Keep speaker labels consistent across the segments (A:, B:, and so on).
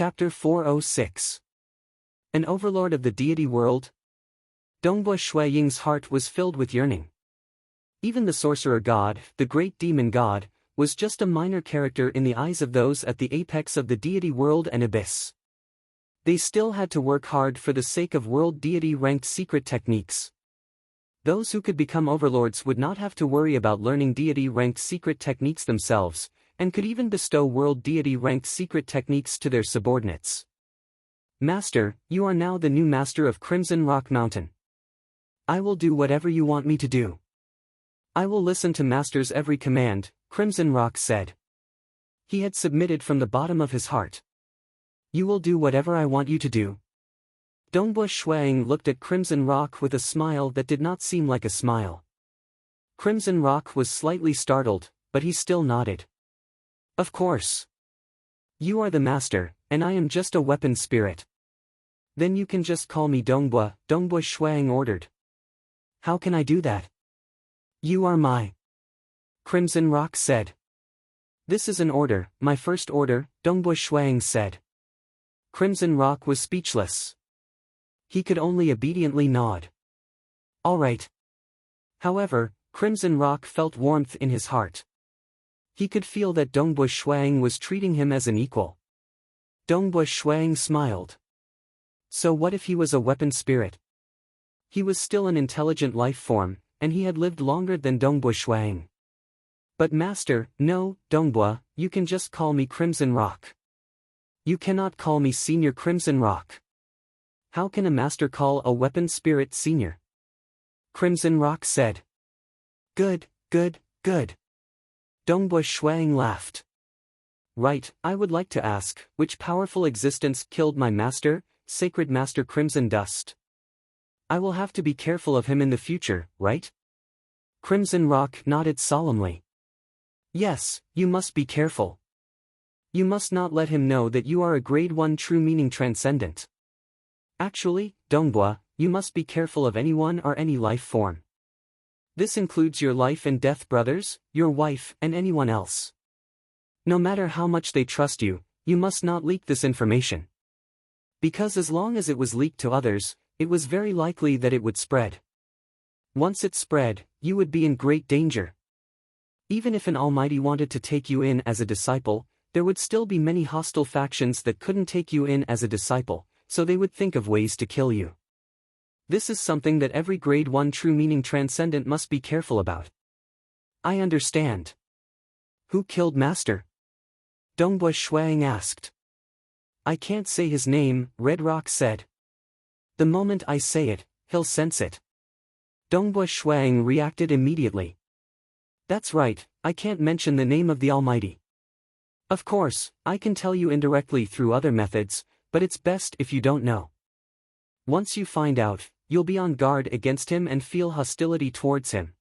A: Chapter 406. An overlord of the deity world? Dongbua Shui Ying's heart was filled with yearning. Even the sorcerer god, the great demon god, was just a minor character in the eyes of those at the apex of the deity world and abyss. They still had to work hard for the sake of world deity-ranked secret techniques. Those who could become overlords would not have to worry about learning deity-ranked secret techniques themselves, and could even bestow world deity-ranked secret techniques to their subordinates. Master, you are now the new master of Crimson Rock Mountain. I will do whatever you want me to do. I will listen to Master's every command, Crimson Rock said. He had submitted from the bottom of his heart. You will do whatever I want you to do. Dongbua Shuang looked at Crimson Rock with a smile that did not seem like a smile. Crimson Rock was slightly startled, but he still nodded. Of course. You are the master, and I am just a weapon spirit. Then you can just call me Dongbua, Dongbua Shuang ordered. How can I do that? You are my. Crimson Rock said. This is an order, my first order, Dongbua Shuang said. Crimson Rock was speechless. He could only obediently nod. All right. However, Crimson Rock felt warmth in his heart. He could feel that Dongbua Shuang was treating him as an equal. Dongbua Shuang smiled. So what if he was a weapon spirit? He was still an intelligent life form, and he had lived longer than Dongbua Shuang. But master, no, Dongbua, you can just call me Crimson Rock. You cannot call me Senior Crimson Rock. How can a master call a weapon spirit senior? Crimson Rock said. Good, good, good. Dongbua Shuang laughed. Right, I would like to ask, which powerful existence killed my master, Sacred Master Crimson Dust? I will have to be careful of him in the future, right? Crimson Rock nodded solemnly. Yes, you must be careful. You must not let him know that you are a grade 1 true meaning transcendent. Actually, Dongbua, you must be careful of anyone or any life form. This includes your life and death brothers, your wife, and anyone else. No matter how much they trust you, you must not leak this information. Because as long as it was leaked to others, it was very likely that it would spread. Once it spread, you would be in great danger. Even if an Almighty wanted to take you in as a disciple, there would still be many hostile factions that couldn't take you in as a disciple, so they would think of ways to kill you. This is something that every grade 1 true meaning transcendent must be careful about. I understand. Who killed Master? Dongbua Shuang asked. I can't say his name, Red Rock said. The moment I say it, he'll sense it. Dongbua Shuang reacted immediately. That's right, I can't mention the name of the Almighty. Of course, I can tell you indirectly through other methods, but it's best if you don't know. Once you find out, you'll be on guard against him and feel hostility towards him.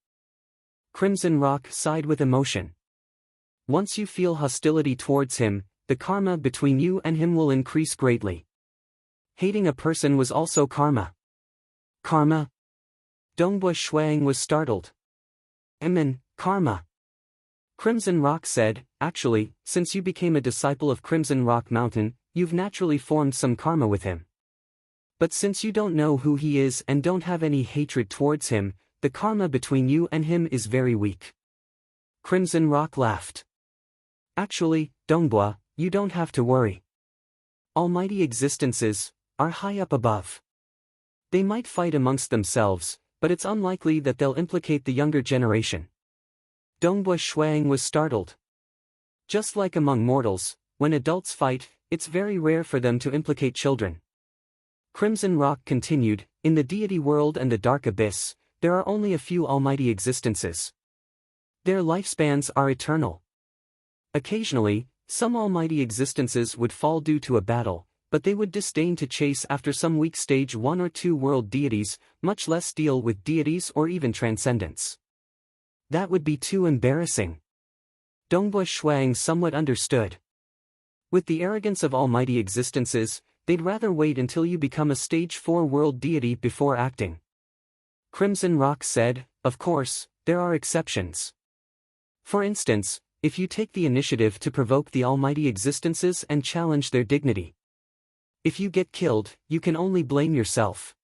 A: Crimson Rock sighed with emotion. Once you feel hostility towards him, the karma between you and him will increase greatly. Hating a person was also karma. Karma? Dongbua Shuang was startled. Karma. Crimson Rock said, actually, since you became a disciple of Crimson Rock Mountain, you've naturally formed some karma with him. But since you don't know who he is and don't have any hatred towards him, the karma between you and him is very weak. Crimson Rock laughed. Actually, Dongbua, you don't have to worry. Almighty existences are high up above. They might fight amongst themselves, but it's unlikely that they'll implicate the younger generation. Dongbua Shuang was startled. Just like among mortals, when adults fight, it's very rare for them to implicate children. Crimson Rock continued, in the deity world and the dark abyss, there are only a few almighty existences. Their lifespans are eternal. Occasionally, some almighty existences would fall due to a battle, but they would disdain to chase after some weak stage 1 or 2 world deities, much less deal with deities or even transcendents. That would be too embarrassing. Dongbua Shuang somewhat understood. With the arrogance of almighty existences, they'd rather wait until you become a stage 4 world deity before acting. Crimson Rock said, of course, there are exceptions. For instance, if you take the initiative to provoke the almighty existences and challenge their dignity, If you get killed, you can only blame yourself.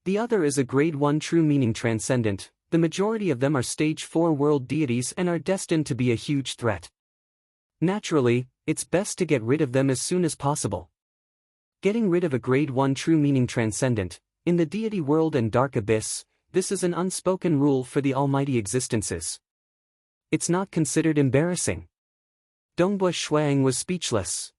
A: The other is a grade 1 true meaning transcendent. The majority of them are stage 4 world deities and are destined to be a huge threat. Naturally, it's best to get rid of them as soon as possible. Getting rid of a grade 1 true meaning transcendent, in the deity world and dark abyss, this is an unspoken rule for the almighty existences. It's not considered embarrassing. Dongbui Shuang was speechless.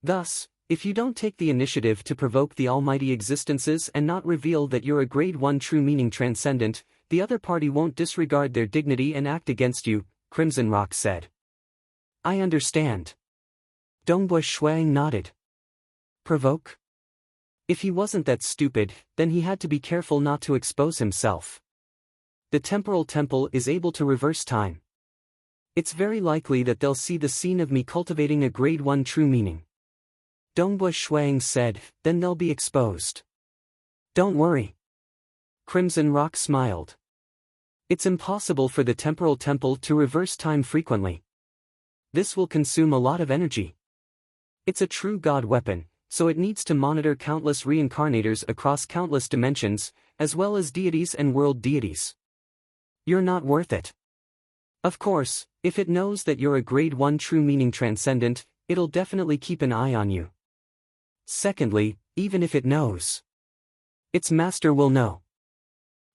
A: Thus, if you don't take the initiative to provoke the almighty existences and not reveal that you're a grade 1 true meaning transcendent, the other party won't disregard their dignity and act against you, Crimson Rock said. I understand. Dongbui Shuang nodded. Provoke? If he wasn't that stupid, then he had to be careful not to expose himself. The temporal temple is able to reverse time. It's very likely that they'll see the scene of me cultivating a grade 1 true meaning. Dongbui Shuang said, then they'll be exposed. Don't worry. Crimson Rock smiled. It's impossible for the temporal temple to reverse time frequently. This will consume a lot of energy. It's a true god weapon, so it needs to monitor countless reincarnators across countless dimensions, as well as deities and world deities. You're not worth it. Of course, if it knows that you're a grade 1 true meaning transcendent, it'll definitely keep an eye on you. Secondly, even if it knows, its master will know.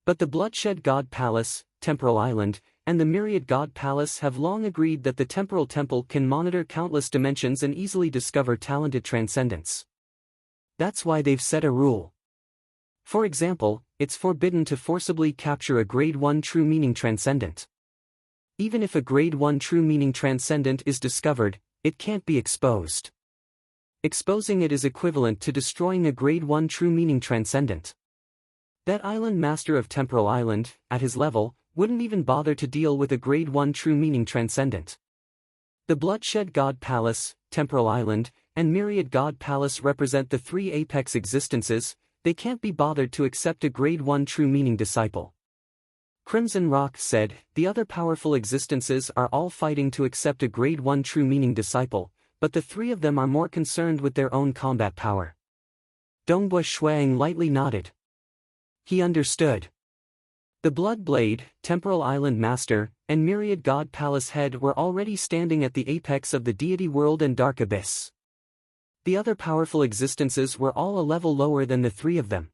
A: But the Bloodshed God Palace, Temporal Island, and the Myriad God Palace have long agreed that the Temporal Temple can monitor countless dimensions and easily discover talented transcendents. That's why they've set a rule. For example, it's forbidden to forcibly capture a grade 1 true meaning transcendent. Even if a grade 1 true meaning transcendent is discovered, it can't be exposed. Exposing it is equivalent to destroying a grade 1 true meaning transcendent. That island master of Temporal Island, at his level, wouldn't even bother to deal with a grade 1 true meaning transcendent. The Bloodshed God Palace, Temporal Island, and Myriad God Palace represent the three apex existences. They can't be bothered to accept a grade 1 true meaning disciple. Crimson Rock said, the other powerful existences are all fighting to accept a grade 1 true meaning disciple, but the three of them are more concerned with their own combat power. Dongbui Shuang lightly nodded. He understood. The Blood Blade, Temporal Island Master, and Myriad God Palace Head were already standing at the apex of the deity world and dark abyss. The other powerful existences were all a level lower than the three of them.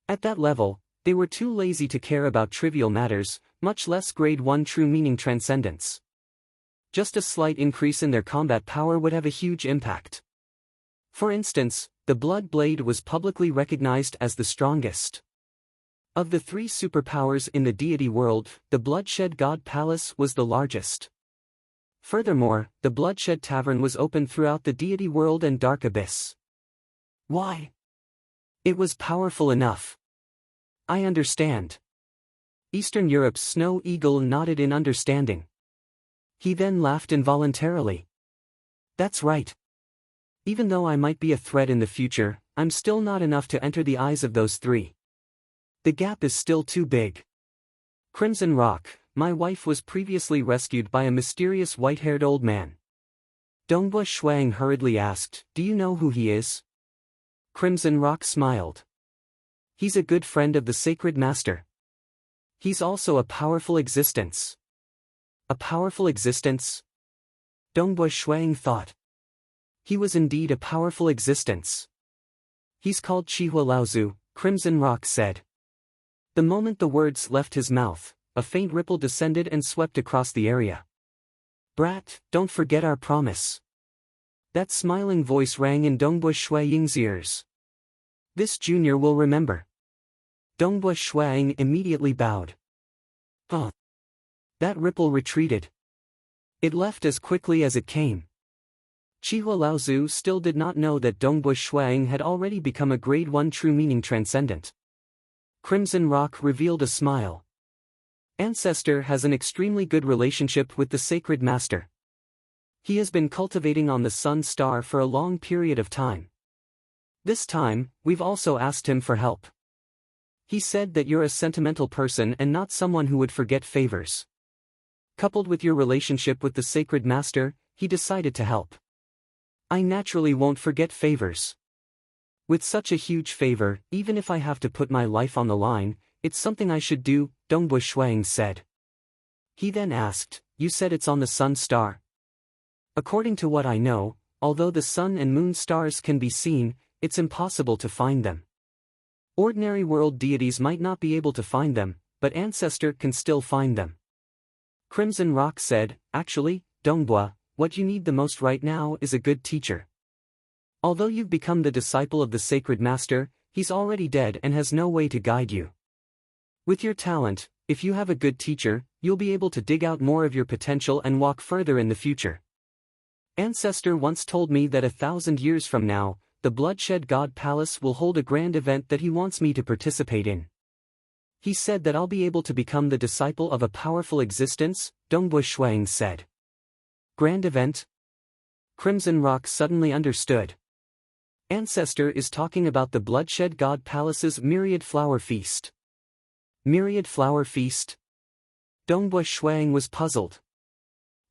A: At that level, they were too lazy to care about trivial matters, much less grade 1 true meaning transcendence. Just a slight increase in their combat power would have a huge impact. For instance, the Blood Blade was publicly recognized as the strongest. Of the three superpowers in the deity world, the Bloodshed God Palace was the largest. Furthermore, the Bloodshed Tavern was open throughout the deity world and dark abyss. Why? It was powerful enough. I understand. Eastern Europe's Snow Eagle nodded in understanding. He then laughed involuntarily. That's right. Even though I might be a threat in the future, I'm still not enough to enter the eyes of those three. The gap is still too big. Crimson Rock, my wife was previously rescued by a mysterious white-haired old man. Dongbui Shuang hurriedly asked, do you know who he is? Crimson Rock smiled. He's a good friend of the Sacred Master. He's also a powerful existence. A powerful existence? Dongbui Shuang thought. He was indeed a powerful existence. He's called Chihua Laozu, Crimson Rock said. The moment the words left his mouth, a faint ripple descended and swept across the area. Brat, don't forget our promise. That smiling voice rang in Dongbui Shuang's ears. This junior will remember. Dongbui Shuang immediately bowed. Huh. That ripple retreated. It left as quickly as it came. Chihua Laozu still did not know that Dongbui Shuang had already become a grade 1 true meaning transcendent. Crimson Rock revealed a smile. Ancestor has an extremely good relationship with the Sacred Master. He has been cultivating on the Sun Star for a long period of time. This time, we've also asked him for help. He said that you're a sentimental person and not someone who would forget favors. Coupled with your relationship with the Sacred Master, he decided to help. I naturally won't forget favors. With such a huge favor, even if I have to put my life on the line, it's something I should do, Dongbu Shuang said. He then asked, you said it's on the sun star? According to what I know, although the sun and moon stars can be seen, it's impossible to find them. Ordinary world deities might not be able to find them, but Ancestor can still find them. Crimson Rock said, actually, Dongbua, what you need the most right now is a good teacher. Although you've become the disciple of the sacred master, he's already dead and has no way to guide you. With your talent, if you have a good teacher, you'll be able to dig out more of your potential and walk further in the future. Ancestor once told me that 1,000 years from now, the Bloodshed God Palace will hold a grand event that he wants me to participate in. He said that I'll be able to become the disciple of a powerful existence, Dongbu Shuang said. Grand event? Crimson Rock suddenly understood. Ancestor is talking about the Bloodshed God Palace's Myriad Flower Feast. Myriad Flower Feast? Dongbu Shuang was puzzled.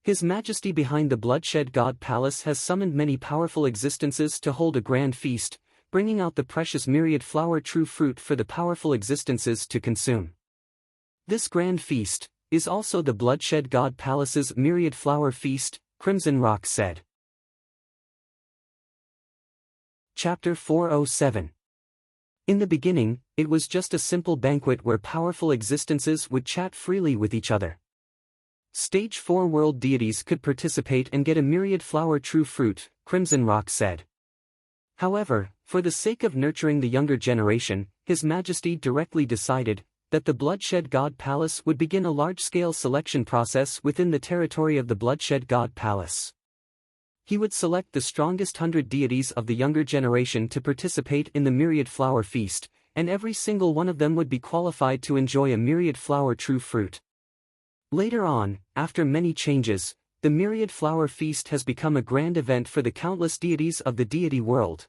A: His Majesty behind the Bloodshed God Palace has summoned many powerful existences to hold a grand feast, bringing out the precious myriad flower true fruit for the powerful existences to consume. This grand feast is also the Bloodshed God Palace's Myriad Flower Feast, Crimson Rock said. Chapter 407. In the beginning, it was just a simple banquet where powerful existences would chat freely with each other. Stage 4 world deities could participate and get a myriad flower true fruit, Crimson Rock said. However, for the sake of nurturing the younger generation, His Majesty directly decided that the Bloodshed God Palace would begin a large-scale selection process within the territory of the Bloodshed God Palace. He would select the strongest 100 deities of the younger generation to participate in the Myriad Flower Feast, and every single one of them would be qualified to enjoy a Myriad Flower True Fruit. Later on, after many changes, the Myriad Flower Feast has become a grand event for the countless deities of the deity world.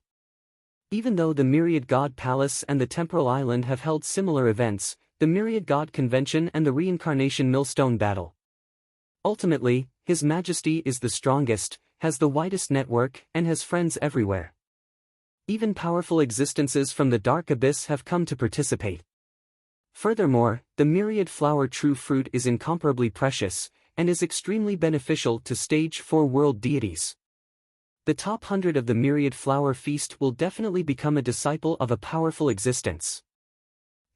A: Even though the Myriad God Palace and the Temporal Island have held similar events, the Myriad God Convention and the Reincarnation Millstone Battle. Ultimately, His Majesty is the strongest, has the widest network, and has friends everywhere. Even powerful existences from the dark abyss have come to participate. Furthermore, the Myriad Flower True Fruit is incomparably precious, and is extremely beneficial to Stage 4 world deities. The top 100 of the Myriad Flower Feast will definitely become a disciple of a powerful existence.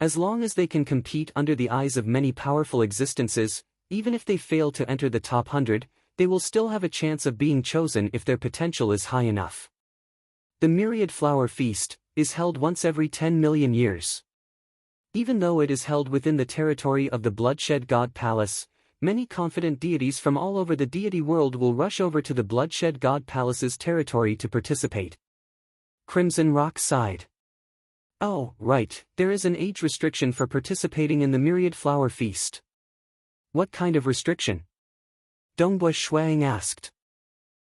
A: As long as they can compete under the eyes of many powerful existences, even if they fail to enter the top 100, they will still have a chance of being chosen if their potential is high enough. The Myriad Flower Feast is held once every 10 million years. Even though it is held within the territory of the Bloodshed God Palace, many confident deities from all over the deity world will rush over to the Bloodshed God Palace's territory to participate. Crimson Rock sighed. Oh, right, there is an age restriction for participating in the Myriad Flower Feast. What kind of restriction? Dongbu Shuang asked.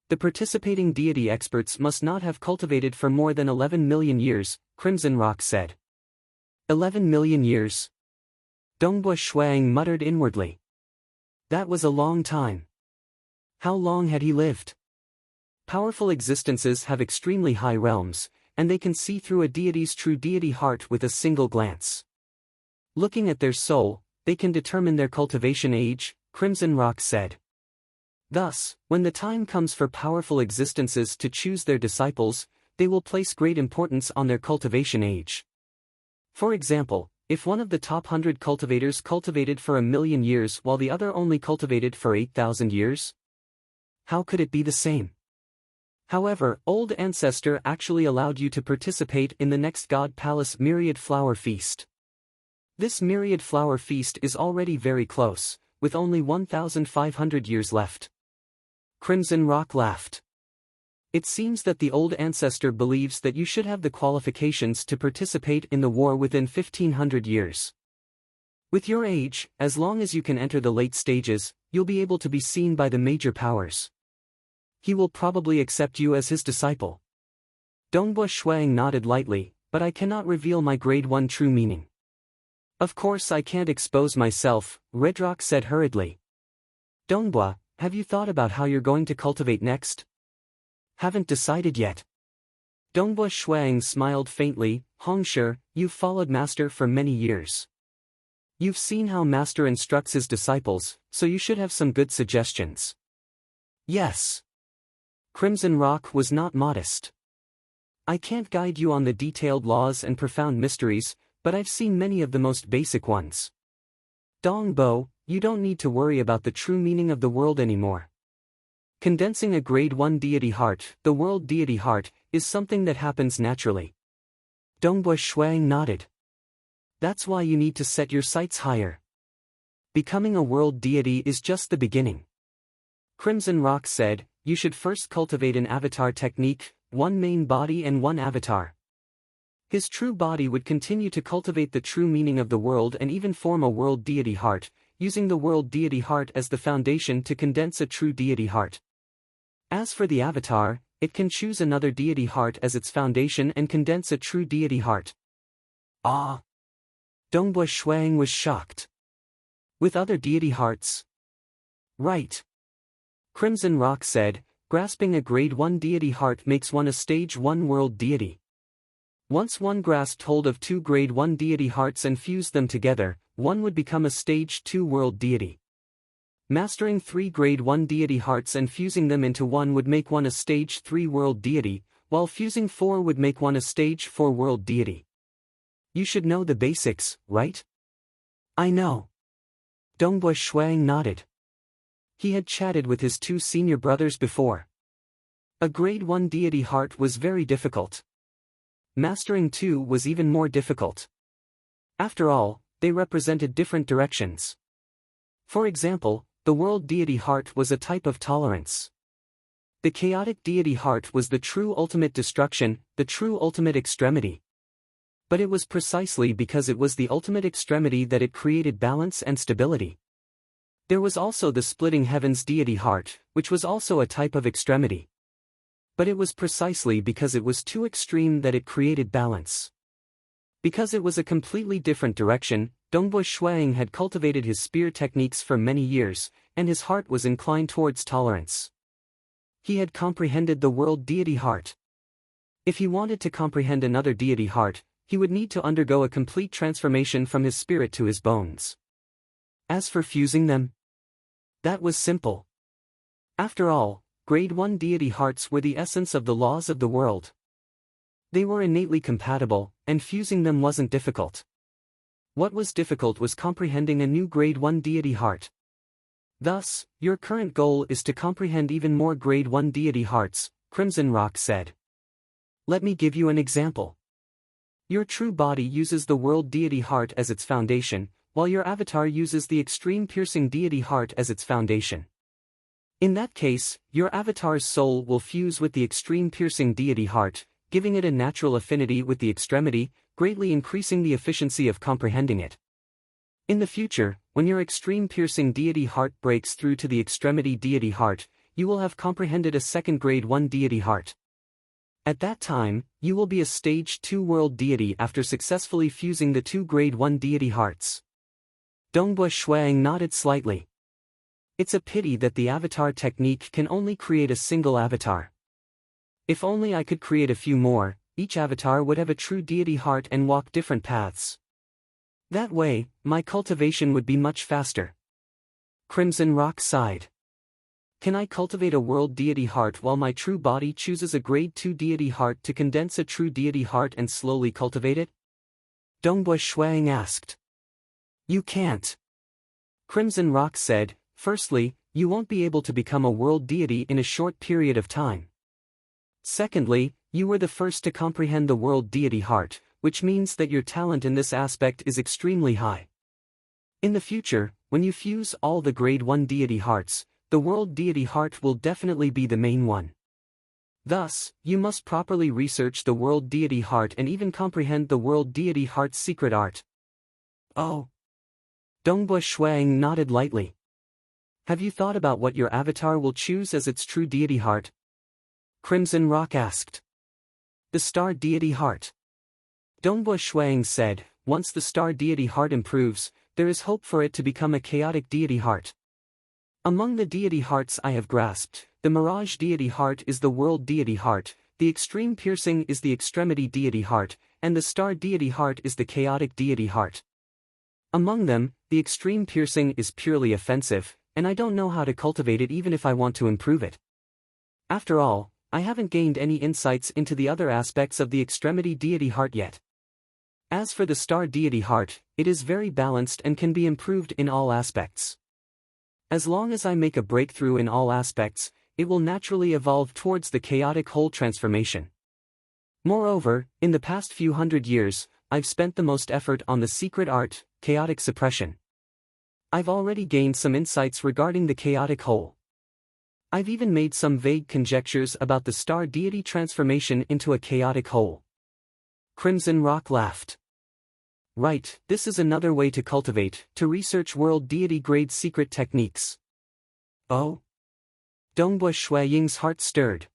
A: The participating deity experts must not have cultivated for more than 11 million years, Crimson Rock said. 11 million years? Dongbu Shuang muttered inwardly. That was a long time. How long had he lived? Powerful existences have extremely high realms, and they can see through a deity's true deity heart with a single glance. Looking at their soul, they can determine their cultivation age, Crimson Rock said. Thus, when the time comes for powerful existences to choose their disciples, they will place great importance on their cultivation age. For example, if one of the top 100 cultivators cultivated for 1,000,000 years while the other only cultivated for 8,000 years? How could it be the same? However, Old Ancestor actually allowed you to participate in the next God Palace Myriad Flower Feast. This Myriad Flower Feast is already very close, with only 1,500 years left. Crimson Rock laughed. It seems that the Old Ancestor believes that you should have the qualifications to participate in the war within 1,500 years. With your age, as long as you can enter the late stages, you'll be able to be seen by the major powers. He will probably accept you as his disciple. Dongbu Shuang nodded lightly, but I cannot reveal my grade 1 true meaning. Of course I can't expose myself, Redrock said hurriedly. Dongbua, have you thought about how you're going to cultivate next? Haven't decided yet. Dongbua Shuang smiled faintly. Hongshe, you've followed Master for many years. You've seen how Master instructs his disciples, so you should have some good suggestions. Yes. Crimson Rock was not modest. I can't guide you on the detailed laws and profound mysteries, but I've seen many of the most basic ones. Dongbo, you don't need to worry about the true meaning of the world anymore. Condensing a grade 1 deity heart, the world deity heart, is something that happens naturally. Dongbua Shuang nodded. That's why you need to set your sights higher. Becoming a world deity is just the beginning. Crimson Rock said, you should first cultivate an avatar technique, one main body and one avatar. His true body would continue to cultivate the true meaning of the world and even form a world deity heart, using the world deity heart as the foundation to condense a true deity heart. As for the avatar, it can choose another deity heart as its foundation and condense a true deity heart. Ah! Dongbua Shuang was shocked. With other deity hearts? Right. Crimson Rock said, grasping a grade 1 deity heart makes one a stage 1 world deity. Once one grasped hold of 2 grade 1 deity hearts and fused them together, one would become a stage 2 world deity. Mastering 3 grade 1 deity hearts and fusing them into one would make one a stage 3 world deity, while fusing 4 would make one a stage 4 world deity. You should know the basics, right? I know. Dongbua Shuang nodded. He had chatted with his 2 senior brothers before. A grade 1 deity heart was very difficult. Mastering 2 was even more difficult. After all, they represented different directions. For example, the world deity heart was a type of tolerance. The chaotic deity heart was the true ultimate destruction, the true ultimate extremity. But it was precisely because it was the ultimate extremity that it created balance and stability. There was also the splitting heavens deity heart, which was also a type of extremity. But it was precisely because it was too extreme that it created balance. Because it was a completely different direction, Dongbua Shuang had cultivated his spear techniques for many years, and his heart was inclined towards tolerance. He had comprehended the world deity heart. If he wanted to comprehend another deity heart, he would need to undergo a complete transformation from his spirit to his bones. As for fusing them, that was simple. After all, grade 1 deity hearts were the essence of the laws of the world. They were innately compatible, and fusing them wasn't difficult. What was difficult was comprehending a new grade 1 deity heart. Thus, your current goal is to comprehend even more grade 1 deity hearts, Crimson Rock said. Let me give you an example. Your true body uses the world deity heart as its foundation, while your avatar uses the extreme piercing deity heart as its foundation. In that case, your avatar's soul will fuse with the extreme piercing deity heart, giving it a natural affinity with the extremity, greatly increasing the efficiency of comprehending it. In the future, when your extreme piercing deity heart breaks through to the extremity deity heart, you will have comprehended a second grade 1 deity heart. At that time, you will be a stage 2 world deity after successfully fusing the 2 grade 1 deity hearts. Dongbua Shuang nodded slightly. It's a pity that the avatar technique can only create a single avatar. If only I could create a few more, each avatar would have a true deity heart and walk different paths. That way, my cultivation would be much faster. Crimson Rock sighed. Can I cultivate a world deity heart while my true body chooses a grade 2 deity heart to condense a true deity heart and slowly cultivate it? Dongbua Shuang asked. You can't. Crimson Rock said, firstly, you won't be able to become a world deity in a short period of time. Secondly, you were the first to comprehend the world deity heart, which means that your talent in this aspect is extremely high. In the future, when you fuse all the grade 1 deity hearts, the world deity heart will definitely be the main one. Thus, you must properly research the world deity heart and even comprehend the world deity heart's secret art. Oh. Dongbua Shuang nodded lightly. Have you thought about what your avatar will choose as its true deity heart? Crimson Rock asked. The star deity heart. Dongbua Shuang said, once the star deity heart improves, there is hope for it to become a chaotic deity heart. Among the deity hearts I have grasped, the mirage deity heart is the world deity heart, the extreme piercing is the extremity deity heart, and the star deity heart is the chaotic deity heart. Among them, the extreme piercing is purely offensive, and I don't know how to cultivate it even if I want to improve it. After all, I haven't gained any insights into the other aspects of the extremity deity heart yet. As for the star deity heart, it is very balanced and can be improved in all aspects. As long as I make a breakthrough in all aspects, it will naturally evolve towards the chaotic whole transformation. Moreover, in the past few hundred years, I've spent the most effort on the secret art, chaotic suppression. I've already gained some insights regarding the chaotic whole. I've even made some vague conjectures about the star deity transformation into a chaotic whole. Crimson Rock laughed. Right, this is another way to cultivate, to research world deity grade secret techniques. Oh? Dongbui Shuiying's heart stirred.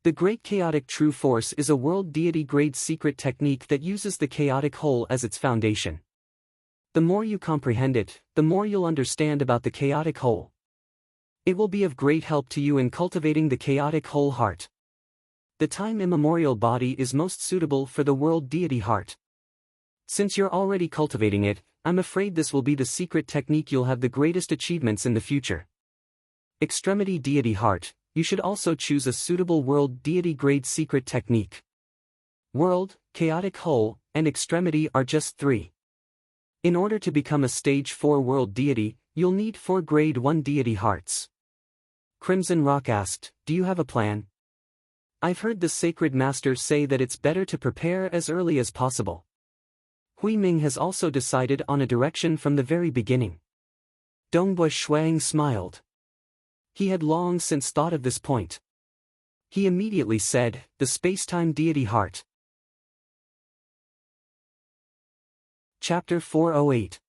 A: The Great Chaotic True Force is a world deity grade secret technique that uses the chaotic whole as its foundation. The more you comprehend it, the more you'll understand about the chaotic whole. It will be of great help to you in cultivating the chaotic whole heart. The time immemorial body is most suitable for the world deity heart. Since you're already cultivating it, I'm afraid this will be the secret technique you'll have the greatest achievements in the future. Extremity deity heart, you should also choose a suitable world deity grade secret technique. World, chaotic whole, and extremity are just 3. In order to become a stage 4 world deity, you'll need 4 grade 1 deity hearts. Crimson Rock asked, do you have a plan? I've heard the sacred master say that it's better to prepare as early as possible. Hui Ming has also decided on a direction from the very beginning. Dongbui Shuiying smiled. He had long since thought of this point. He immediately said, the space-time deity heart. Chapter 408.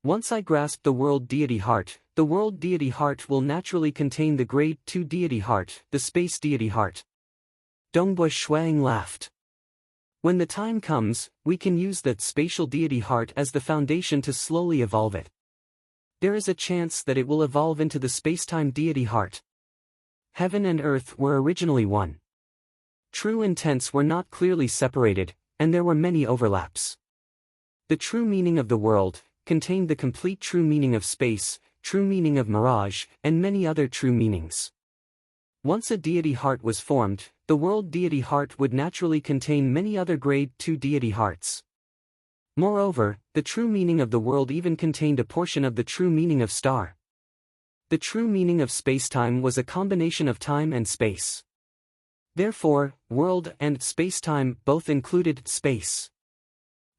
A: Once I grasp the world deity heart, the world deity heart will naturally contain the grade 2 deity heart, the space deity heart. Dongbui Shuiying laughed. When the time comes, we can use that spatial deity heart as the foundation to slowly evolve it. There is a chance that it will evolve into the space-time deity heart. Heaven and earth were originally one. True intents were not clearly separated, and there were many overlaps. The true meaning of the world contained the complete true meaning of space, true meaning of mirage, and many other true meanings. Once a deity heart was formed, the world deity heart would naturally contain many other grade 2 deity hearts. Moreover, the true meaning of the world even contained a portion of the true meaning of star. The true meaning of spacetime was a combination of time and space. Therefore, world and spacetime both included space.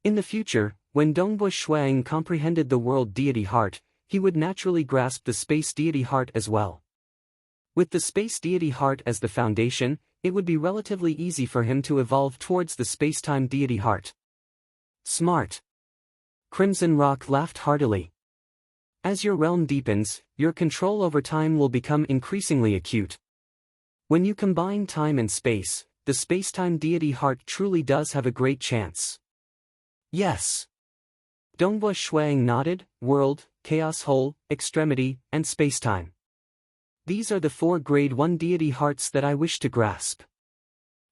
A: In the future, when Dongbui Shuiying comprehended the world deity heart, he would naturally grasp the space deity heart as well. With the space deity heart as the foundation, it would be relatively easy for him to evolve towards the space-time deity heart. Smart. Crimson Rock laughed heartily. As your realm deepens, your control over time will become increasingly acute. When you combine time and space, the space-time deity heart truly does have a great chance. Yes. Dongbui Shuiying nodded, world, chaos whole, extremity, and spacetime. These are the 4 grade 1 deity hearts that I wish to grasp.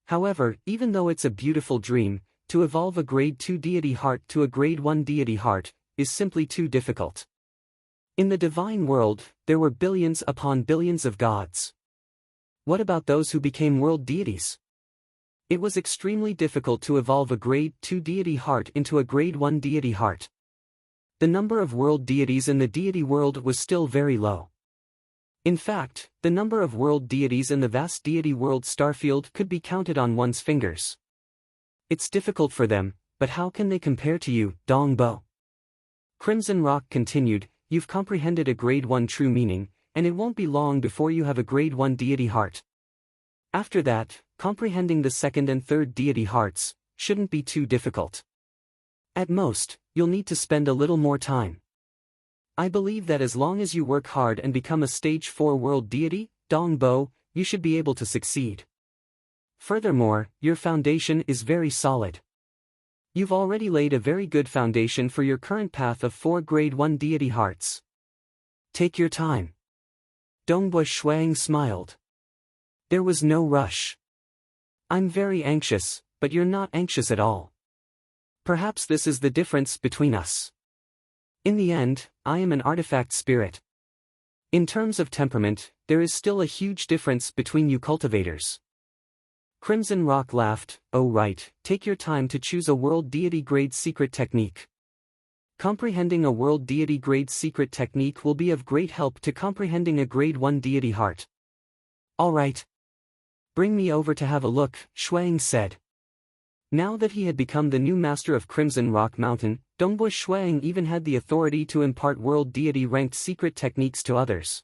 A: However, even though it's a beautiful dream, to evolve a grade 2 deity heart to a grade 1 deity heart is simply too difficult. In the divine world, there were billions upon billions of gods. What about those who became world deities? It was extremely difficult to evolve a grade 2 deity heart into a grade 1 deity heart. The number of world deities in the deity world was still very low. In fact, the number of world deities in the vast deity world starfield could be counted on one's fingers. It's difficult for them, but how can they compare to you, Dongbo? Crimson Rock continued, you've comprehended a grade 1 true meaning, and it won't be long before you have a grade 1 deity heart. After that, comprehending the second and third deity hearts shouldn't be too difficult. At most, you'll need to spend a little more time. I believe that as long as you work hard and become a stage 4 world deity, Dongbo, you should be able to succeed. Furthermore, your foundation is very solid. You've already laid a very good foundation for your current path of 4 grade 1 deity hearts. Take your time. Dongbui Shuiying smiled. There was no rush. I'm very anxious, but you're not anxious at all. Perhaps this is the difference between us. In the end, I am an artifact spirit. In terms of temperament, there is still a huge difference between you cultivators. Crimson Rock laughed. Oh right, take your time to choose a world deity grade secret technique. Comprehending a world deity grade secret technique will be of great help to comprehending a grade 1 deity heart. Alright. Bring me over to have a look, Shuang said. Now that he had become the new master of Crimson Rock Mountain, Dongbush Shuang even had the authority to impart world deity-ranked secret techniques to others.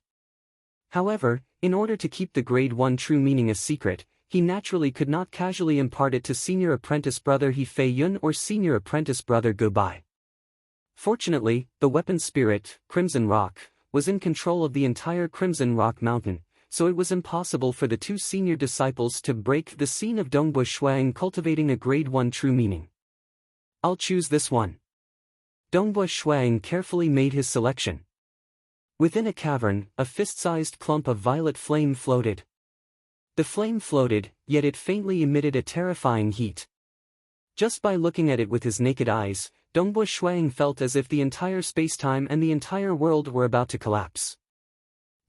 A: However, in order to keep the grade 1 true meaning a secret, he naturally could not casually impart it to senior apprentice brother He Fei Yun or senior apprentice brother Ge Bai. Fortunately, the weapon spirit, Crimson Rock, was in control of the entire Crimson Rock Mountain, so it was impossible for the two senior disciples to break the scene of Dongbush Shuang cultivating a grade 1 true meaning. I'll choose this one. Dongbush Shuang carefully made his selection. Within a cavern, a fist-sized clump of violet flame floated. The flame floated, yet it faintly emitted a terrifying heat. Just by looking at it with his naked eyes, Dongbush Shuang felt as if the entire space-time and the entire world were about to collapse.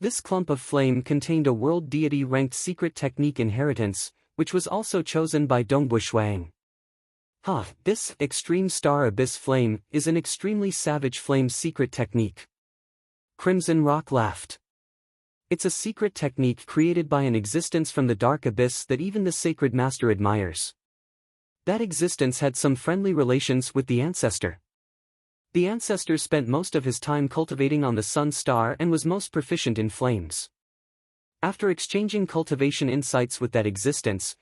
A: This clump of flame contained a world deity-ranked secret technique inheritance, which was also chosen by Dongbush Shuang. This extreme star abyss flame is an extremely savage flame secret technique. Crimson Rock laughed. It's a secret technique created by an existence from the dark abyss that even the sacred master admires. That existence had some friendly relations with the ancestor. The ancestor spent most of his time cultivating on the sun star and was most proficient in flames. After exchanging cultivation insights with that existence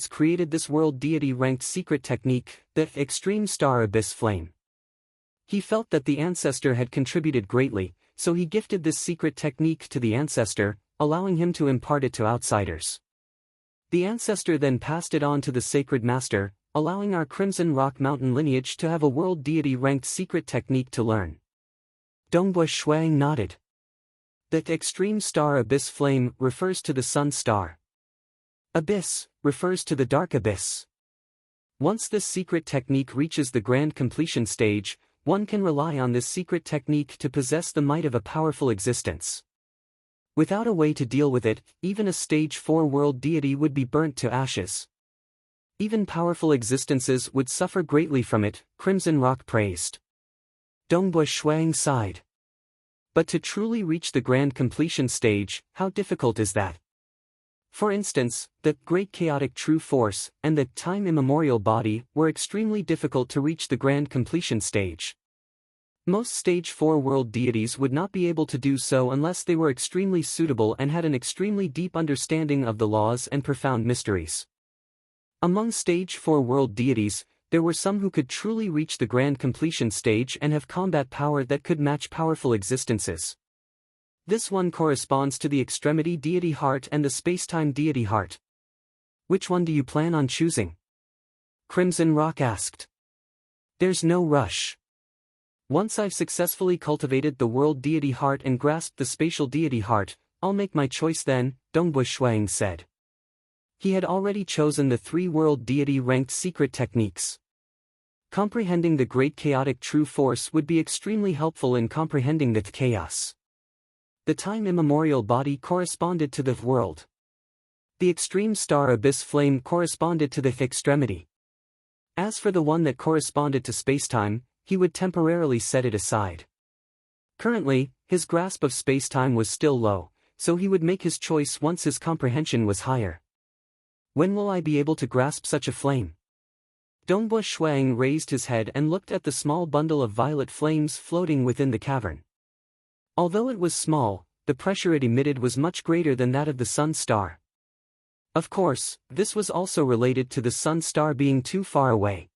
A: created this world deity-ranked secret technique, the extreme star abyss flame. He felt that the ancestor had contributed greatly, so he gifted this secret technique to the ancestor, allowing him to impart it to outsiders. The ancestor then passed it on to the sacred master, allowing our Crimson Rock Mountain lineage to have a world deity-ranked secret technique to learn. Dongbush Shuang nodded. The extreme star abyss flame refers to the sun star. Abyss refers to the dark abyss. Once this secret technique reaches the grand completion stage, one can rely on this secret technique to possess the might of a powerful existence. Without a way to deal with it, even a stage 4 world deity would be burnt to ashes. Even powerful existences would suffer greatly from it, Crimson Rock praised. Dongbush Shuang sighed. But to truly reach the grand completion stage, how difficult is that? For instance, the Great Chaotic True Force and the Time Immemorial Body were extremely difficult to reach the grand completion stage. Most stage 4 world deities would not be able to do so unless they were extremely suitable and had an extremely deep understanding of the laws and profound mysteries. Among stage 4 world deities, there were some who could truly reach the grand completion stage and have combat power that could match powerful existences. This one corresponds to the extremity deity heart and the spacetime deity heart. Which one do you plan on choosing? Crimson Rock asked. There's no rush. Once I've successfully cultivated the world deity heart and grasped the spatial deity heart, I'll make my choice then, Dongbush Shuang said. He had already chosen the 3 world deity-ranked secret techniques. Comprehending the Great Chaotic True Force would be extremely helpful in comprehending the chaos. The Time Immemorial Body corresponded to the world. The Extreme Star Abyss Flame corresponded to the extremity. As for the one that corresponded to spacetime, he would temporarily set it aside. Currently, his grasp of spacetime was still low, so he would make his choice once his comprehension was higher. When will I be able to grasp such a flame? Dongbush Shuang raised his head and looked at the small bundle of violet flames floating within the cavern. Although it was small, the pressure it emitted was much greater than that of the sun star. Of course, this was also related to the sun star being too far away.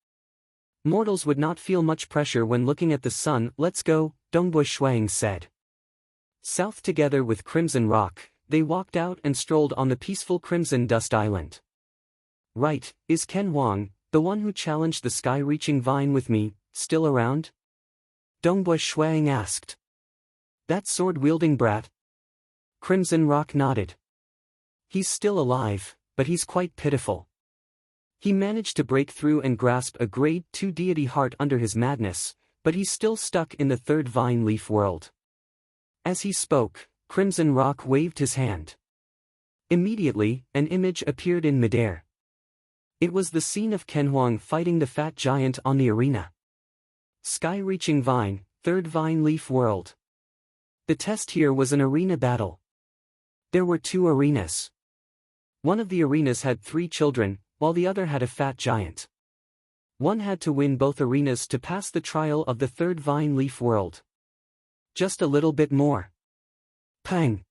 A: Mortals would not feel much pressure when looking at the sun. Let's go, Dongbush Shuang said. South together with Crimson Rock, they walked out and strolled on the peaceful Crimson Dust Island. Right, is Ken Wang, the one who challenged the sky-reaching vine with me, still around? Dongbush Shuang asked. That sword-wielding brat? Crimson Rock nodded. He's still alive, but he's quite pitiful. He managed to break through and grasp a grade 2 deity heart under his madness, but he's still stuck in the third vine leaf world. As he spoke, Crimson Rock waved his hand. Immediately, an image appeared in midair. It was the scene of Kenhuang fighting the fat giant on the arena. Sky-reaching vine, third vine leaf world. The test here was an arena battle. There were 2 arenas. One of the arenas had 3 children, while the other had a fat giant. One had to win both arenas to pass the trial of the third vine leaf world. Just a little bit more. Pang!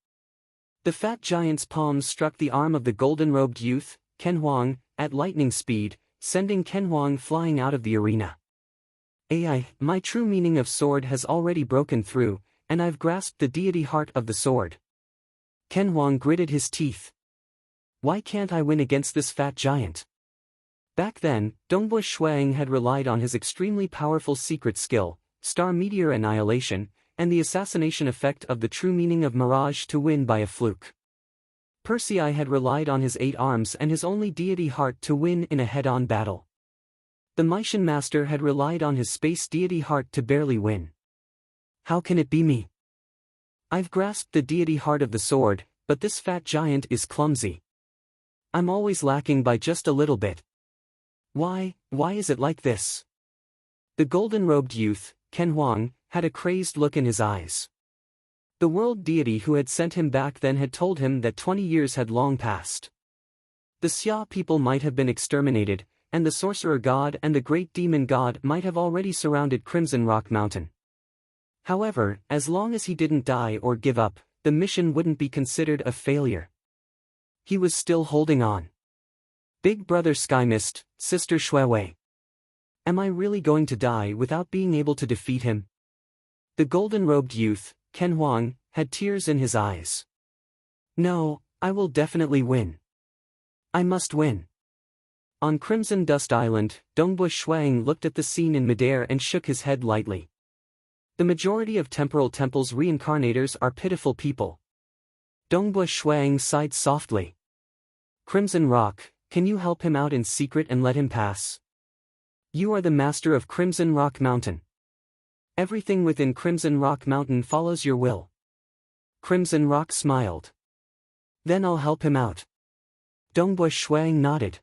A: The fat giant's palms struck the arm of the golden-robed youth, Kenhuang, at lightning speed, sending Kenhuang flying out of the arena. My true meaning of sword has already broken through, and I've grasped the deity heart of the sword. Kenhuang gritted his teeth. Why can't I win against this fat giant? Back then, Dongbo Shuang had relied on his extremely powerful secret skill, Star Meteor Annihilation, and the assassination effect of the true meaning of Mirage to win by a fluke. Persei had relied on his 8 arms and his only deity heart to win in a head-on battle. The Meishan Master had relied on his space deity heart to barely win. How can it be me? I've grasped the deity heart of the sword, but this fat giant is clumsy. I'm always lacking by just a little bit. Why is it like this? The golden-robed youth, Kenhuang, had a crazed look in his eyes. The world deity who had sent him back then had told him that 20 years had long passed. The Xia people might have been exterminated, and the sorcerer god and the great demon god might have already surrounded Crimson Rock Mountain. However, as long as he didn't die or give up, the mission wouldn't be considered a failure. He was still holding on. Big brother Skymist, sister Shuewei. Am I really going to die without being able to defeat him? The golden-robed youth, Kenhuang, had tears in his eyes. No, I will definitely win. I must win. On Crimson Dust Island, Dongbo Shuang looked at the scene in midair and shook his head lightly. The majority of temporal temples reincarnators are pitiful people. Dongbo Shuang sighed softly. Crimson Rock, can you help him out in secret and let him pass? You are the master of Crimson Rock Mountain. Everything within Crimson Rock Mountain follows your will. Crimson Rock smiled. Then I'll help him out. Dongbo Shuang nodded.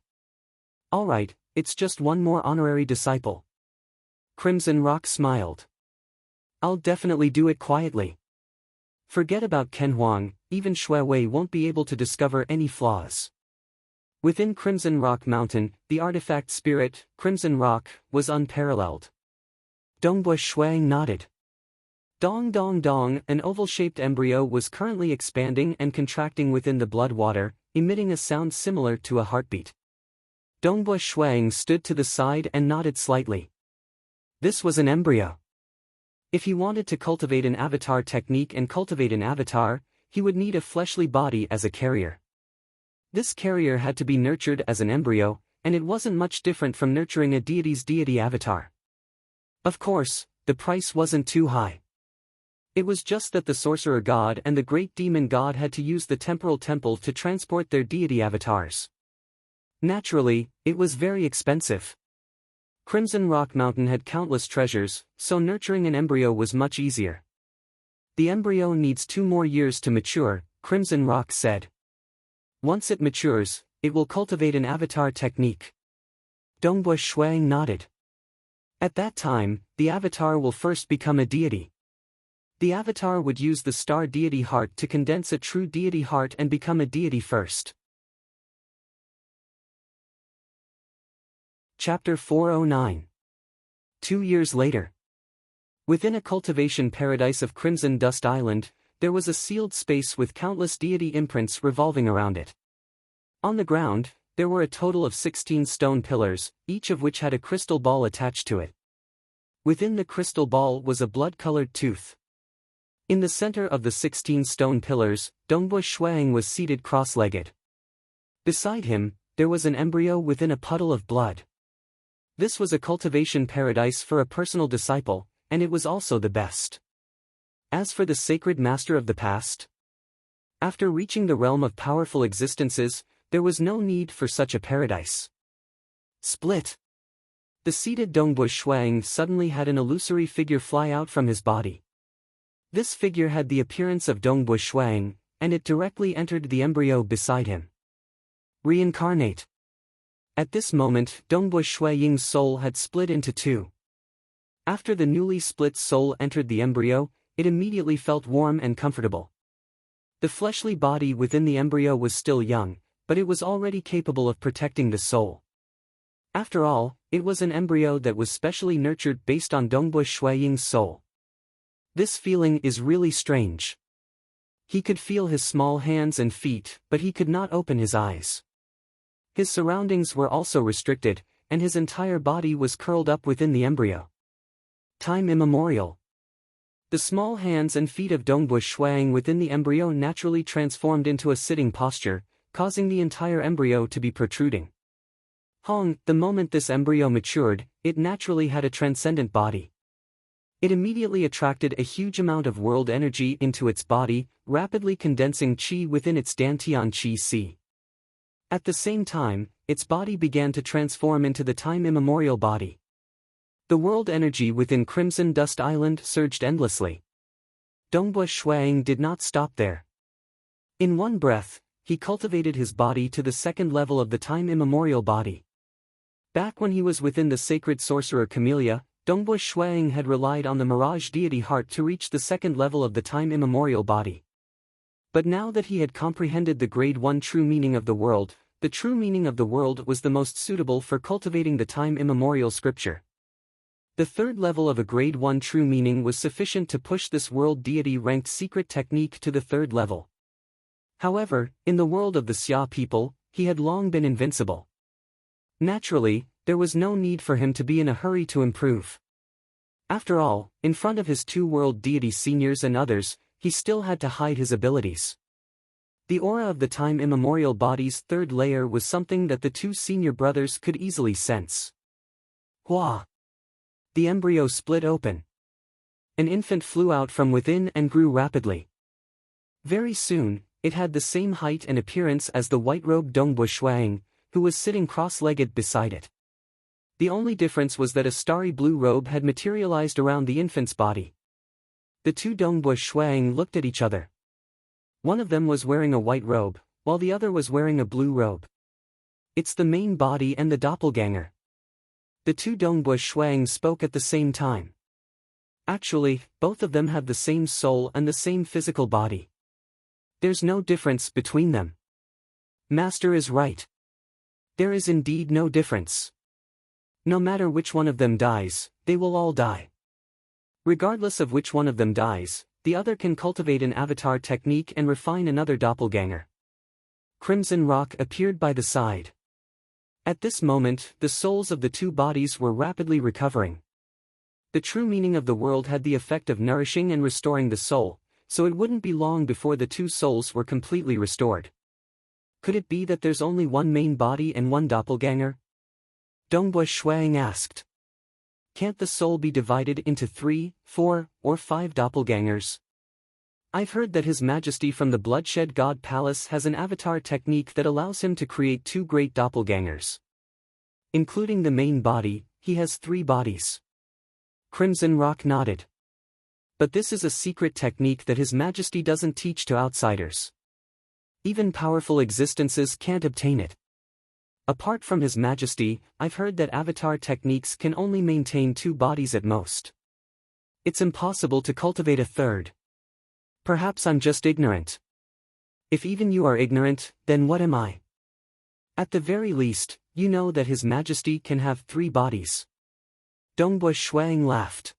A: Alright, it's just one more honorary disciple. Crimson Rock smiled. I'll definitely do it quietly. Forget about Kenhuang, even Shuewei won't be able to discover any flaws. Within Crimson Rock Mountain, the artifact spirit, Crimson Rock, was unparalleled. Dongbo Shuang nodded. Dong dong dong, an oval-shaped embryo was currently expanding and contracting within the blood water, emitting a sound similar to a heartbeat. Dongbo Shuang stood to the side and nodded slightly. This was an embryo. If he wanted to cultivate an avatar technique and cultivate an avatar, he would need a fleshly body as a carrier. This carrier had to be nurtured as an embryo, and it wasn't much different from nurturing a deity's deity avatar. Of course, the price wasn't too high. It was just that the sorcerer god and the great demon god had to use the temporal temple to transport their deity avatars. Naturally, it was very expensive. Crimson Rock Mountain had countless treasures, so nurturing an embryo was much easier. The embryo needs 2 more years to mature, Crimson Rock said. Once it matures, it will cultivate an avatar technique. Dongbo Shuang nodded. At that time, the avatar will first become a deity. The avatar would use the star deity heart to condense a true deity heart and become a deity first. Chapter 409. 2 years later. Within a cultivation paradise of Crimson Dust Island, there was a sealed space with countless deity imprints revolving around it. On the ground, there were a total of 16 stone pillars, each of which had a crystal ball attached to it. Within the crystal ball was a blood-colored tooth. In the center of the 16 stone pillars, Dongbo Shuang was seated cross-legged. Beside him, there was an embryo within a puddle of blood. This was a cultivation paradise for a personal disciple, and it was also the best. As for the sacred master of the past, after reaching the realm of powerful existences, there was no need for such a paradise. Split. The seated Dongbu Shuang suddenly had an illusory figure fly out from his body. This figure had the appearance of Dongbu Shuang, and it directly entered the embryo beside him. Reincarnate. At this moment, Dongbu Shuaying's soul had split into two. After the newly split soul entered the embryo, it immediately felt warm and comfortable. The fleshly body within the embryo was still young, but it was already capable of protecting the soul. After all, it was an embryo that was specially nurtured based on Dongbu Shuaying's soul. This feeling is really strange. He could feel his small hands and feet, but he could not open his eyes. His surroundings were also restricted, and his entire body was curled up within the embryo. Time immemorial. The small hands and feet of Dongbu Shuang within the embryo naturally transformed into a sitting posture, causing the entire embryo to be protruding. The moment this embryo matured, it naturally had a transcendent body. It immediately attracted a huge amount of world energy into its body, rapidly condensing qi within its dantian qi si. At the same time, its body began to transform into the time immemorial body. The world energy within Crimson Dust Island surged endlessly. Dongbu Shuang did not stop there. In one breath, he cultivated his body to the second level of the time immemorial body. Back when he was within the sacred sorcerer Camellia, Dongbu Shuang had relied on the mirage deity heart to reach the second level of the time immemorial body. But now that he had comprehended the grade 1 true meaning of the world, the true meaning of the world was the most suitable for cultivating the time immemorial scripture. The third level of a grade 1 true meaning was sufficient to push this world deity ranked secret technique to the third level. However, in the world of the Xia people, he had long been invincible. Naturally, there was no need for him to be in a hurry to improve. After all, in front of his two world deity seniors and others, he still had to hide his abilities. The aura of the time immemorial body's third layer was something that the two senior brothers could easily sense. Hua! The embryo split open. An infant flew out from within and grew rapidly. Very soon, it had the same height and appearance as the white-robed Dongbu Shuang, who was sitting cross-legged beside it. The only difference was that a starry blue robe had materialized around the infant's body. The two Dongbu Shuang looked at each other. One of them was wearing a white robe, while the other was wearing a blue robe. It's the main body and the doppelganger. The two Dongbu Shuang spoke at the same time. Actually, both of them have the same soul and the same physical body. There's no difference between them. Master is right. There is indeed no difference. No matter which one of them dies, they will all die. Regardless of which one of them dies, the other can cultivate an avatar technique and refine another doppelganger. Crimson rock appeared by the side. At this moment, the souls of the two bodies were rapidly recovering. The true meaning of the world had the effect of nourishing and restoring the soul, so it wouldn't be long before the two souls were completely restored. Could it be that there's only one main body and one doppelganger? Dongbu Shuang asked. Can't the soul be divided into 3, 4, or 5 doppelgangers? I've heard that His Majesty from the Bloodshed God Palace has an avatar technique that allows him to create 2 great doppelgangers. Including the main body, he has 3 bodies. Crimson Rock nodded. But this is a secret technique that His Majesty doesn't teach to outsiders. Even powerful existences can't obtain it. Apart from His Majesty, I've heard that avatar techniques can only maintain 2 bodies at most. It's impossible to cultivate a third. Perhaps I'm just ignorant. If even you are ignorant, then what am I? At the very least, you know that His Majesty can have 3 bodies. Dongbu Shuang laughed.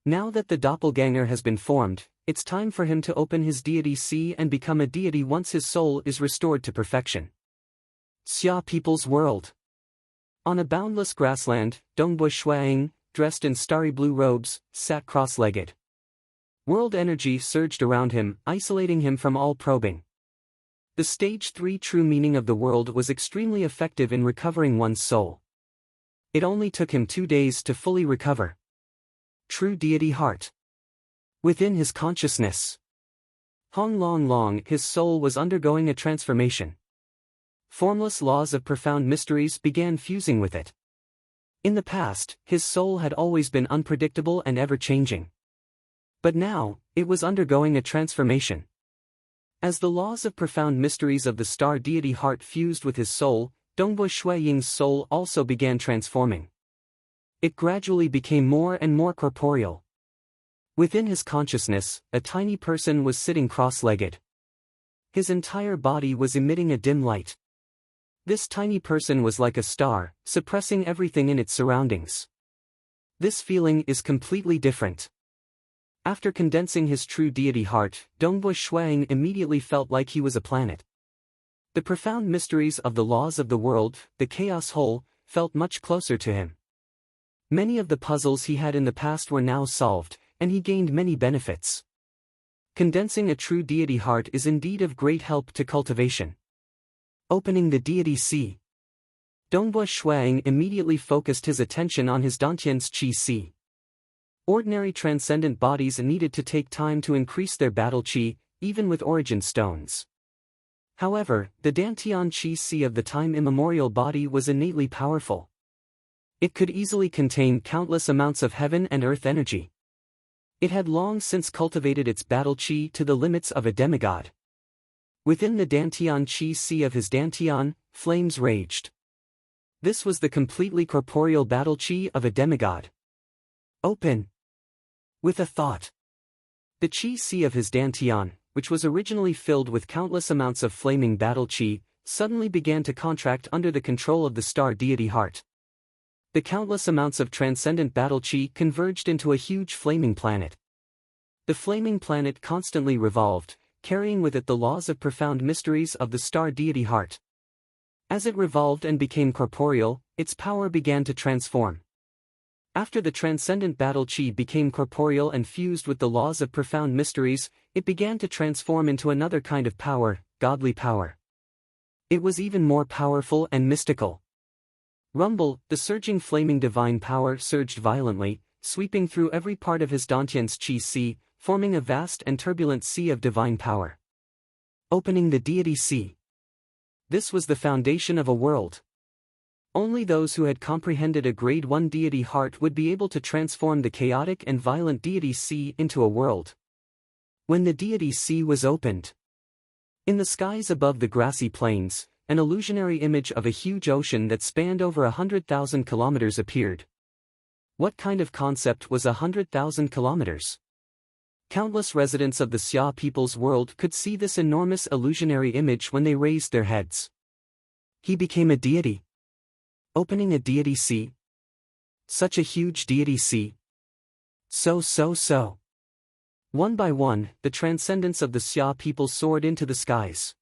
A: Now that the doppelganger has been formed, it's time for him to open his deity C and become a deity once his soul is restored to perfection. Xia People's World. On a boundless grassland, Dongbu Shuang, dressed in starry blue robes, sat cross-legged. World energy surged around him, isolating him from all probing. The stage 3 true meaning of the world was extremely effective in recovering one's soul. It only took him 2 days to fully recover. True deity heart. Within his consciousness. Hong Long Long, his soul was undergoing a transformation. Formless laws of profound mysteries began fusing with it. In the past, his soul had always been unpredictable and ever-changing. But now, it was undergoing a transformation. As the laws of profound mysteries of the star deity heart fused with his soul, Dongbui Shuiying's soul also began transforming. It gradually became more and more corporeal. Within his consciousness, a tiny person was sitting cross-legged. His entire body was emitting a dim light. This tiny person was like a star, suppressing everything in its surroundings. This feeling is completely different. After condensing his true deity heart, Dongbui Shuiying immediately felt like he was a planet. The profound mysteries of the laws of the world, the chaos whole, felt much closer to him. Many of the puzzles he had in the past were now solved, and he gained many benefits. Condensing a true deity heart is indeed of great help to cultivation. Opening the deity sea. Dongbui Shuiying immediately focused his attention on his Dantian's Qi sea. Ordinary transcendent bodies needed to take time to increase their battle qi, even with origin stones. However, the Dantian Qi sea of the time immemorial body was innately powerful. It could easily contain countless amounts of heaven and earth energy. It had long since cultivated its battle qi to the limits of a demigod. Within the Dantian Qi sea of his Dantian, flames raged. This was the completely corporeal battle qi of a demigod. Open. With a thought. The Qi sea of his Dantian, which was originally filled with countless amounts of flaming battle qi, suddenly began to contract under the control of the star deity heart. The countless amounts of transcendent battle qi converged into a huge flaming planet. The flaming planet constantly revolved, carrying with it the laws of profound mysteries of the star deity heart. As it revolved and became corporeal, its power began to transform. After the transcendent battle qi became corporeal and fused with the laws of profound mysteries, it began to transform into another kind of power, godly power. It was even more powerful and mystical. Rumble, the surging flaming divine power surged violently, sweeping through every part of his Dantian's Qi sea, forming a vast and turbulent sea of divine power. Opening the deity sea. This was the foundation of a world. Only those who had comprehended a grade 1 deity heart would be able to transform the chaotic and violent deity sea into a world. When the deity sea was opened, in the skies above the grassy plains, an illusionary image of a huge ocean that spanned over 100,000 kilometers appeared. What kind of concept was 100,000 kilometers? Countless residents of the Xia people's world could see this enormous illusionary image when they raised their heads. He became a deity. Opening a deity sea. Such a huge deity sea. So. One by one, the transcendence of the Xia people soared into the skies.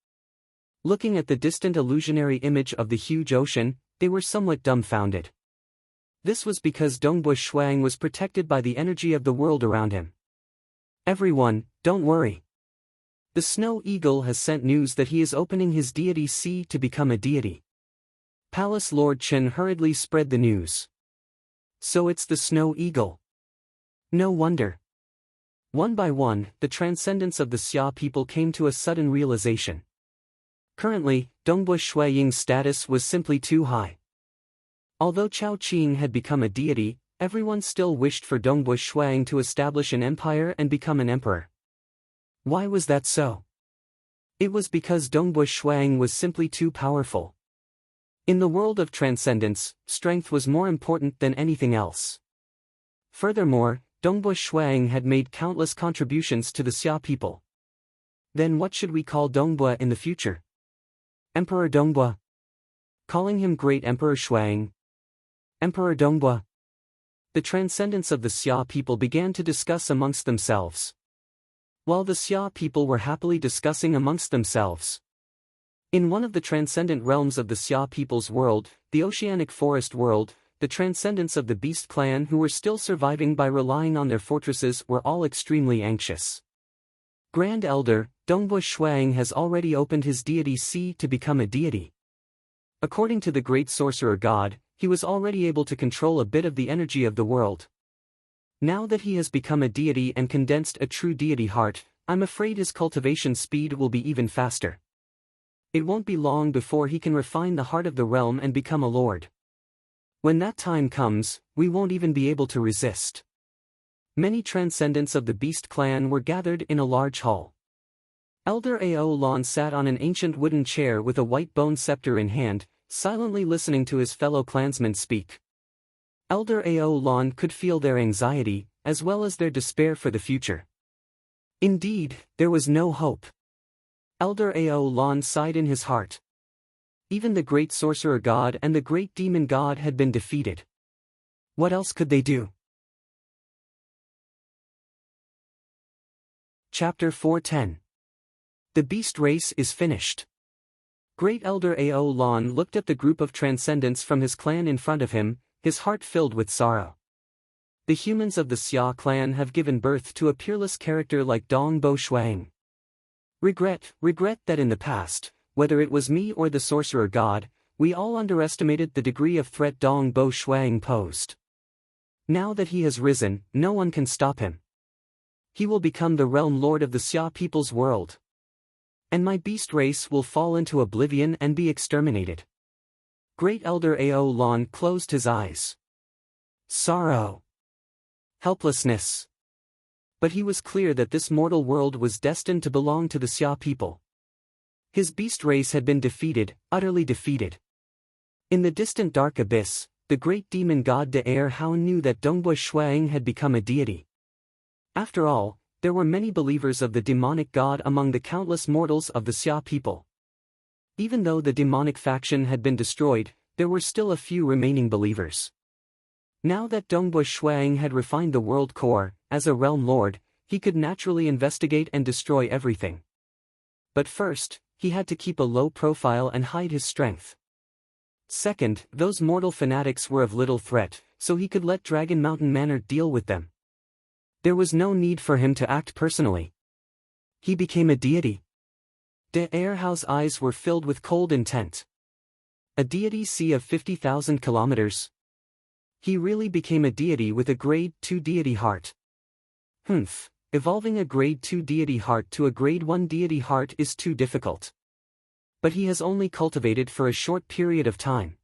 A: Looking at the distant illusionary image of the huge ocean, they were somewhat dumbfounded. This was because Dongbui Shuiying was protected by the energy of the world around him. Everyone, don't worry. The Snow Eagle has sent news that he is opening his deity sea to become a deity. Palace Lord Chen hurriedly spread the news. So it's the Snow Eagle. No wonder. One by one, the transcendence of the Xia people came to a sudden realization. Currently, Dongbui Shuiying's status was simply too high. Although Chao Qing had become a deity, everyone still wished for Dongbui Shuiying to establish an empire and become an emperor. Why was that so? It was because Dongbui Shuiying was simply too powerful. In the world of transcendence, strength was more important than anything else. Furthermore, Dongbui Shuiying had made countless contributions to the Xia people. Then what should we call Dongbui in the future? Emperor Dongbui. Calling him Great Emperor Shuiying. Emperor Dongbui. The transcendence of the Xia people began to discuss amongst themselves. While the Xia people were happily discussing amongst themselves, in one of the transcendent realms of the Xia people's world, the oceanic forest world, the transcendents of the beast clan who were still surviving by relying on their fortresses were all extremely anxious. Grand Elder, Dongbui Shuiying has already opened his deity sea to become a deity. According to the great sorcerer god, he was already able to control a bit of the energy of the world. Now that he has become a deity and condensed a true deity heart, I'm afraid his cultivation speed will be even faster. it won't be long before he can refine the heart of the realm and become a lord. When that time comes, we won't even be able to resist. Many transcendents of the Beast clan were gathered in a large hall. Elder Ao Lon sat on an ancient wooden chair with a white bone scepter in hand, silently listening to his fellow clansmen speak. Elder Ao Lon could feel their anxiety, as well as their despair for the future. Indeed, there was no hope. Elder Ao Lon sighed in his heart. Even the great sorcerer god and the great demon god had been defeated. What else could they do? Chapter 410. The beast race is finished. Great Elder Ao Lon looked at the group of transcendents from his clan in front of him, his heart filled with sorrow. The humans of the Xia clan have given birth to a peerless character like Dong Bo Shuang. Regret that in the past, whether it was me or the sorcerer god, we all underestimated the degree of threat Dong Bo Shuang posed. Now that he has risen, no one can stop him. He will become the realm lord of the Xia people's world. And my beast race will fall into oblivion and be exterminated. Great Elder Ao Lon closed his eyes. Sorrow. Helplessness. But he was clear that this mortal world was destined to belong to the Xia people. His beast race had been defeated, utterly defeated. In the distant dark abyss, the great demon god De Er Hao knew that Dongbui Shuang had become a deity. After all, there were many believers of the demonic god among the countless mortals of the Xia people. Even though the demonic faction had been destroyed, there were still a few remaining believers. Now that Dongbui Shuang had refined the world core, as a realm lord, he could naturally investigate and destroy everything. But first, he had to keep a low profile and hide his strength. Second, those mortal fanatics were of little threat, so he could let Dragon Mountain Manor deal with them. There was no need for him to act personally. He became a deity. De Er Hao's eyes were filled with cold intent. A deity sea of 50,000 kilometers. He really became a deity with a grade 2 deity heart. Evolving a grade 2 deity heart to a grade 1 deity heart is too difficult. But he has only cultivated for a short period of time.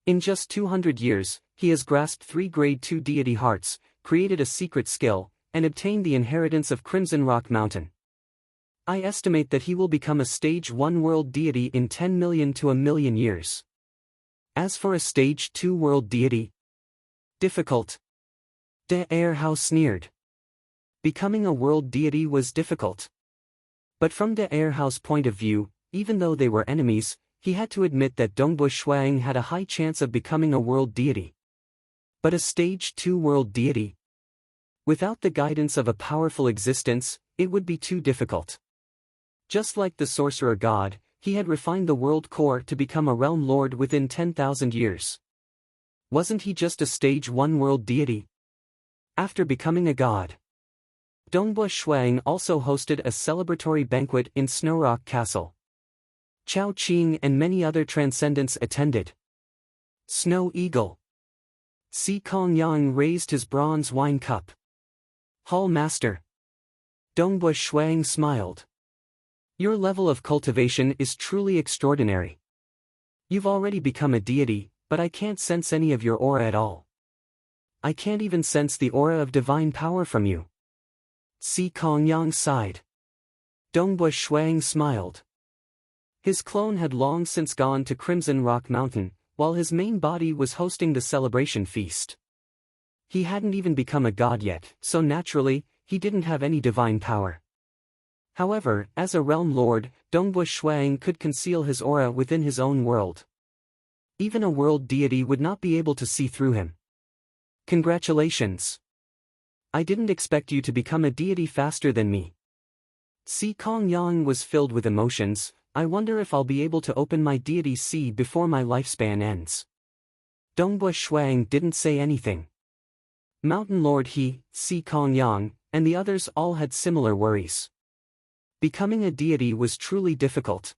A: In just 200 years, he has grasped 3 grade 2 deity hearts, created a secret skill, and obtained the inheritance of Crimson Rock Mountain. I estimate that he will become a stage 1 world deity in 10 million to a million years. As for a stage 2 world deity, difficult. De Er Hao sneered. Becoming a world deity was difficult. But from De Er Hao's point of view, even though they were enemies, he had to admit that Dongbui Shuang had a high chance of becoming a world deity. But a stage 2 world deity? Without the guidance of a powerful existence, it would be too difficult. Just like the sorcerer god, he had refined the world core to become a realm lord within 10,000 years. Wasn't he just a stage 1 world deity? After becoming a god, Dongbui Shuang also hosted a celebratory banquet in Snowrock Castle. Chao Qing and many other transcendents attended. Snow Eagle. Si Kong Yang raised his bronze wine cup. Hall Master. Dongbui Shuang smiled. Your level of cultivation is truly extraordinary. You've already become a deity, but I can't sense any of your aura at all. I can't even sense the aura of divine power from you. Si Kong Yang sighed. Dongbui Shuang smiled. His clone had long since gone to Crimson Rock Mountain, while his main body was hosting the celebration feast. He hadn't even become a god yet, so naturally, he didn't have any divine power. However, as a realm lord, Dongbui Shuang could conceal his aura within his own world. Even a world deity would not be able to see through him. Congratulations. I didn't expect you to become a deity faster than me. Si Kong Yang was filled with emotions. I wonder if I'll be able to open my deity sea before my lifespan ends. Dongbui Shuang didn't say anything. Mountain Lord He, Si Kong Yang, and the others all had similar worries. Becoming a deity was truly difficult.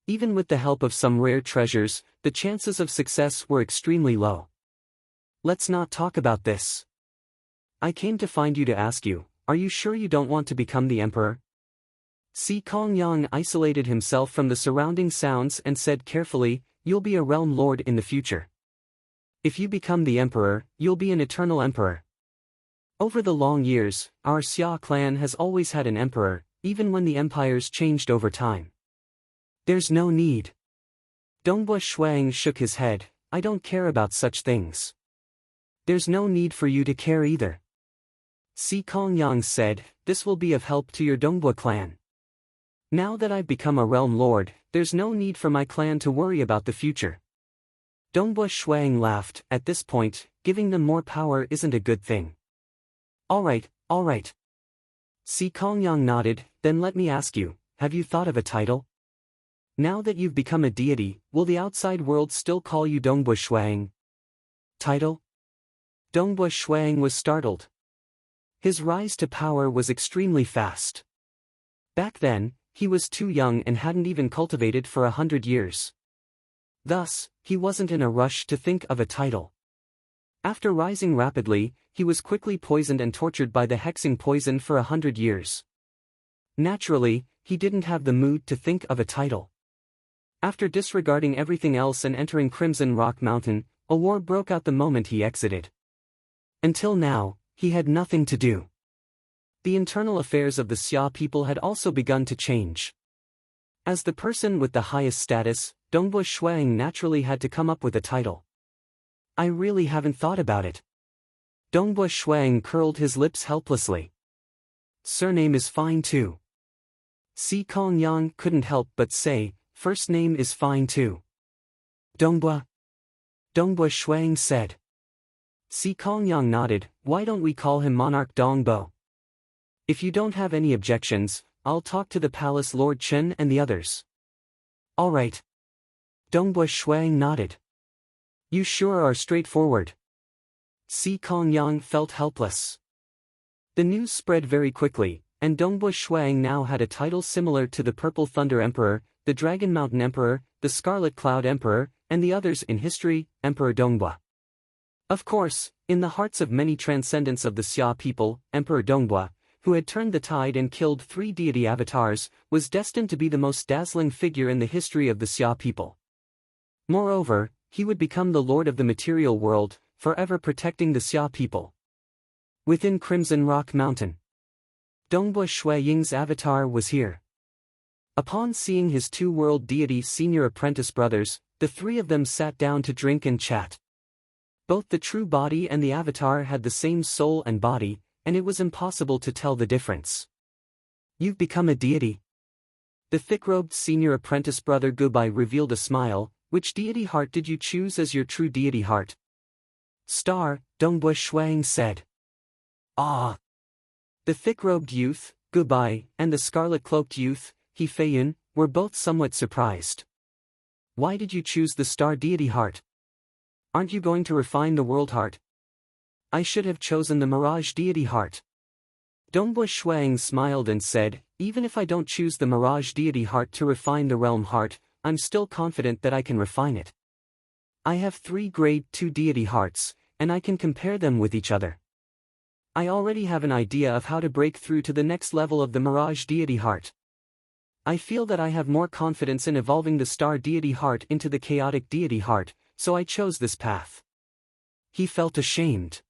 A: Even with the help of some rare treasures, the chances of success were extremely low. Let's not talk about this. I came to find you to ask you, are you sure you don't want to become the emperor? Si Kongyang isolated himself from the surrounding sounds and said carefully, "You'll be a realm lord in the future. If you become the emperor, you'll be an eternal emperor." Over the long years, our Xia clan has always had an emperor, even when the empires changed over time. There's no need. Dongbua Shuang shook his head. I don't care about such things. There's no need for you to care either. Si Kongyang said, this will be of help to your Dongbua clan. Now that I've become a realm lord, there's no need for my clan to worry about the future. Dongbua Shuang laughed. At this point, giving them more power isn't a good thing. All right. Si Kongyang nodded. Then let me ask you, have you thought of a title? Now that you've become a deity, will the outside world still call you Dongbua Shuang? Title? Dongbua Shuang was startled. His rise to power was extremely fast. Back then, he was too young and hadn't even cultivated for 100 years. Thus, he wasn't in a rush to think of a title. After rising rapidly, he was quickly poisoned and tortured by the hexing poison for 100 years. Naturally, he didn't have the mood to think of a title. After disregarding everything else and entering Crimson Rock Mountain, a war broke out the moment he exited. Until now, he had nothing to do. The internal affairs of the Xia people had also begun to change. As the person with the highest status, Dongbua Shuang naturally had to come up with a title. I really haven't thought about it. Dongbua Shuang curled his lips helplessly. Surname is fine too. Si Kongyang couldn't help but say, first name is fine too. Dongbua Shuang said. Si Kongyang nodded. Why don't we call him Monarch Dongbo? If you don't have any objections, I'll talk to the palace Lord Chen and the others. All right. Dongbua Shuang nodded. You sure are straightforward. Si Kongyang felt helpless. The news spread very quickly, and Dongbua Shuang now had a title similar to the Purple Thunder Emperor, the Dragon Mountain Emperor, the Scarlet Cloud Emperor, and the others in history, Emperor Dongbua. Of course, in the hearts of many transcendents of the Xia people, Emperor Dongbua, who had turned the tide and killed 3 deity avatars, was destined to be the most dazzling figure in the history of the Xia people. Moreover, he would become the lord of the material world, forever protecting the Xia people. Within Crimson Rock Mountain, Dongbua Ying's avatar was here. Upon seeing his 2-world deity senior apprentice brothers, the 3 of them sat down to drink and chat. Both the true body and the avatar had the same soul and body, and it was impossible to tell the difference. You've become a deity. The thick-robed senior apprentice brother Gubai revealed a smile. Which deity heart did you choose as your true deity heart? Star, Dongbua Shuang said. Ah! The thick-robed youth, Gubai, and the scarlet-cloaked youth, He Feiyun, were both somewhat surprised. Why did you choose the star deity heart? Aren't you going to refine the world heart? I should have chosen the mirage deity heart. Dongbua Shuang smiled and said, even if I don't choose the mirage deity heart to refine the realm heart, I'm still confident that I can refine it. I have 3 grade 2 deity hearts, and I can compare them with each other. I already have an idea of how to break through to the next level of the mirage deity heart. I feel that I have more confidence in evolving the star deity heart into the chaotic deity heart, so I chose this path. He felt ashamed.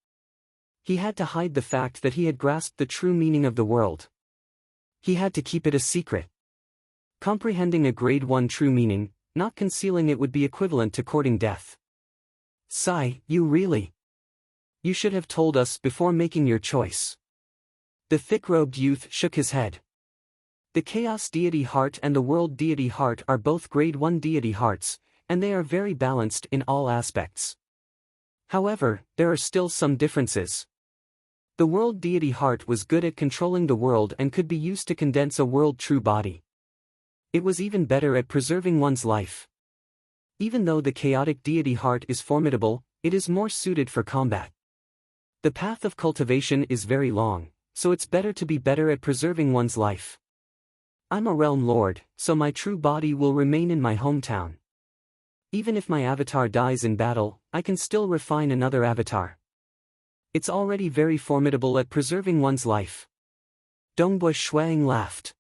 A: He had to hide the fact that he had grasped the true meaning of the world. He had to keep it a secret. Comprehending a grade 1 true meaning, not concealing it would be equivalent to courting death. Sai, you really? You should have told us before making your choice. The thick-robed youth shook his head. The Chaos Deity Heart and the World Deity Heart are both grade 1 deity hearts, and they are very balanced in all aspects. However, there are still some differences. The World Deity Heart was good at controlling the world and could be used to condense a world true body. It was even better at preserving one's life. Even though the Chaotic Deity Heart is formidable, it is more suited for combat. The path of cultivation is very long, so it's better to be better at preserving one's life. I'm a realm lord, so my true body will remain in my hometown. Even if my avatar dies in battle, I can still refine another avatar. It's already very formidable at preserving one's life. Dongbua Shuang laughed.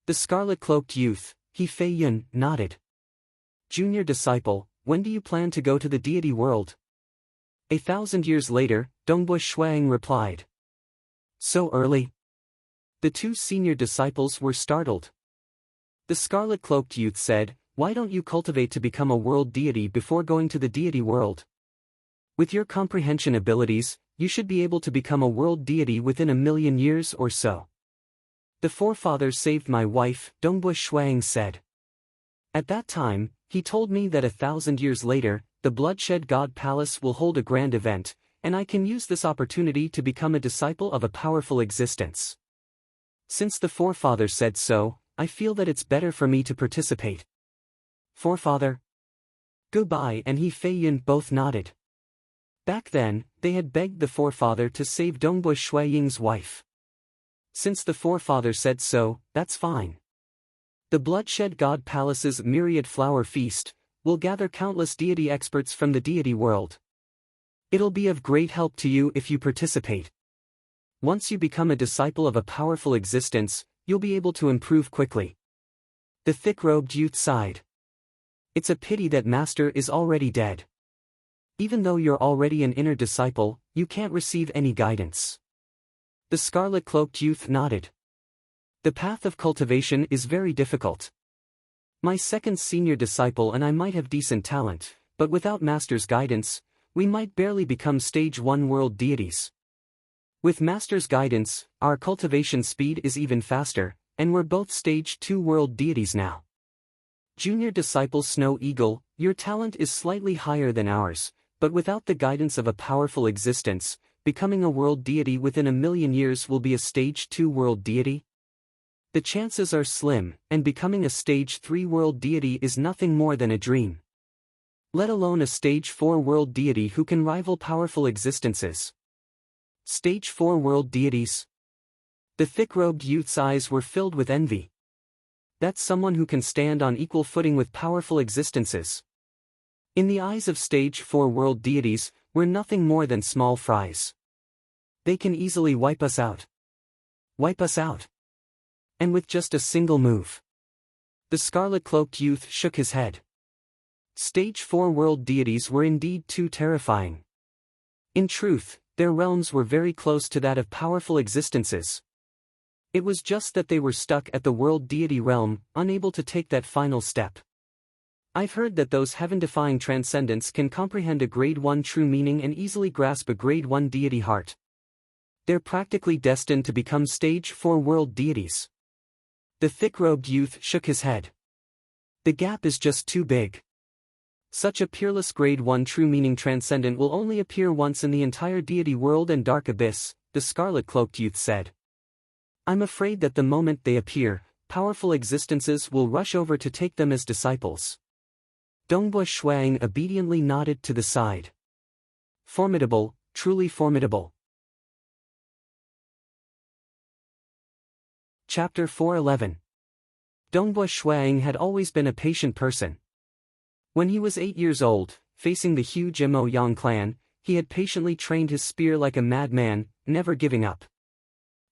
A: The scarlet-cloaked youth, He Fei Yun, nodded. Junior disciple, when do you plan to go to the deity world? 1,000 years later, Dongbo Shuang replied. So early? The two senior disciples were startled. The scarlet-cloaked youth said, why don't you cultivate to become a world deity before going to the deity world? With your comprehension abilities, you should be able to become a world deity within 1,000,000 years or so. The forefathers saved my wife, Dongbo Shuang said. At that time, he told me that 1,000 years later, the Bloodshed God Palace will hold a grand event, and I can use this opportunity to become a disciple of a powerful existence. Since the forefather said so, I feel that it's better for me to participate. Forefather? Goodbye, and He Fei Yun both nodded. Back then, they had begged the forefather to save Dongbo Shuaying's wife. Since the forefather said so, that's fine. The Bloodshed God Palace's myriad flower feast will gather countless deity experts from the deity world. It'll be of great help to you if you participate. Once you become a disciple of a powerful existence, you'll be able to improve quickly. The thick-robed youth sighed. It's a pity that Master is already dead. Even though you're already an inner disciple, you can't receive any guidance. The scarlet-cloaked youth nodded. The path of cultivation is very difficult. My second senior disciple and I might have decent talent, but without Master's guidance, we might barely become stage 1 world deities. With Master's guidance, our cultivation speed is even faster, and we're both stage 2 world deities now. Junior disciple Snow Eagle, your talent is slightly higher than ours, but without the guidance of a powerful existence, becoming a world deity within 1,000,000 years will be a stage 2 world deity? The chances are slim, and becoming a stage 3 world deity is nothing more than a dream. Let alone a stage 4 world deity who can rival powerful existences. Stage 4 world deities? The thick-robed youth's eyes were filled with envy. That's someone who can stand on equal footing with powerful existences. In the eyes of stage 4 world deities, we're nothing more than small fries. They can easily wipe us out. Wipe us out. And with just a single move. The scarlet-cloaked youth shook his head. Stage 4 world deities were indeed too terrifying. In truth, their realms were very close to that of powerful existences. It was just that they were stuck at the world deity realm, unable to take that final step. I've heard that those heaven-defying transcendents can comprehend a grade 1 true meaning and easily grasp a grade 1 deity heart. They're practically destined to become stage 4 world deities. The thick-robed youth shook his head. The gap is just too big. Such a peerless grade 1 true meaning transcendent will only appear once in the entire deity world and dark abyss, the scarlet-cloaked youth said. I'm afraid that the moment they appear, powerful existences will rush over to take them as disciples. Dongbo Shuang obediently nodded to the side. Formidable, truly formidable. Chapter 411. Dongbo Shuang had always been a patient person. When he was 8 years old, facing the huge Mo Yang clan, he had patiently trained his spear like a madman, never giving up.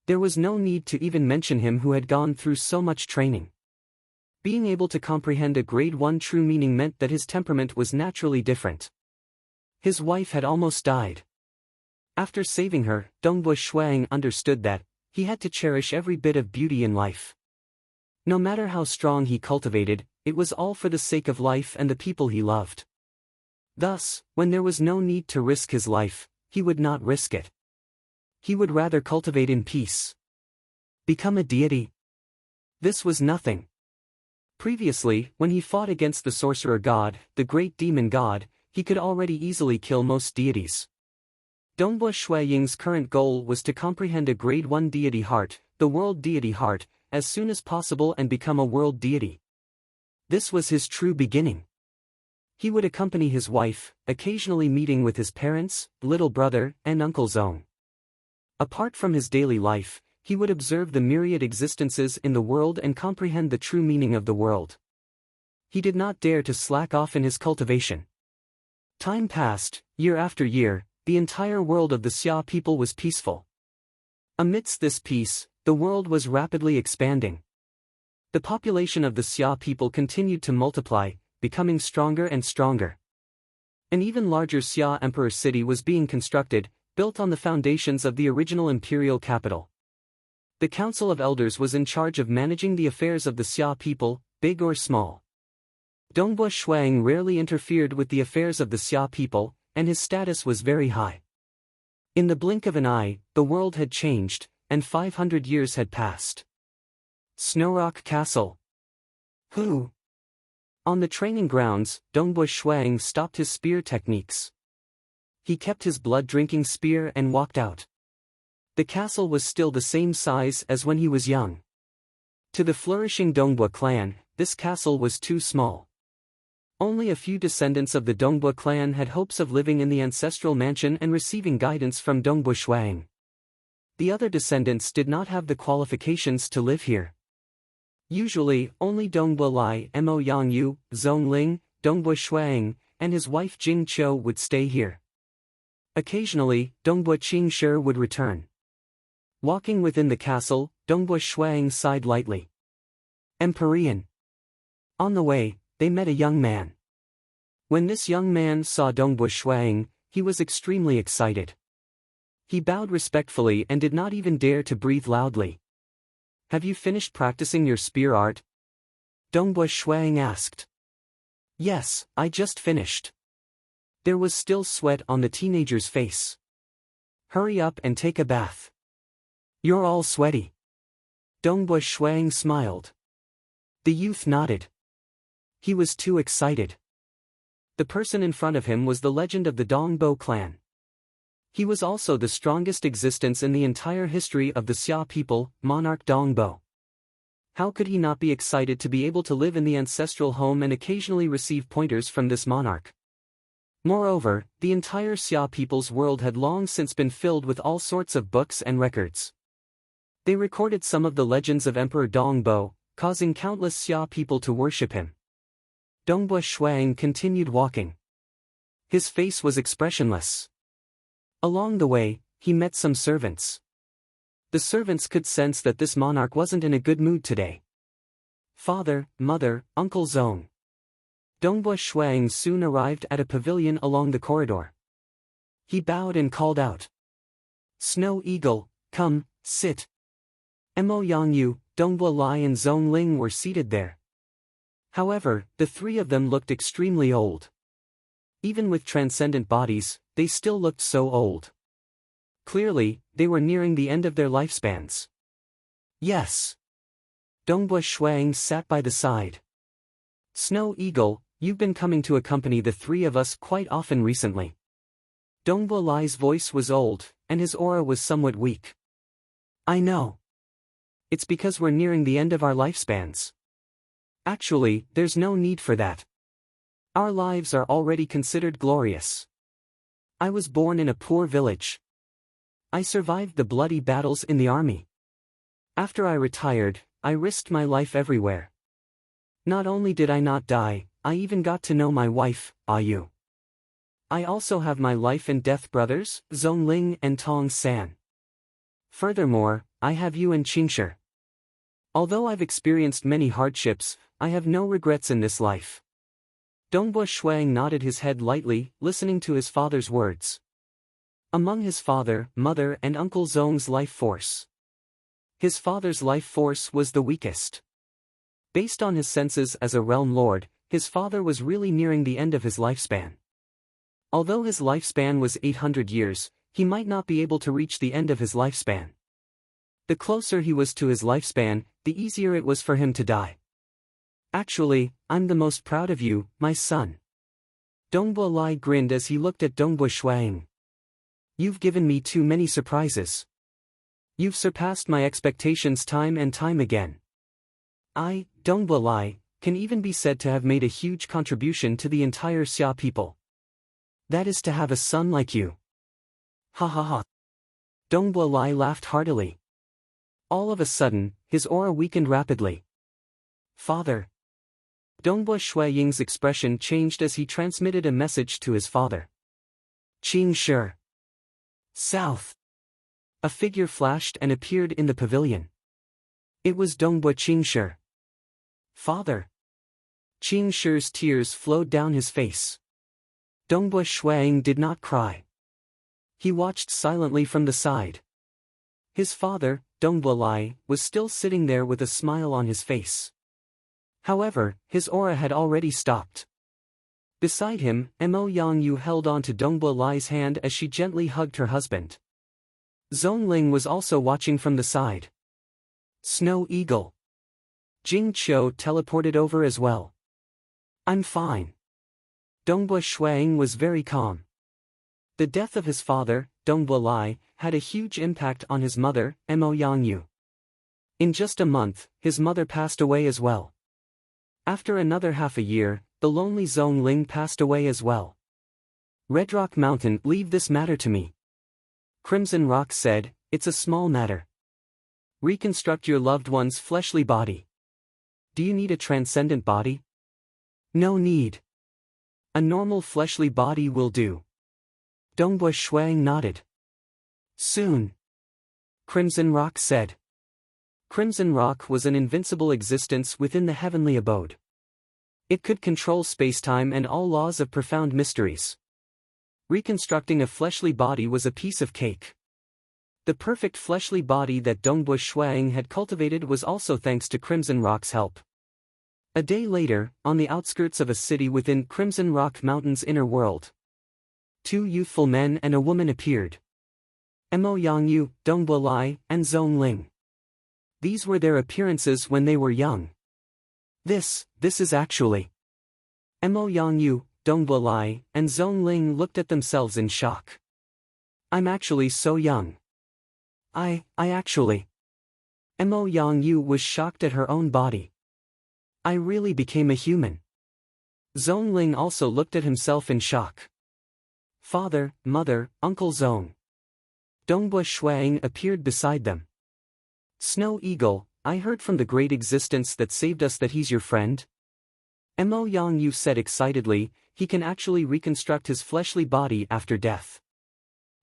A: There was no need to even mention him who had gone through so much training. Being able to comprehend a grade 1 true meaning meant that his temperament was naturally different. His wife had almost died. After saving her, Dongbo Shuang understood that he had to cherish every bit of beauty in life. No matter how strong he cultivated, it was all for the sake of life and the people he loved. Thus, when there was no need to risk his life, he would not risk it. He would rather cultivate in peace. Become a deity? This was nothing. Previously, when he fought against the sorcerer god, the great demon god, he could already easily kill most deities. Dongbo Shuaying's current goal was to comprehend a grade 1 deity heart, the world deity heart, as soon as possible and become a world deity. This was his true beginning. He would accompany his wife, occasionally meeting with his parents, little brother, and Uncle Zong. Apart from his daily life, he would observe the myriad existences in the world and comprehend the true meaning of the world. He did not dare to slack off in his cultivation. Time passed, year after year, the entire world of the Xia people was peaceful. Amidst this peace, the world was rapidly expanding. The population of the Xia people continued to multiply, becoming stronger and stronger. An even larger Xia Emperor city was being constructed, built on the foundations of the original imperial capital. The Council of Elders was in charge of managing the affairs of the Xia people, big or small. Dongbua Shuang rarely interfered with the affairs of the Xia people, and his status was very high. In the blink of an eye, the world had changed, and 500 years had passed. Snowrock Castle. Who? On the training grounds, Dongbua Shuang stopped his spear techniques. He kept his blood-drinking spear and walked out. The castle was still the same size as when he was young. To the flourishing Dongbua clan, this castle was too small. Only a few descendants of the Dongbua clan had hopes of living in the ancestral mansion and receiving guidance from Dongbua Shuang. The other descendants did not have the qualifications to live here. Usually, only Dongbua Lai, Mo Yangyu, Zhong Ling, Dongbua Shuang, and his wife Jing Qiu would stay here. Occasionally, Dongbua Qingshi would return. Walking within the castle, Dongbua Shuang sighed lightly. Empyrean. On the way, they met a young man. When this young man saw Dongbua Shuang, he was extremely excited. He bowed respectfully and did not even dare to breathe loudly. Have you finished practicing your spear art? Dongbua Shuang asked. Yes, I just finished. There was still sweat on the teenager's face. Hurry up and take a bath. You're all sweaty. Dongbua Shuang smiled. The youth nodded. He was too excited. The person in front of him was the legend of the Dongbo clan. He was also the strongest existence in the entire history of the Xia people, Monarch Dongbo. How could he not be excited to be able to live in the ancestral home and occasionally receive pointers from this monarch? Moreover, the entire Xia people's world had long since been filled with all sorts of books and records. They recorded some of the legends of Emperor Dongbo, causing countless Xia people to worship him. Dongbua Shuang continued walking. His face was expressionless. Along the way, he met some servants. The servants could sense that this monarch wasn't in a good mood today. Father, mother, Uncle Zong. Dongbua Shuang soon arrived at a pavilion along the corridor. He bowed and called out. Snow Eagle, come, sit. Mo Yangyu, Dongbua Lai and Zhong Ling were seated there. However, the three of them looked extremely old. Even with transcendent bodies, they still looked so old. Clearly, they were nearing the end of their lifespans. Yes. Dongbua Shuang sat by the side. Snow Eagle, you've been coming to accompany the three of us quite often recently. Dongbua Lai's voice was old, and his aura was somewhat weak. I know. It's because we're nearing the end of our lifespans. Actually, there's no need for that. Our lives are already considered glorious. I was born in a poor village. I survived the bloody battles in the army. After I retired, I risked my life everywhere. Not only did I not die, I even got to know my wife, Ayu. I also have my life and death brothers, Zhong Ling and Tong San. Furthermore, I have you and Qingshi. Although I've experienced many hardships, I have no regrets in this life. Dongbua Shuang nodded his head lightly, listening to his father's words. Among his father, mother and Uncle Zong's life force, his father's life force was the weakest. Based on his senses as a realm lord, his father was really nearing the end of his lifespan. Although his lifespan was 800 years, he might not be able to reach the end of his lifespan. The closer he was to his lifespan, the easier it was for him to die. Actually, I'm the most proud of you, my son. Dongbua Lai grinned as he looked at Dongbua Shuang. You've given me too many surprises. You've surpassed my expectations time and time again. I, Dongbua Lai, can even be said to have made a huge contribution to the entire Xia people. That is to have a son like you. Ha ha ha. Dongbua Lai laughed heartily. All of a sudden, his aura weakened rapidly. Father. Dongbua Shuaying's expression changed as he transmitted a message to his father. Qingshi. South. A figure flashed and appeared in the pavilion. It was Dongbua Qingshi. Father! Qing Shi's tears flowed down his face. Dongbua Shuang did not cry. He watched silently from the side. His father, Dongbua Lai, was still sitting there with a smile on his face. However, his aura had already stopped. Beside him, Mo Yangyu held on to Dongbua Lai's hand as she gently hugged her husband. Zhongling was also watching from the side. Snow Eagle. Jing Qiu teleported over as well. I'm fine. Dongbua Shuang was very calm. The death of his father, Dongbua Lai, had a huge impact on his mother, Mo Yangyu. In just a month, his mother passed away as well. After another half a year, the lonely Zhongling passed away as well. Red Rock Mountain, leave this matter to me. Crimson Rock said, it's a small matter. Reconstruct your loved one's fleshly body. Do you need a transcendent body? No need. A normal fleshly body will do. Dongbua Shuang nodded. Soon. Crimson Rock said. Crimson Rock was an invincible existence within the heavenly abode. It could control space-time and all laws of profound mysteries. Reconstructing a fleshly body was a piece of cake. The perfect fleshly body that Dongbua Shuang had cultivated was also thanks to Crimson Rock's help. A day later, on the outskirts of a city within Crimson Rock Mountain's inner world, two youthful men and a woman appeared. Mo Yangyu, Dongbua Lai, and Zhongling. These were their appearances when they were young. This is actually. Mo Yangyu, Dongbua Lai, and Zhongling looked at themselves in shock. I'm actually so young. I actually. Mo Yangyu was shocked at her own body. I really became a human. Zhongling also looked at himself in shock. Father, mother, Uncle Zhong. Dongbua Shuang appeared beside them. Snow Eagle, I heard from the great existence that saved us that he's your friend. Mo Yangyu said excitedly, he can actually reconstruct his fleshly body after death.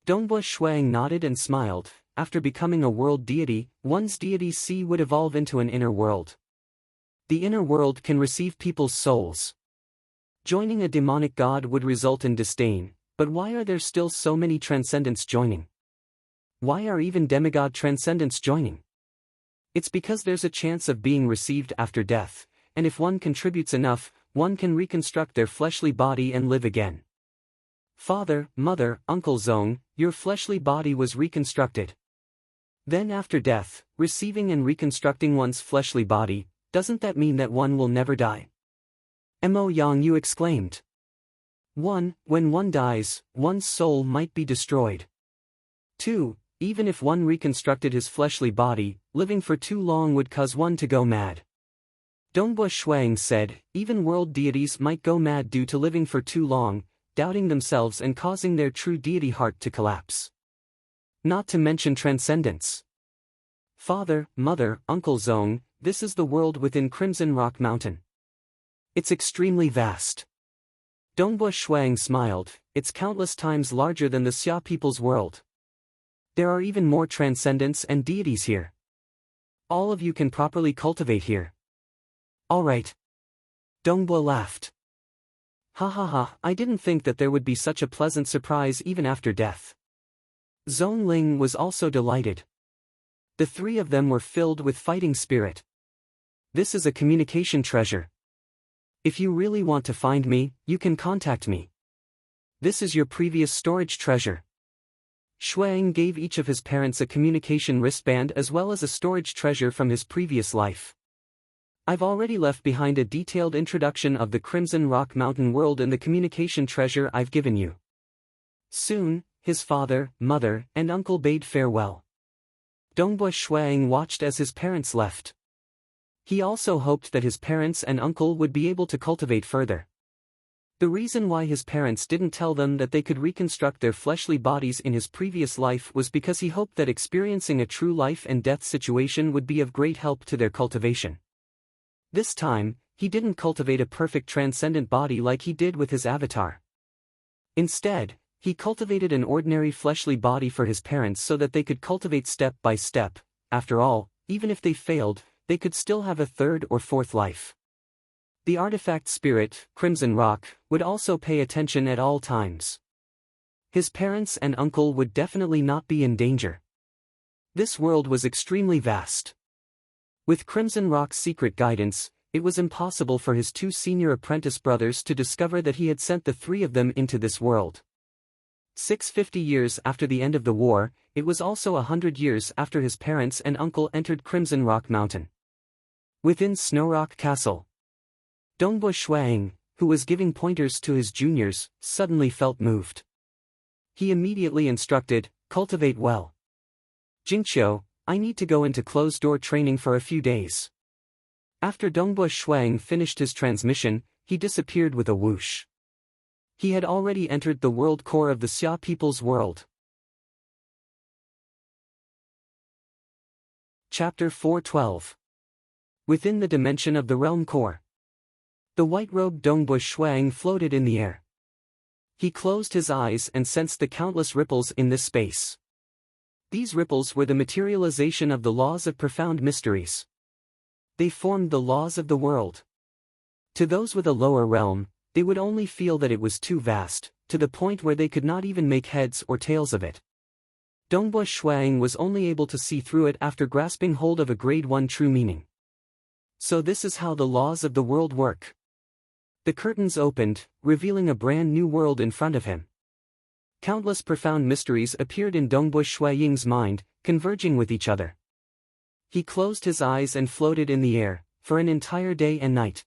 A: Dongbua Shuang nodded and smiled. After becoming a world deity, one's deity C would evolve into an inner world. The inner world can receive people's souls. Joining a demonic god would result in disdain, but why are there still so many transcendents joining? Why are even demigod transcendents joining? It's because there's a chance of being received after death, and if one contributes enough, one can reconstruct their fleshly body and live again. Father, mother, Uncle Zhong, your fleshly body was reconstructed. Then after death, receiving and reconstructing one's fleshly body, doesn't that mean that one will never die? Mo Yangyu exclaimed. 1. When one dies, one's soul might be destroyed. 2. Even if one reconstructed his fleshly body, living for too long would cause one to go mad. Dongbua Shuang said, even world deities might go mad due to living for too long, doubting themselves and causing their true deity heart to collapse. Not to mention transcendence. Father, mother, Uncle Zhong, this is the world within Crimson Rock Mountain. It's extremely vast. Dongbua Shuang smiled, it's countless times larger than the Xia people's world. There are even more transcendents and deities here. All of you can properly cultivate here. Alright. Dongbua laughed. Ha ha ha, I didn't think that there would be such a pleasant surprise even after death. Zhongling was also delighted. The three of them were filled with fighting spirit. This is a communication treasure. If you really want to find me, you can contact me. This is your previous storage treasure. Shuang gave each of his parents a communication wristband as well as a storage treasure from his previous life. I've already left behind a detailed introduction of the Crimson Rock Mountain world in the communication treasure I've given you. Soon, his father, mother, and uncle bade farewell. Dongbua Shuang watched as his parents left. He also hoped that his parents and uncle would be able to cultivate further. The reason why his parents didn't tell them that they could reconstruct their fleshly bodies in his previous life was because he hoped that experiencing a true life and death situation would be of great help to their cultivation. This time, he didn't cultivate a perfect transcendent body like he did with his avatar. Instead, he cultivated an ordinary fleshly body for his parents so that they could cultivate step by step. After all, even if they failed, they could still have a third or fourth life. The artifact spirit, Crimson Rock, would also pay attention at all times. His parents and uncle would definitely not be in danger. This world was extremely vast. With Crimson Rock's secret guidance, it was impossible for his two senior apprentice brothers to discover that he had sent the three of them into this world. 650 years after the end of the war, it was also 100 years after his parents and uncle entered Crimson Rock Mountain. Within Snowrock Castle, Dongbo Shuang, who was giving pointers to his juniors, suddenly felt moved. He immediately instructed, "Cultivate well. Jingqiu, I need to go into closed-door training for a few days." After Dongbo Shuang finished his transmission, he disappeared with a whoosh. He had already entered the world core of the Xia people's world. Chapter 412. Within the dimension of the realm core. The white-robed Dongbo Shuang floated in the air. He closed his eyes and sensed the countless ripples in this space. These ripples were the materialization of the laws of profound mysteries. They formed the laws of the world. To those with a lower realm, they would only feel that it was too vast, to the point where they could not even make heads or tails of it. Dongbo Shuang was only able to see through it after grasping hold of a grade 1 true meaning. So this is how the laws of the world work. The curtains opened, revealing a brand new world in front of him. Countless profound mysteries appeared in Dongbo Shuaying's mind, converging with each other. He closed his eyes and floated in the air, for an entire day and night.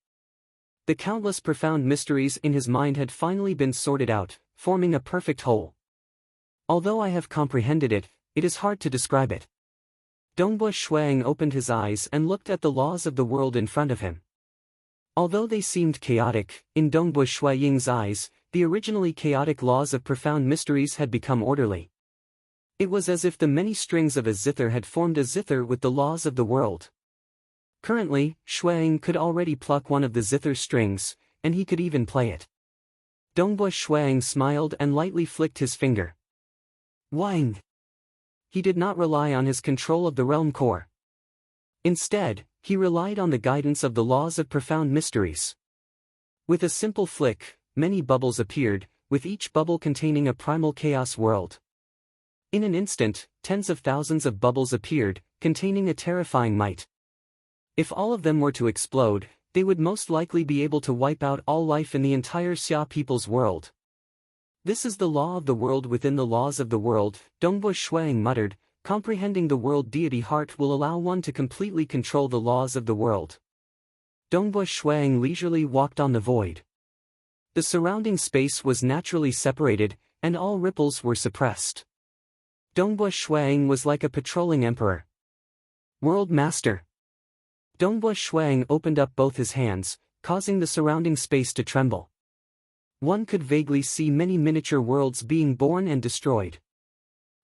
A: The countless profound mysteries in his mind had finally been sorted out, forming a perfect whole. Although I have comprehended it, it is hard to describe it. Dongbo Shuang opened his eyes and looked at the laws of the world in front of him. Although they seemed chaotic, in Dongbo Shuaying's eyes, the originally chaotic laws of profound mysteries had become orderly. It was as if the many strings of a zither had formed a zither with the laws of the world. Currently, Shuang could already pluck one of the zither strings, and he could even play it. Dongbo Shuang smiled and lightly flicked his finger. Wang! He did not rely on his control of the realm core. Instead, he relied on the guidance of the laws of profound mysteries. With a simple flick, many bubbles appeared, with each bubble containing a primal chaos world. In an instant, tens of thousands of bubbles appeared, containing a terrifying might. If all of them were to explode, they would most likely be able to wipe out all life in the entire Xia people's world. This is the law of the world within the laws of the world, Dongbo Shuang muttered. Comprehending the world deity heart will allow one to completely control the laws of the world. Dongbo Shuang leisurely walked on the void. The surrounding space was naturally separated, and all ripples were suppressed. Dongbo Shuang was like a patrolling emperor. World Master. Dongbo Shuang opened up both his hands, causing the surrounding space to tremble. One could vaguely see many miniature worlds being born and destroyed.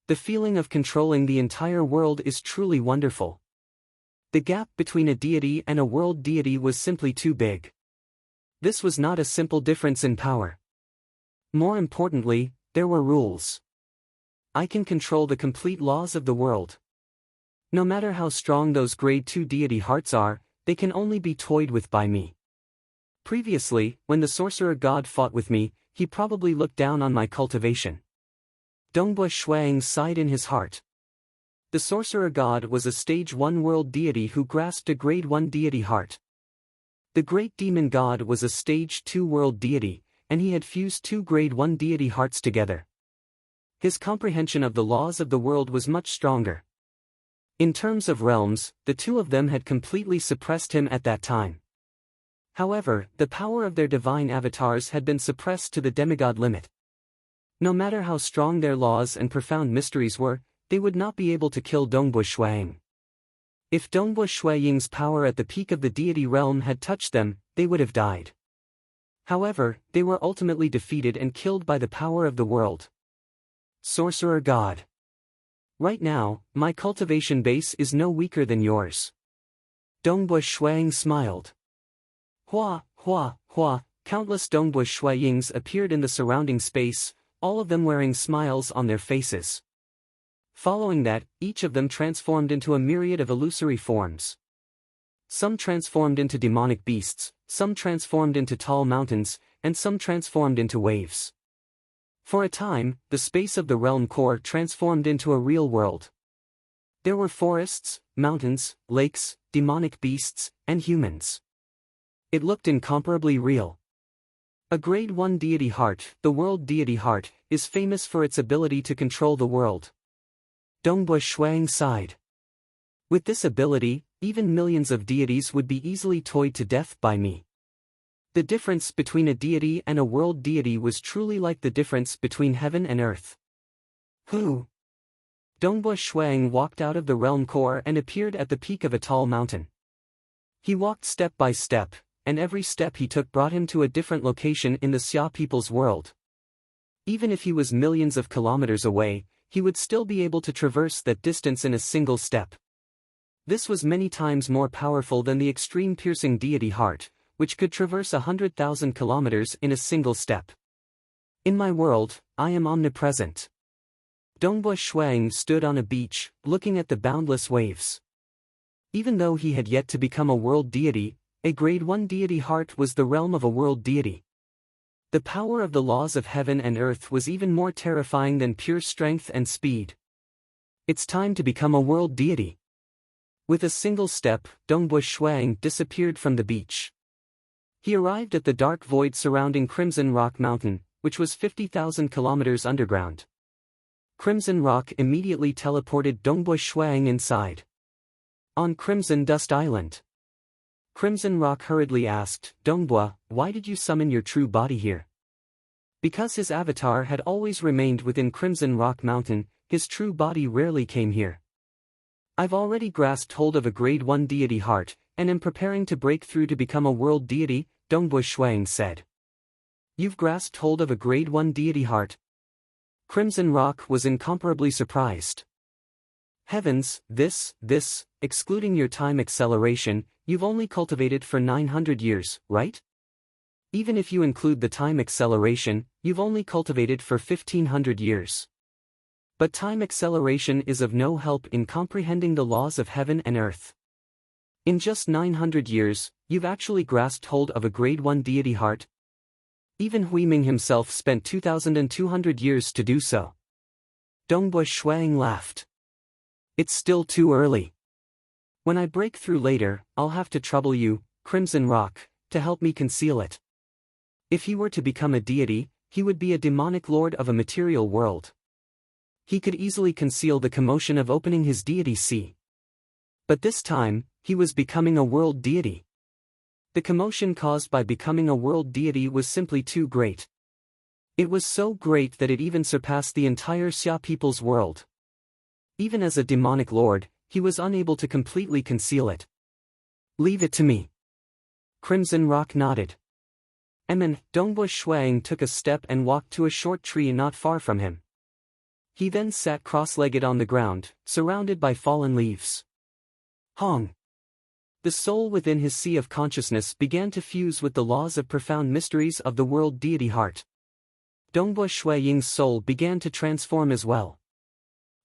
A: The feeling of controlling the entire world is truly wonderful. The gap between a deity and a world deity was simply too big. This was not a simple difference in power. More importantly, there were rules. I can control the complete laws of the world. No matter how strong those grade 2 deity hearts are, they can only be toyed with by me. Previously, when the sorcerer god fought with me, he probably looked down on my cultivation. Dongbo Shuang sighed in his heart. The sorcerer god was a stage 1 world deity who grasped a grade 1 deity heart. The great demon god was a stage 2 world deity, and he had fused 2 grade 1 deity hearts together. His comprehension of the laws of the world was much stronger. In terms of realms, the two of them had completely suppressed him at that time. However, the power of their divine avatars had been suppressed to the demigod limit. No matter how strong their laws and profound mysteries were, they would not be able to kill Dongbo Shuang. If Dongbo Shuaying's power at the peak of the deity realm had touched them, they would have died. However, they were ultimately defeated and killed by the power of the world. Sorcerer God. Right now, my cultivation base is no weaker than yours. Dongbo Shuang smiled. Hua, hua, hua, countless Dongbo Shuayings appeared in the surrounding space, all of them wearing smiles on their faces. Following that, each of them transformed into a myriad of illusory forms. Some transformed into demonic beasts, some transformed into tall mountains, and some transformed into waves. For a time, the space of the realm core transformed into a real world. There were forests, mountains, lakes, demonic beasts, and humans. It looked incomparably real. A Grade 1 deity heart, the world deity heart, is famous for its ability to control the world. Dongbo Shuang sighed. With this ability, even millions of deities would be easily toyed to death by me. The difference between a deity and a world deity was truly like the difference between heaven and earth. Who? Dongbo Shuang walked out of the realm core and appeared at the peak of a tall mountain. He walked step by step, and every step he took brought him to a different location in the Xia people's world. Even if he was millions of kilometers away, he would still be able to traverse that distance in a single step. This was many times more powerful than the extreme piercing deity heart, which could traverse 100,000 kilometers in a single step. In my world, I am omnipresent. Dongbo Shuang stood on a beach, looking at the boundless waves. Even though he had yet to become a world deity, a Grade 1 deity heart was the realm of a world deity. The power of the laws of heaven and earth was even more terrifying than pure strength and speed. It's time to become a world deity. With a single step, Dongbo Shuang disappeared from the beach. He arrived at the dark void surrounding Crimson Rock Mountain, which was 50,000 kilometers underground. Crimson Rock immediately teleported Dongbo Shuang inside. On Crimson Dust Island. Crimson Rock hurriedly asked, Dongbo, why did you summon your true body here? Because his avatar had always remained within Crimson Rock Mountain, his true body rarely came here. I've already grasped hold of a Grade 1 deity heart, and am preparing to break through to become a world deity, Dongbo Shuang said. You've grasped hold of a Grade 1 deity heart? Crimson Rock was incomparably surprised. Heavens, this, excluding your time acceleration, you've only cultivated for 900 years, right? Even if you include the time acceleration, you've only cultivated for 1500 years. But time acceleration is of no help in comprehending the laws of heaven and earth. In just 900 years, you've actually grasped hold of a Grade 1 deity heart. Even Huiming himself spent 2,200 years to do so. Dongbo Shuang laughed. It's still too early. When I break through later, I'll have to trouble you, Crimson Rock, to help me conceal it. If he were to become a deity, he would be a demonic lord of a material world. He could easily conceal the commotion of opening his deity sea. But this time, he was becoming a world deity. The commotion caused by becoming a world deity was simply too great. It was so great that it even surpassed the entire Xia people's world. Even as a demonic lord, he was unable to completely conceal it. Leave it to me. Crimson Rock nodded. Dongbo Shuang took a step and walked to a short tree not far from him. He then sat cross-legged on the ground, surrounded by fallen leaves. Hong. The soul within his sea of consciousness began to fuse with the laws of profound mysteries of the world deity heart. Dongbo Shuaying's soul began to transform as well.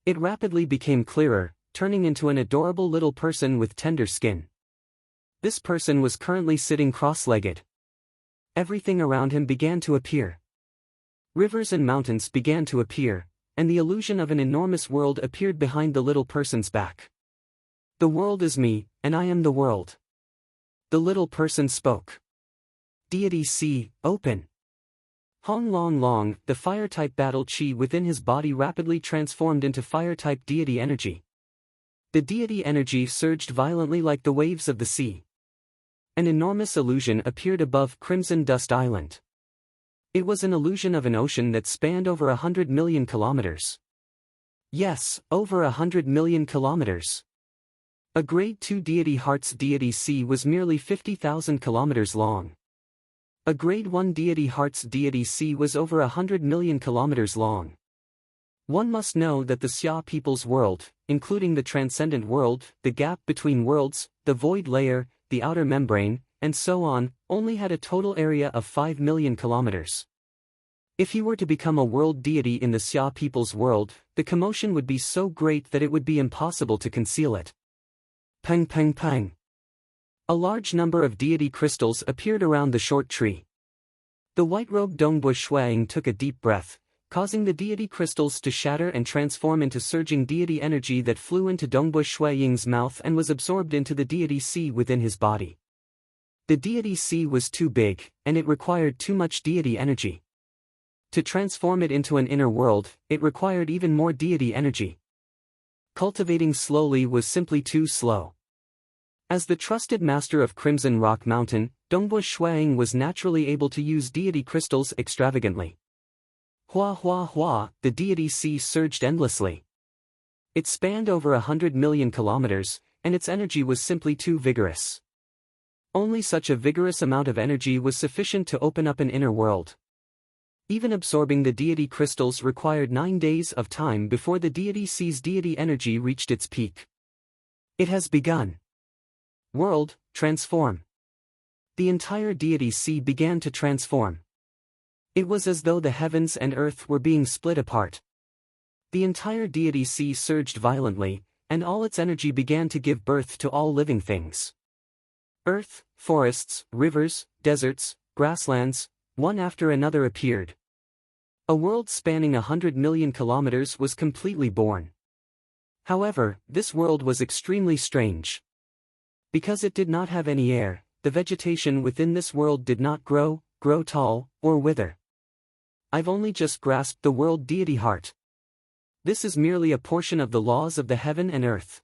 A: It rapidly became clearer, turning into an adorable little person with tender skin. This person was currently sitting cross-legged. Everything around him began to appear. Rivers and mountains began to appear, and the illusion of an enormous world appeared behind the little person's back. The world is me, and I am the world. The little person spoke. Deity Sea, open. Hong Long Long, the fire-type battle chi within his body rapidly transformed into fire-type deity energy. The deity energy surged violently like the waves of the sea. An enormous illusion appeared above Crimson Dust Island. It was an illusion of an ocean that spanned over 100 million kilometers. Yes, over 100 million kilometers. A Grade 2 deity heart's deity sea was merely 50,000 kilometers long. A Grade 1 deity heart's deity sea was over 100 million kilometers long. One must know that the Xia people's world, including the transcendent world, the gap between worlds, the void layer, the outer membrane, and so on, only had a total area of 5 million kilometers. If he were to become a world deity in the Xia people's world, the commotion would be so great that it would be impossible to conceal it. Pang pang pang. A large number of deity crystals appeared around the short tree. The white-robed Dongbu Shuang took a deep breath, causing the deity crystals to shatter and transform into surging deity energy that flew into Dongbu Shuaying's mouth and was absorbed into the deity sea within his body. The deity sea was too big, and it required too much deity energy. To transform it into an inner world, it required even more deity energy. Cultivating slowly was simply too slow. As the trusted master of Crimson Rock Mountain, Dongbu Shuang was naturally able to use deity crystals extravagantly. Hua hua hua, the deity sea surged endlessly. It spanned over 100 million kilometers, and its energy was simply too vigorous. Only such a vigorous amount of energy was sufficient to open up an inner world. Even absorbing the deity crystals required 9 days of time before the deity sea's deity energy reached its peak. It has begun. World, transform. The entire deity sea began to transform. It was as though the heavens and earth were being split apart. The entire deity sea surged violently, and all its energy began to give birth to all living things. Earth, forests, rivers, deserts, grasslands, one after another appeared. A world spanning 100 million kilometers was completely born. However, this world was extremely strange. Because it did not have any air, the vegetation within this world did not grow tall, or wither. I've only just grasped the world deity heart. This is merely a portion of the laws of the heaven and earth.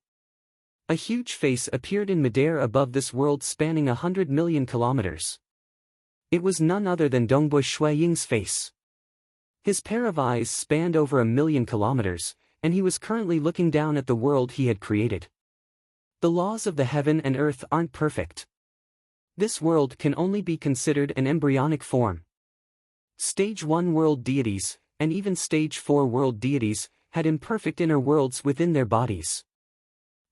A: A huge face appeared in midair above this world spanning 100 million kilometers. It was none other than Dongbu Shuaying's face. His pair of eyes spanned over 1,000,000 kilometers, and he was currently looking down at the world he had created. The laws of the heaven and earth aren't perfect. This world can only be considered an embryonic form. Stage 1 world deities, and even Stage 4 world deities, had imperfect inner worlds within their bodies.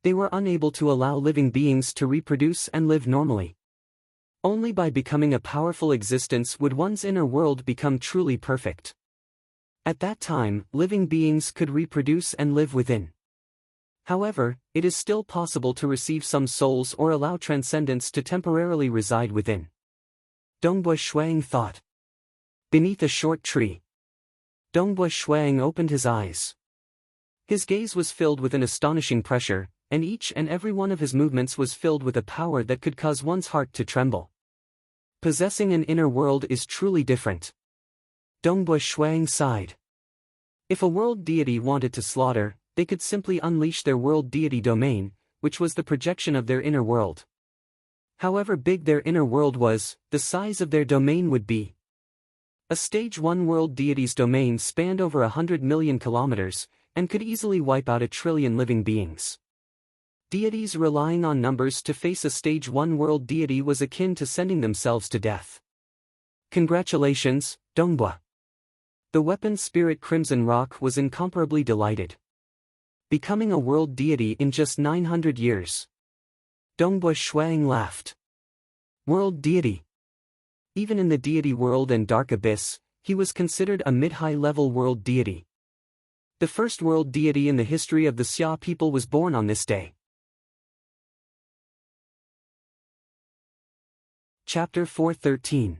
A: They were unable to allow living beings to reproduce and live normally. Only by becoming a powerful existence would one's inner world become truly perfect. At that time, living beings could reproduce and live within. However, it is still possible to receive some souls or allow transcendence to temporarily reside within. Dongbu Shuang thought. Beneath a short tree. Dongbu Shuang opened his eyes. His gaze was filled with an astonishing pressure, and each and every one of his movements was filled with a power that could cause one's heart to tremble. Possessing an inner world is truly different. Dongbu Shuang sighed. If a world deity wanted to slaughter, they could simply unleash their world deity domain, which was the projection of their inner world. However big their inner world was, the size of their domain would be. A Stage 1 world deity's domain spanned over 100 million kilometers, and could easily wipe out 1 trillion living beings. Deities relying on numbers to face a Stage 1 world deity was akin to sending themselves to death. Congratulations, Dongbu. The weapon spirit Crimson Rock was incomparably delighted. Becoming a world deity in just 900 years. Dongbu Shuang laughed. World deity. Even in the deity world and dark abyss, he was considered a mid-high level world deity. The first world deity in the history of the Xia people was born on this day. Chapter 413.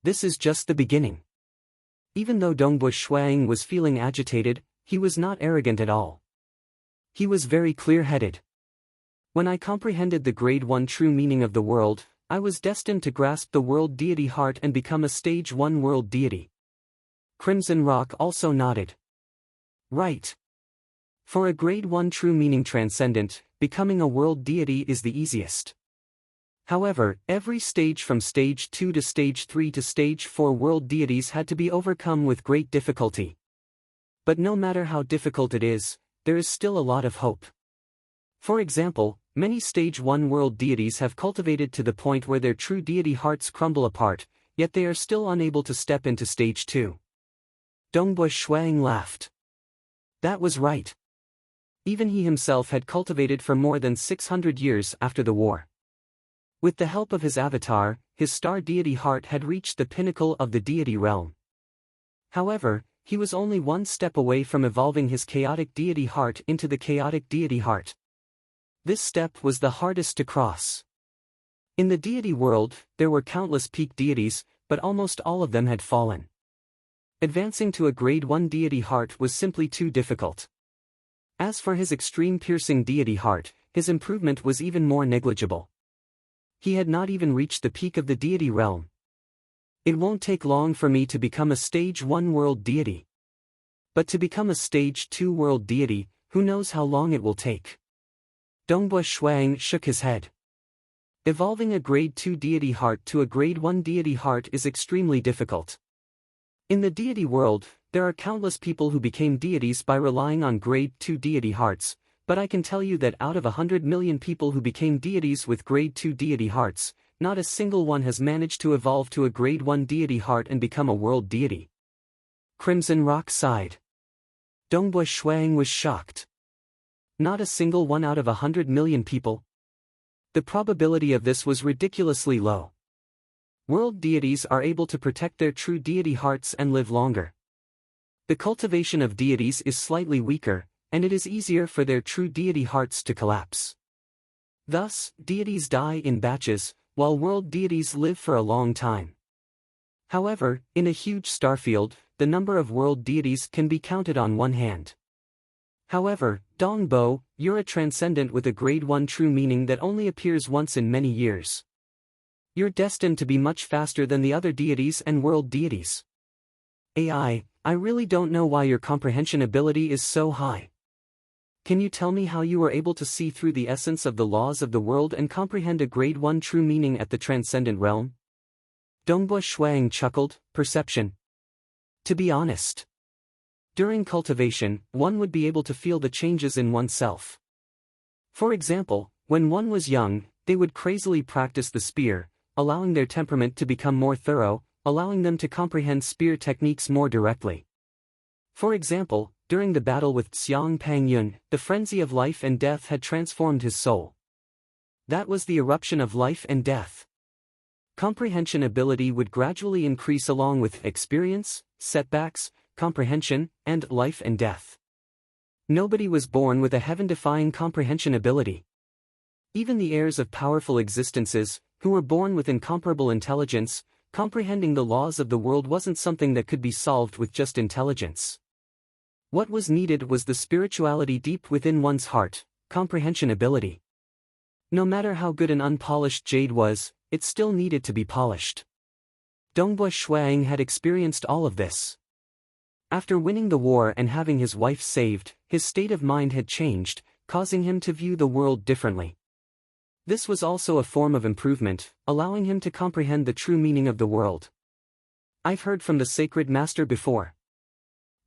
A: This is just the beginning. Even though Dongbu Shuang was feeling agitated, he was not arrogant at all. He was very clear-headed. When I comprehended the grade 1 true meaning of the world, I was destined to grasp the world deity heart and become a Stage 1 world deity. Crimson Rock also nodded. Right. For a grade 1 true meaning transcendent, becoming a world deity is the easiest. However, every stage from Stage 2 to Stage 3 to Stage 4 world deities had to be overcome with great difficulty. But no matter how difficult it is, there is still a lot of hope. For example, many Stage 1 world deities have cultivated to the point where their true deity hearts crumble apart, yet they are still unable to step into Stage 2. Dongbu Shuang laughed. That was right. Even he himself had cultivated for more than 600 years after the war. With the help of his avatar, his star deity heart had reached the pinnacle of the deity realm. However, he was only one step away from evolving his chaotic deity heart into the chaotic deity heart. This step was the hardest to cross. In the deity world, there were countless peak deities, but almost all of them had fallen. Advancing to a grade 1 deity heart was simply too difficult. As for his extreme piercing deity heart, his improvement was even more negligible. He had not even reached the peak of the deity realm. It won't take long for me to become a stage 1 world deity. But to become a stage 2 world deity, who knows how long it will take? Dongbui Shuang shook his head. Evolving a grade 2 deity heart to a grade 1 deity heart is extremely difficult. In the deity world, there are countless people who became deities by relying on grade 2 deity hearts, but I can tell you that out of 100 million people who became deities with grade 2 deity hearts, not a single one has managed to evolve to a grade 1 deity heart and become a world deity. Crimson Rock sighed. Dongbui Shuang was shocked. Not a single one out of 100 million people? The probability of this was ridiculously low. World deities are able to protect their true deity hearts and live longer. The cultivation of deities is slightly weaker, and it is easier for their true deity hearts to collapse. Thus, deities die in batches, while world deities live for a long time. However, in a huge starfield, the number of world deities can be counted on one hand. However, Dongbo, you're a transcendent with a grade 1 true meaning that only appears once in many years. You're destined to be much faster than the other deities and world deities. I really don't know why your comprehension ability is so high. Can you tell me how you were able to see through the essence of the laws of the world and comprehend a grade 1 true meaning at the transcendent realm? Dongbui Shuang chuckled, perception. To be honest, during cultivation, one would be able to feel the changes in oneself. For example, when one was young, they would crazily practice the spear, allowing their temperament to become more thorough, allowing them to comprehend spear techniques more directly. For example, during the battle with Xiang Pangyun, the frenzy of life and death had transformed his soul. That was the eruption of life and death. Comprehension ability would gradually increase along with experience, setbacks, comprehension, and life and death. Nobody was born with a heaven-defying comprehension ability. Even the heirs of powerful existences, who were born with incomparable intelligence, comprehending the laws of the world wasn't something that could be solved with just intelligence. What was needed was the spirituality deep within one's heart, comprehension ability. No matter how good an unpolished jade was, it still needed to be polished. Dongbui Shuang had experienced all of this. After winning the war and having his wife saved, his state of mind had changed, causing him to view the world differently. This was also a form of improvement, allowing him to comprehend the true meaning of the world. I've heard from the sacred master before.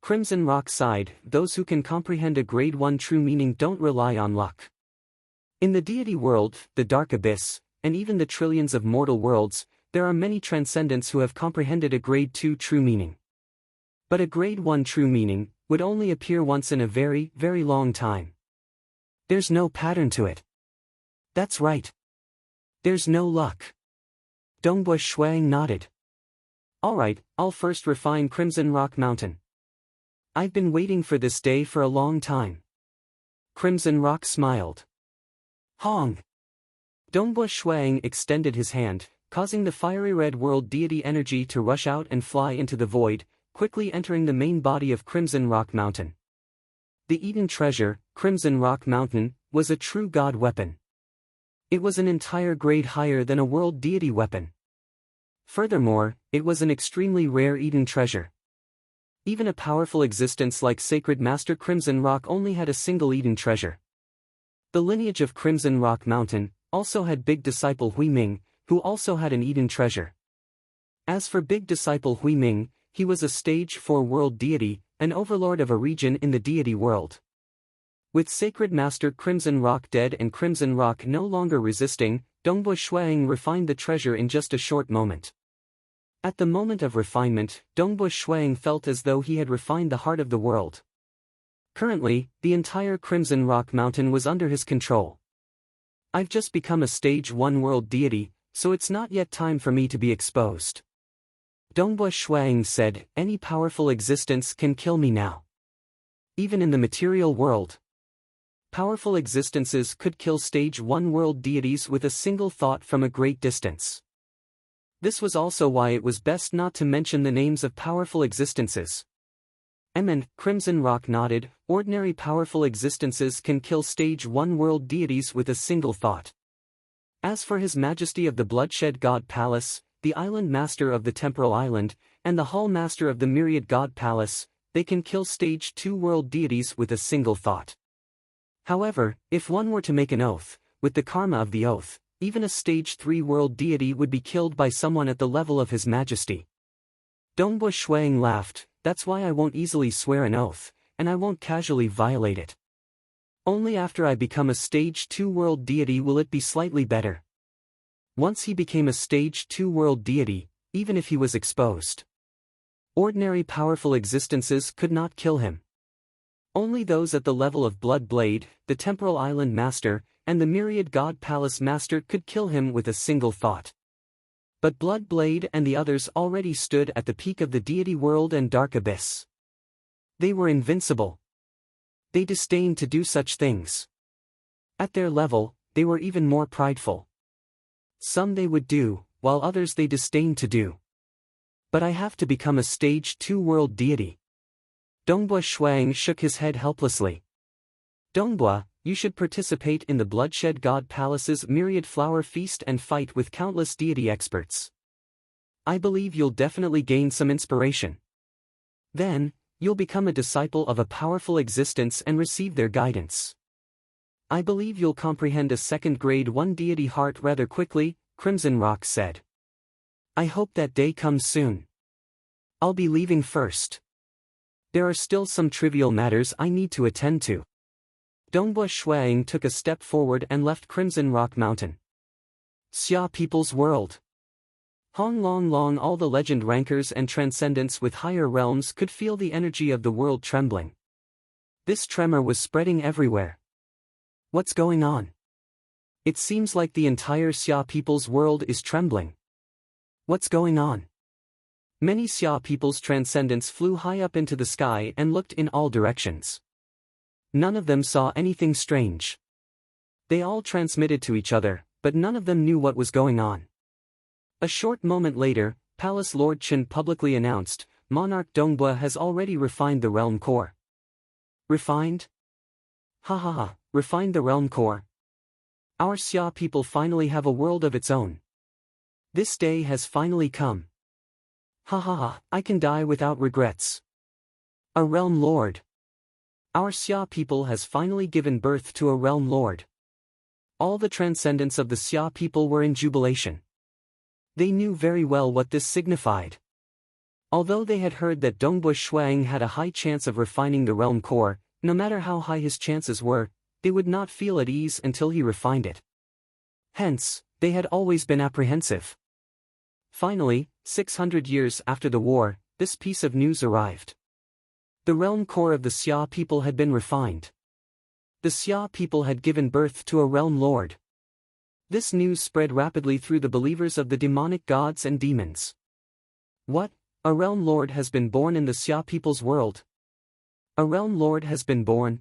A: Crimson Rock sighed, those who can comprehend a grade 1 true meaning don't rely on luck. In the deity world, the dark abyss, and even the trillions of mortal worlds, there are many transcendents who have comprehended a grade 2 true meaning. But a grade 1 true meaning would only appear once in a very, very long time. There's no pattern to it. That's right. There's no luck. Dongbui Shuang nodded. Alright, I'll first refine Crimson Rock Mountain. I've been waiting for this day for a long time. Crimson Rock smiled. Hong! Dongbui Shuang extended his hand, causing the fiery red world deity energy to rush out and fly into the void, quickly entering the main body of Crimson Rock Mountain. The Eden treasure, Crimson Rock Mountain, was a true god weapon. It was an entire grade higher than a world deity weapon. Furthermore, it was an extremely rare Eden treasure. Even a powerful existence like Sacred Master Crimson Rock only had a single Eden treasure. The lineage of Crimson Rock Mountain also had Big Disciple Huiming, who also had an Eden treasure. As for Big Disciple Huiming, he was a stage 4 world deity, an overlord of a region in the deity world. With Sacred Master Crimson Rock dead and Crimson Rock no longer resisting, Dongbui Shuang refined the treasure in just a short moment. At the moment of refinement, Dongbui Shuang felt as though he had refined the heart of the world. Currently, the entire Crimson Rock Mountain was under his control. I've just become a stage 1 world deity, so it's not yet time for me to be exposed. Dongbui Shuang said, any powerful existence can kill me now. Even in the material world. powerful existences could kill stage 1 world deities with a single thought from a great distance. This was also why it was best not to mention the names of powerful existences. And Crimson Rock nodded, ordinary powerful existences can kill stage 1 world deities with a single thought. As for His Majesty of the Bloodshed God Palace, the Island Master of the Temporal Island, and the Hall Master of the Myriad God Palace, they can kill stage 2 world deities with a single thought. However, if one were to make an oath, with the karma of the oath, even a stage 3 world deity would be killed by someone at the level of His Majesty. Dongbo Shuang laughed, that's why I won't easily swear an oath, and I won't casually violate it. Only after I become a stage 2 world deity will it be slightly better. Once he became a stage 2 world deity, even if he was exposed, ordinary powerful existences could not kill him. Only those at the level of Blood Blade, the Temporal Island Master, and the Myriad God Palace Master could kill him with a single thought. But Blood Blade and the others already stood at the peak of the deity world and dark abyss. They were invincible. They disdained to do such things. At their level, they were even more prideful. Some they would do, while others they disdained to do. But I have to become a stage 2 world deity. Dongbo Shuang shook his head helplessly. Dongbo, you should participate in the Bloodshed God Palace's Myriad Flower Feast and fight with countless deity experts. I believe you'll definitely gain some inspiration. Then, you'll become a disciple of a powerful existence and receive their guidance. I believe you'll comprehend a second grade 1 deity heart rather quickly, Crimson Rock said. I hope that day comes soon. I'll be leaving first. There are still some trivial matters I need to attend to. Dongbo Shuang took a step forward and left Crimson Rock Mountain. Xia People's World. Hong Long Long. All the legend rankers and transcendents with higher realms could feel the energy of the world trembling. This tremor was spreading everywhere. What's going on? It seems like the entire Xia People's World is trembling. What's going on? Many Xia People's transcendents flew high up into the sky and looked in all directions. None of them saw anything strange. They all transmitted to each other, but none of them knew what was going on. A short moment later, Palace Lord Chen publicly announced, Monarch Dongbua has already refined the realm core. Refined? Ha ha ha, refined the realm core. Our Xia people finally have a world of its own. This day has finally come. Ha ha ha, I can die without regrets. A realm lord. Our Xia people has finally given birth to a realm lord. All the transcendents of the Xia people were in jubilation. They knew very well what this signified. Although they had heard that Dongbu Shuang had a high chance of refining the realm core, no matter how high his chances were, they would not feel at ease until he refined it. Hence, they had always been apprehensive. Finally, 600 years after the war, this piece of news arrived. The realm core of the Xia people had been refined. The Xia people had given birth to a realm lord. This news spread rapidly through the believers of the demonic gods and demons. What? A realm lord has been born in the Xia people's world? A realm lord has been born?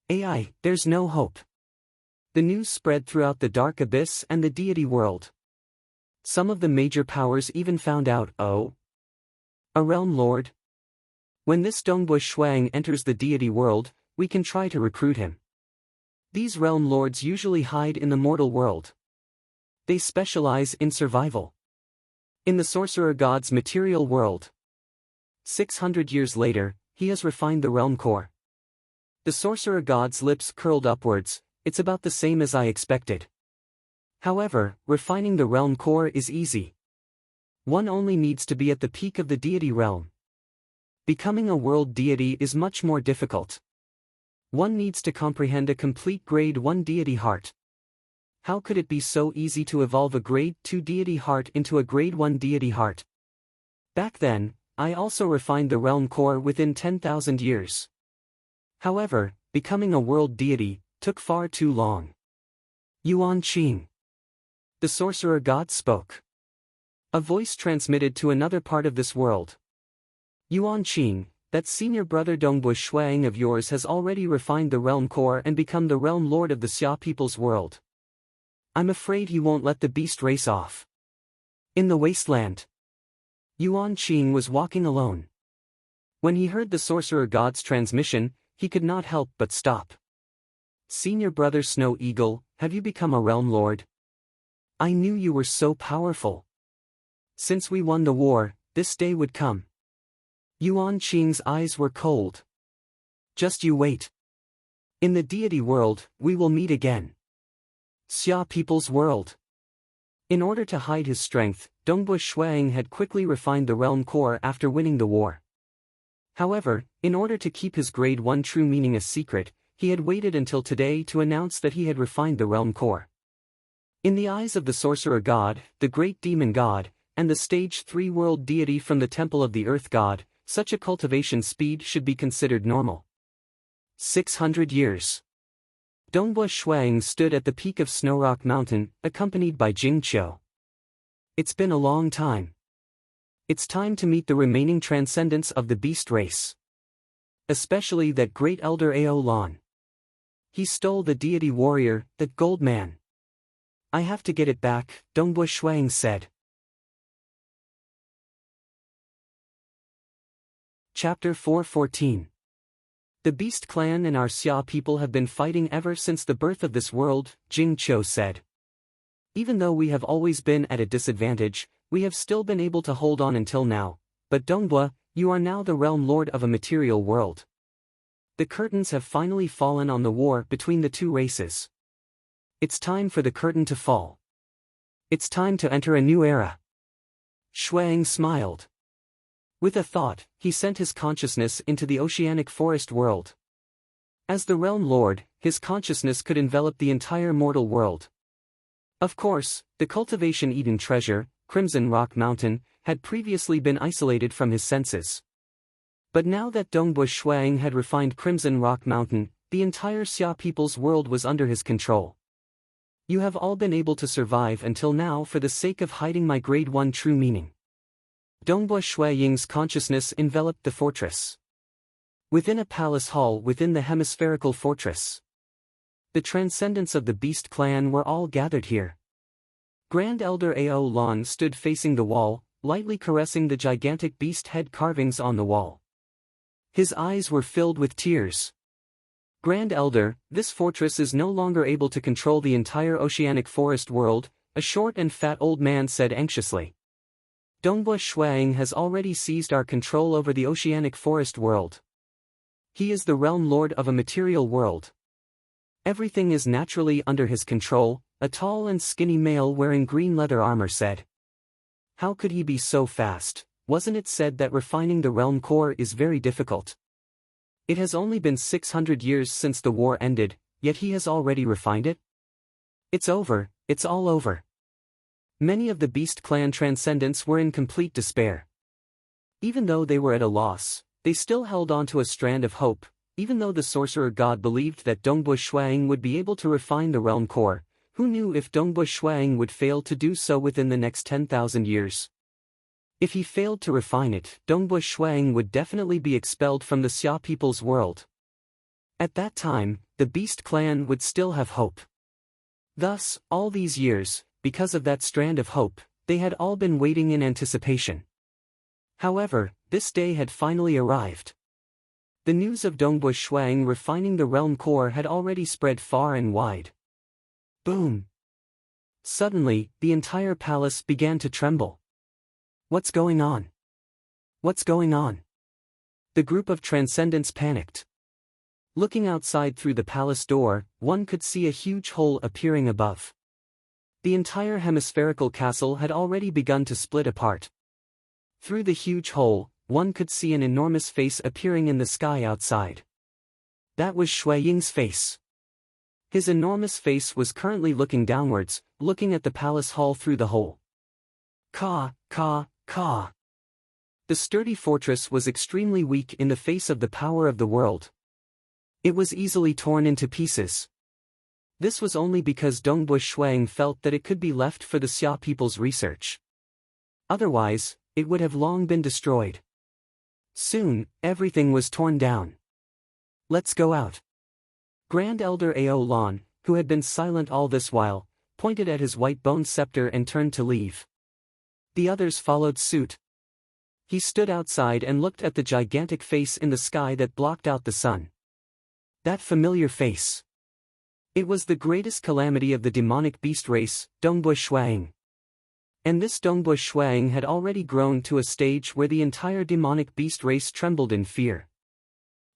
A: AI, there's no hope. The news spread throughout the dark abyss and the deity world. Some of the major powers even found out, oh? A realm lord? When this Dongbu Shuang enters the deity world, we can try to recruit him. These realm lords usually hide in the mortal world. They specialize in survival. In the sorcerer god's material world. 600 years later, he has refined the realm core. The sorcerer god's lips curled upwards, it's about the same as I expected. However, refining the realm core is easy. One only needs to be at the peak of the deity realm. Becoming a world deity is much more difficult. One needs to comprehend a complete grade 1 deity heart. How could it be so easy to evolve a grade 2 deity heart into a grade 1 deity heart? Back then, I also refined the realm core within 10,000 years. However, becoming a world deity took far too long. Yuan Qing. The sorcerer god spoke. A voice transmitted to another part of this world. Yuan Qing, that senior brother Dongbu Shuang of yours has already refined the realm core and become the realm lord of the Xia people's world. I'm afraid he won't let the beast race off. In the wasteland, Yuan Qing was walking alone. When he heard the sorcerer god's transmission, he could not help but stop. Senior brother Snow Eagle, have you become a realm lord? I knew you were so powerful. Since we won the war, this day would come. Yuan Qing's eyes were cold. Just you wait. In the deity world, we will meet again. Xia people's world. In order to hide his strength, Dongbu Shuang had quickly refined the realm core after winning the war. However, in order to keep his grade 1 true meaning a secret, he had waited until today to announce that he had refined the realm core. In the eyes of the sorcerer god, the great demon god, and the stage 3 world deity from the temple of the earth god, such a cultivation speed should be considered normal. 600 years. Dongbu Shuang stood at the peak of Snowrock Mountain, accompanied by Jing Qiu. It's been a long time. It's time to meet the remaining transcendents of the beast race. Especially that great elder Ao Lan. He stole the deity warrior, that gold man. I have to get it back, Dongbu Shuang said. Chapter 4:14. The Beast Clan and our Xia people have been fighting ever since the birth of this world, Jing Qiu said. Even though we have always been at a disadvantage, we have still been able to hold on until now, but Dongbu, you are now the realm lord of a material world. The curtains have finally fallen on the war between the two races. It's time for the curtain to fall. It's time to enter a new era. Shuang smiled. With a thought, he sent his consciousness into the oceanic forest world. As the realm lord, his consciousness could envelop the entire mortal world. Of course, the cultivation Eden treasure, Crimson Rock Mountain, had previously been isolated from his senses. But now that Dongbu Shuang had refined Crimson Rock Mountain, the entire Xia people's world was under his control. You have all been able to survive until now for the sake of hiding my grade 1 true meaning. Dongbu Shuaying's consciousness enveloped the fortress. Within a palace hall within the hemispherical fortress. The transcendents of the Beast Clan were all gathered here. Grand Elder Ao Lan stood facing the wall, lightly caressing the gigantic beast head carvings on the wall. His eyes were filled with tears. Grand Elder, this fortress is no longer able to control the entire oceanic forest world, a short and fat old man said anxiously. Dongbu Shuang has already seized our control over the oceanic forest world. He is the realm lord of a material world. Everything is naturally under his control, a tall and skinny male wearing green leather armor said. How could he be so fast? Wasn't it said that refining the realm core is very difficult? It has only been 600 years since the war ended, yet he has already refined it? It's over, it's all over. Many of the Beast Clan transcendents were in complete despair. Even though they were at a loss, they still held on to a strand of hope, even though the sorcerer god believed that Dongbu Shuang would be able to refine the realm core. Who knew if Dongbu Shuang would fail to do so within the next 10,000 years? If he failed to refine it, Dongbu Shuang would definitely be expelled from the Xia people's world. At that time, the Beast Clan would still have hope. Thus, all these years, because of that strand of hope, they had all been waiting in anticipation. However, this day had finally arrived. The news of Dongbu Shuang refining the realm core had already spread far and wide. Boom! Suddenly, the entire palace began to tremble. What's going on? What's going on? The group of transcendents panicked. Looking outside through the palace door, one could see a huge hole appearing above. The entire hemispherical castle had already begun to split apart. Through the huge hole, one could see an enormous face appearing in the sky outside. That was Shui Ying's face. His enormous face was currently looking downwards, looking at the palace hall through the hole. Ka. The sturdy fortress was extremely weak in the face of the power of the world. It was easily torn into pieces. This was only because Dongbu Shuang felt that it could be left for the Xia people's research. Otherwise, it would have long been destroyed. Soon, everything was torn down. Let's go out. Grand Elder Ao Lan, who had been silent all this while, pointed at his white-boned scepter and turned to leave. The others followed suit. He stood outside and looked at the gigantic face in the sky that blocked out the sun. That familiar face. It was the greatest calamity of the demonic beast race, Dongbui Shuang. And this Dongbui Shuang had already grown to a stage where the entire demonic beast race trembled in fear.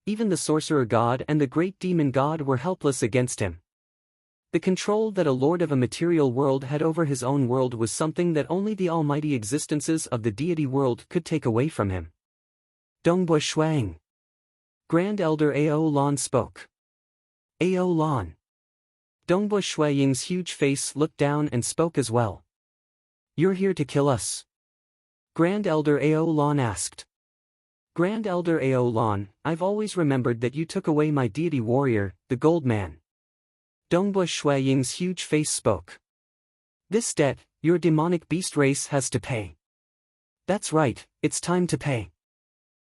A: Even the sorcerer god and the great demon god were helpless against him. The control that a lord of a material world had over his own world was something that only the almighty existences of the deity world could take away from him. Dongbui Shuang. Grand Elder Ao Lan spoke. Ao Lan. Dongbui Shuaying's huge face looked down and spoke as well. You're here to kill us? Grand Elder Ao Lan asked. Grand Elder Ao Lan, I've always remembered that you took away my deity warrior, the Gold Man. Dongbui Shuaying's huge face spoke. This debt, your demonic beast race has to pay. That's right, it's time to pay.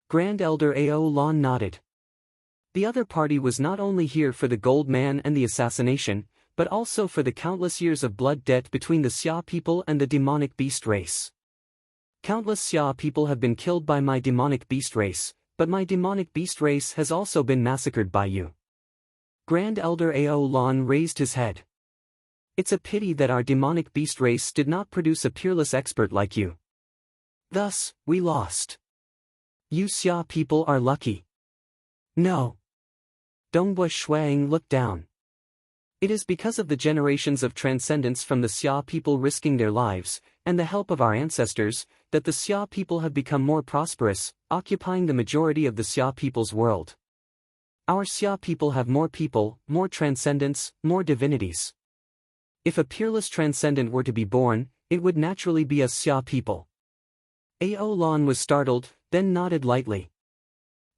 A: Grand Elder Ao Lan nodded. The other party was not only here for the Gold Man and the assassination, but also for the countless years of blood debt between the Xia people and the demonic beast race. Countless Xia people have been killed by my demonic beast race, but my demonic beast race has also been massacred by you. Grand Elder Ao Lan raised his head. It's a pity that our demonic beast race did not produce a peerless expert like you. Thus, we lost. You Xia people are lucky. No. Dongbui Shuang looked down. It is because of the generations of transcendence from the Xia people risking their lives, and the help of our ancestors, that the Xia people have become more prosperous, occupying the majority of the Xia people's world. Our Xia people have more people, more transcendence, more divinities. If a peerless transcendent were to be born, it would naturally be a Xia people. Ao Lan was startled, then nodded lightly.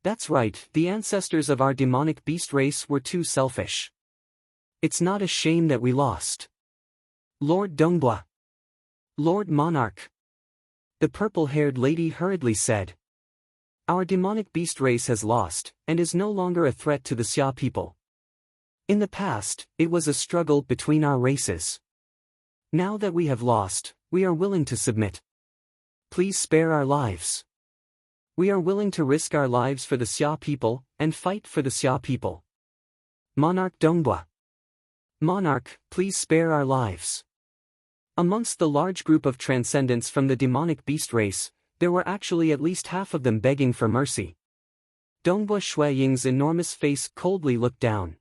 A: That's right, the ancestors of our demonic beast race were too selfish. It's not a shame that we lost. Lord Dongbui. Lord Monarch. The purple-haired lady hurriedly said. Our demonic beast race has lost, and is no longer a threat to the Xia people. In the past, it was a struggle between our races. Now that we have lost, we are willing to submit. Please spare our lives. We are willing to risk our lives for the Xia people, and fight for the Xia people. Monarch Dongbui. Monarch, please spare our lives. Amongst the large group of transcendents from the demonic beast race, there were actually at least half of them begging for mercy. Dongbui Shuaying's enormous face coldly looked down.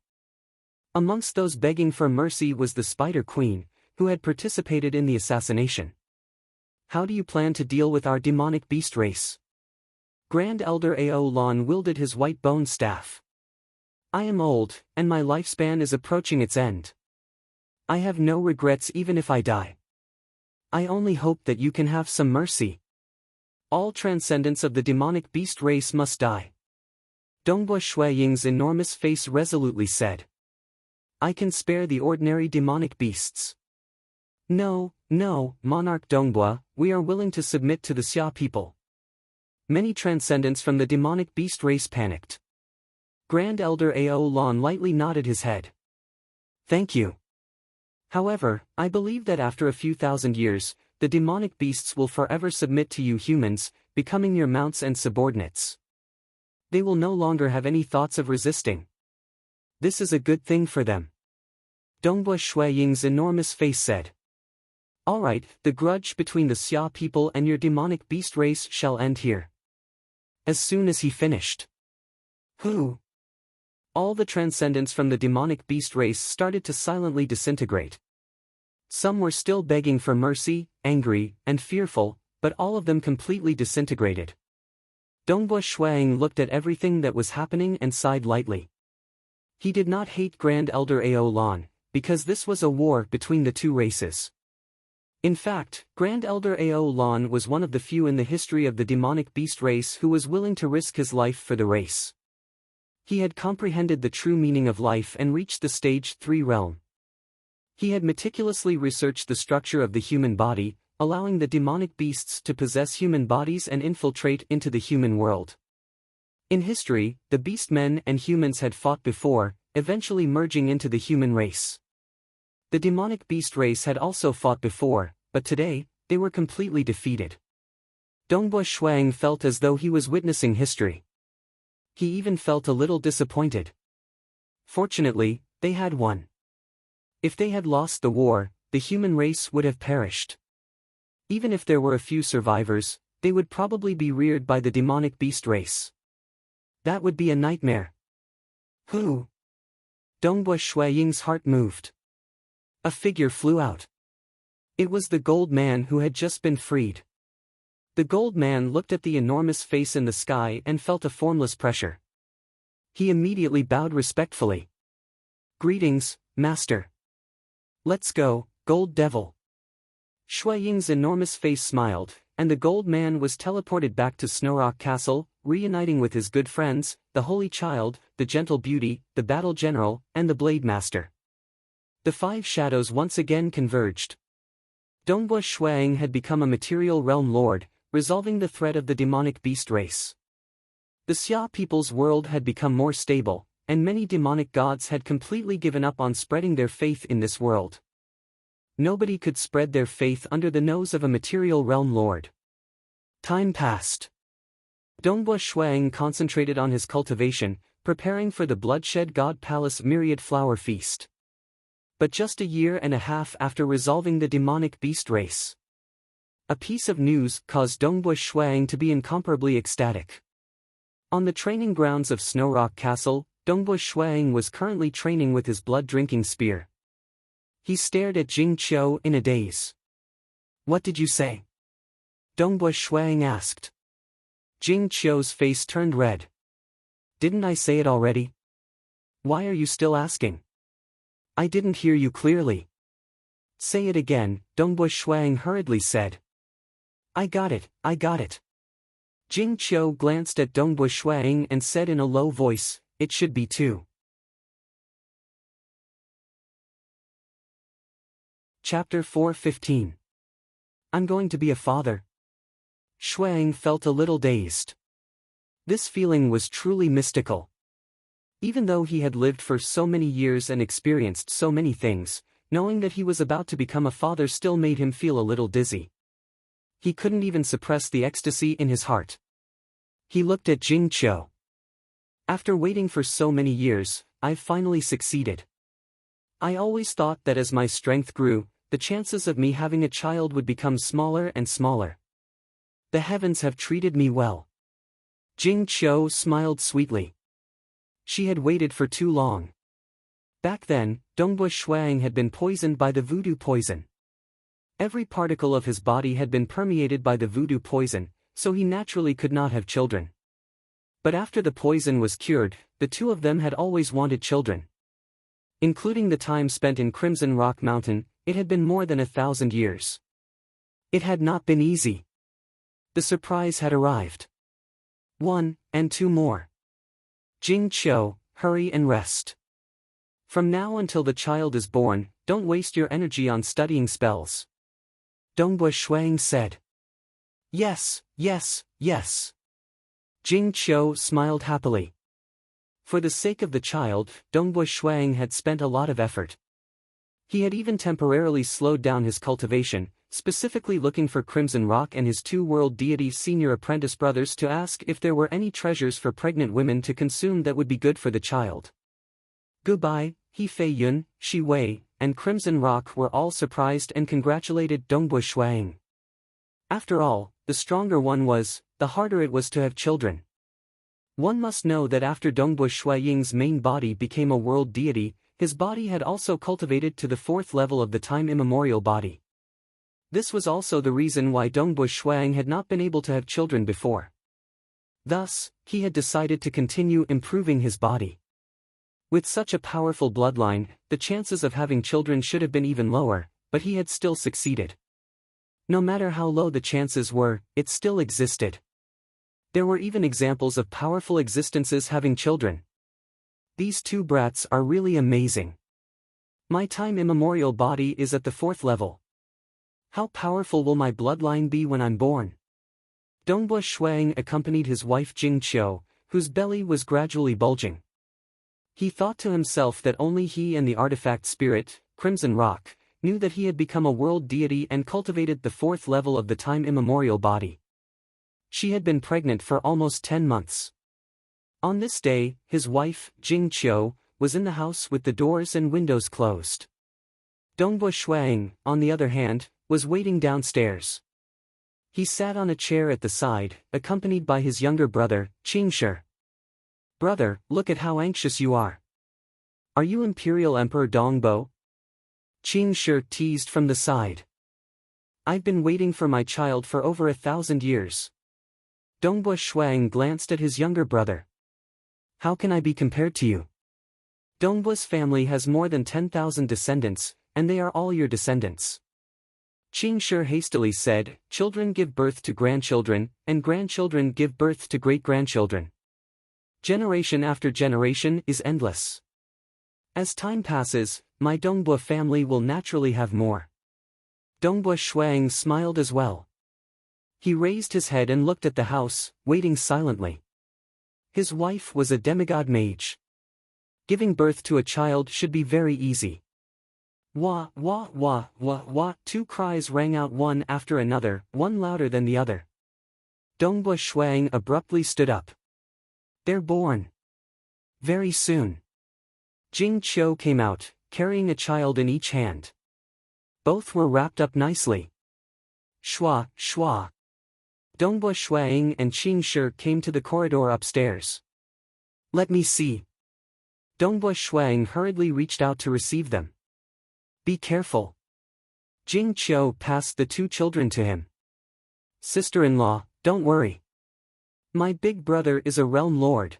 A: Amongst those begging for mercy was the Spider Queen, who had participated in the assassination. How do you plan to deal with our demonic beast race? Grand Elder Ao Lan wielded his white bone staff. I am old, and my lifespan is approaching its end. I have no regrets even if I die. I only hope that you can have some mercy. All transcendents of the demonic beast race must die. Dongbui Shuaying's enormous face resolutely said. I can spare the ordinary demonic beasts. No, no, Monarch Dongbui, we are willing to submit to the Xia people. Many transcendents from the demonic beast race panicked. Grand Elder Ao Lan lightly nodded his head. Thank you. However, I believe that after a few thousand years, the demonic beasts will forever submit to you humans, becoming your mounts and subordinates. They will no longer have any thoughts of resisting. This is a good thing for them. Dongbui Shuaying's enormous face said. Alright, the grudge between the Xia people and your demonic beast race shall end here. As soon as he finished. Who? All the transcendents from the demonic beast race started to silently disintegrate. Some were still begging for mercy, angry, and fearful, but all of them completely disintegrated. Dongbui Shuaying looked at everything that was happening and sighed lightly. He did not hate Grand Elder Ao Lan, because this was a war between the two races. In fact, Grand Elder Ao Lan was one of the few in the history of the demonic beast race who was willing to risk his life for the race. He had comprehended the true meaning of life and reached the stage 3 realm. He had meticulously researched the structure of the human body, allowing the demonic beasts to possess human bodies and infiltrate into the human world. In history, the beast men and humans had fought before, eventually merging into the human race. The demonic beast race had also fought before, but today, they were completely defeated. Dongbui Shuang felt as though he was witnessing history. He even felt a little disappointed. Fortunately, they had won. If they had lost the war, the human race would have perished. Even if there were a few survivors, they would probably be reared by the demonic beast race. That would be a nightmare. Who? Dongbui Shuaying's heart moved. A figure flew out. It was the gold man who had just been freed. The gold man looked at the enormous face in the sky and felt a formless pressure. He immediately bowed respectfully. Greetings, master. Let's go, gold devil. Shuaying's enormous face smiled, and the gold man was teleported back to Snowrock Castle, reuniting with his good friends, the Holy Child, the Gentle Beauty, the Battle General, and the Blade Master. The five shadows once again converged. Dongbui Shuang had become a material realm lord, resolving the threat of the demonic beast race. The Xia people's world had become more stable, and many demonic gods had completely given up on spreading their faith in this world. Nobody could spread their faith under the nose of a material realm lord. Time passed. Dongbui Shuang concentrated on his cultivation, preparing for the Bloodshed God Palace Myriad Flower Feast. But just a year and a half after resolving the demonic beast race, a piece of news caused Dongbui Shuang to be incomparably ecstatic. On the training grounds of Snowrock Castle, Dongbui Shuang was currently training with his blood-drinking spear. He stared at Jing Qiu in a daze. What did you say? Dongbui Shuang asked. Jing Qiu's face turned red. Didn't I say it already? Why are you still asking? I didn't hear you clearly. Say it again, Dongbui Shuang hurriedly said. I got it, I got it. Jing Qiu glanced at Dongbui Shuang and said in a low voice, it should be 2. Chapter 4:15. I'm going to be a father. Shuang felt a little dazed. This feeling was truly mystical. Even though he had lived for so many years and experienced so many things, knowing that he was about to become a father still made him feel a little dizzy. He couldn't even suppress the ecstasy in his heart. He looked at Jing Qiu. After waiting for so many years, I've finally succeeded. I always thought that as my strength grew, the chances of me having a child would become smaller and smaller. The heavens have treated me well. Jing Qiu smiled sweetly. She had waited for too long. Back then, Dongbui Shuang had been poisoned by the voodoo poison. Every particle of his body had been permeated by the voodoo poison, so he naturally could not have children. But after the poison was cured, the two of them had always wanted children. Including the time spent in Crimson Rock Mountain, it had been more than 1,000 years. It had not been easy. The surprise had arrived. 1 and 2 more. Jing Qiu, hurry and rest. From now until the child is born, don't waste your energy on studying spells. Dongbui Shuang said. Yes, yes, yes. Jing Qiu smiled happily. For the sake of the child, Dongbui Shuang had spent a lot of effort. He had even temporarily slowed down his cultivation, specifically looking for Crimson Rock and his 2 world deities' senior apprentice brothers to ask if there were any treasures for pregnant women to consume that would be good for the child. Goodbye, He Fei Yun, Shi Wei, and Crimson Rock were all surprised and congratulated Dongbui Shuang. After all, the stronger one was, the harder it was to have children. One must know that after Dongbui Shuaying's main body became a world deity, his body had also cultivated to the 4th level of the time immemorial body. This was also the reason why Dongbui Shuang had not been able to have children before. Thus, he had decided to continue improving his body. With such a powerful bloodline, the chances of having children should have been even lower, but he had still succeeded. No matter how low the chances were, it still existed. There were even examples of powerful existences having children. These 2 brats are really amazing. My time immemorial body is at the 4th level. How powerful will my bloodline be when I'm born? Dongbui Shuang accompanied his wife Jing Qiu, whose belly was gradually bulging. He thought to himself that only he and the artifact spirit, Crimson Rock, knew that he had become a world deity and cultivated the fourth level of the time-immemorial body. She had been pregnant for almost 10 months. On this day, his wife, Jing was in the house with the doors and windows closed. Dongbua Shuang, on the other hand, was waiting downstairs. He sat on a chair at the side, accompanied by his younger brother, Qingshi. "Brother, look at how anxious you are. Are you Imperial Emperor Dongbo?" Qingshi teased from the side. "I've been waiting for my child for over 1,000 years. Dongbua Shuang glanced at his younger brother. "How can I be compared to you? Dongbua's family has more than 10,000 descendants, and they are all your descendants." Qingshi hastily said, "Children give birth to grandchildren, and grandchildren give birth to great-grandchildren. Generation after generation is endless. As time passes, my Dongbua family will naturally have more." Dongbua Shuang smiled as well. He raised his head and looked at the house, waiting silently. His wife was a demigod mage. Giving birth to a child should be very easy. Wah, wah, wah, wah, wah, two cries rang out one after another, one louder than the other. Dongbua Shuang abruptly stood up. "They're born. Very soon." Jing Qiu came out, carrying a child in each hand. Both were wrapped up nicely. Shua, shua. Dongbua Shuang and Qingshi came to the corridor upstairs. "Let me see." Dongbua Shuang hurriedly reached out to receive them. "Be careful." Jing Qiu passed the two children to him. "Sister-in-law, don't worry. My big brother is a realm lord.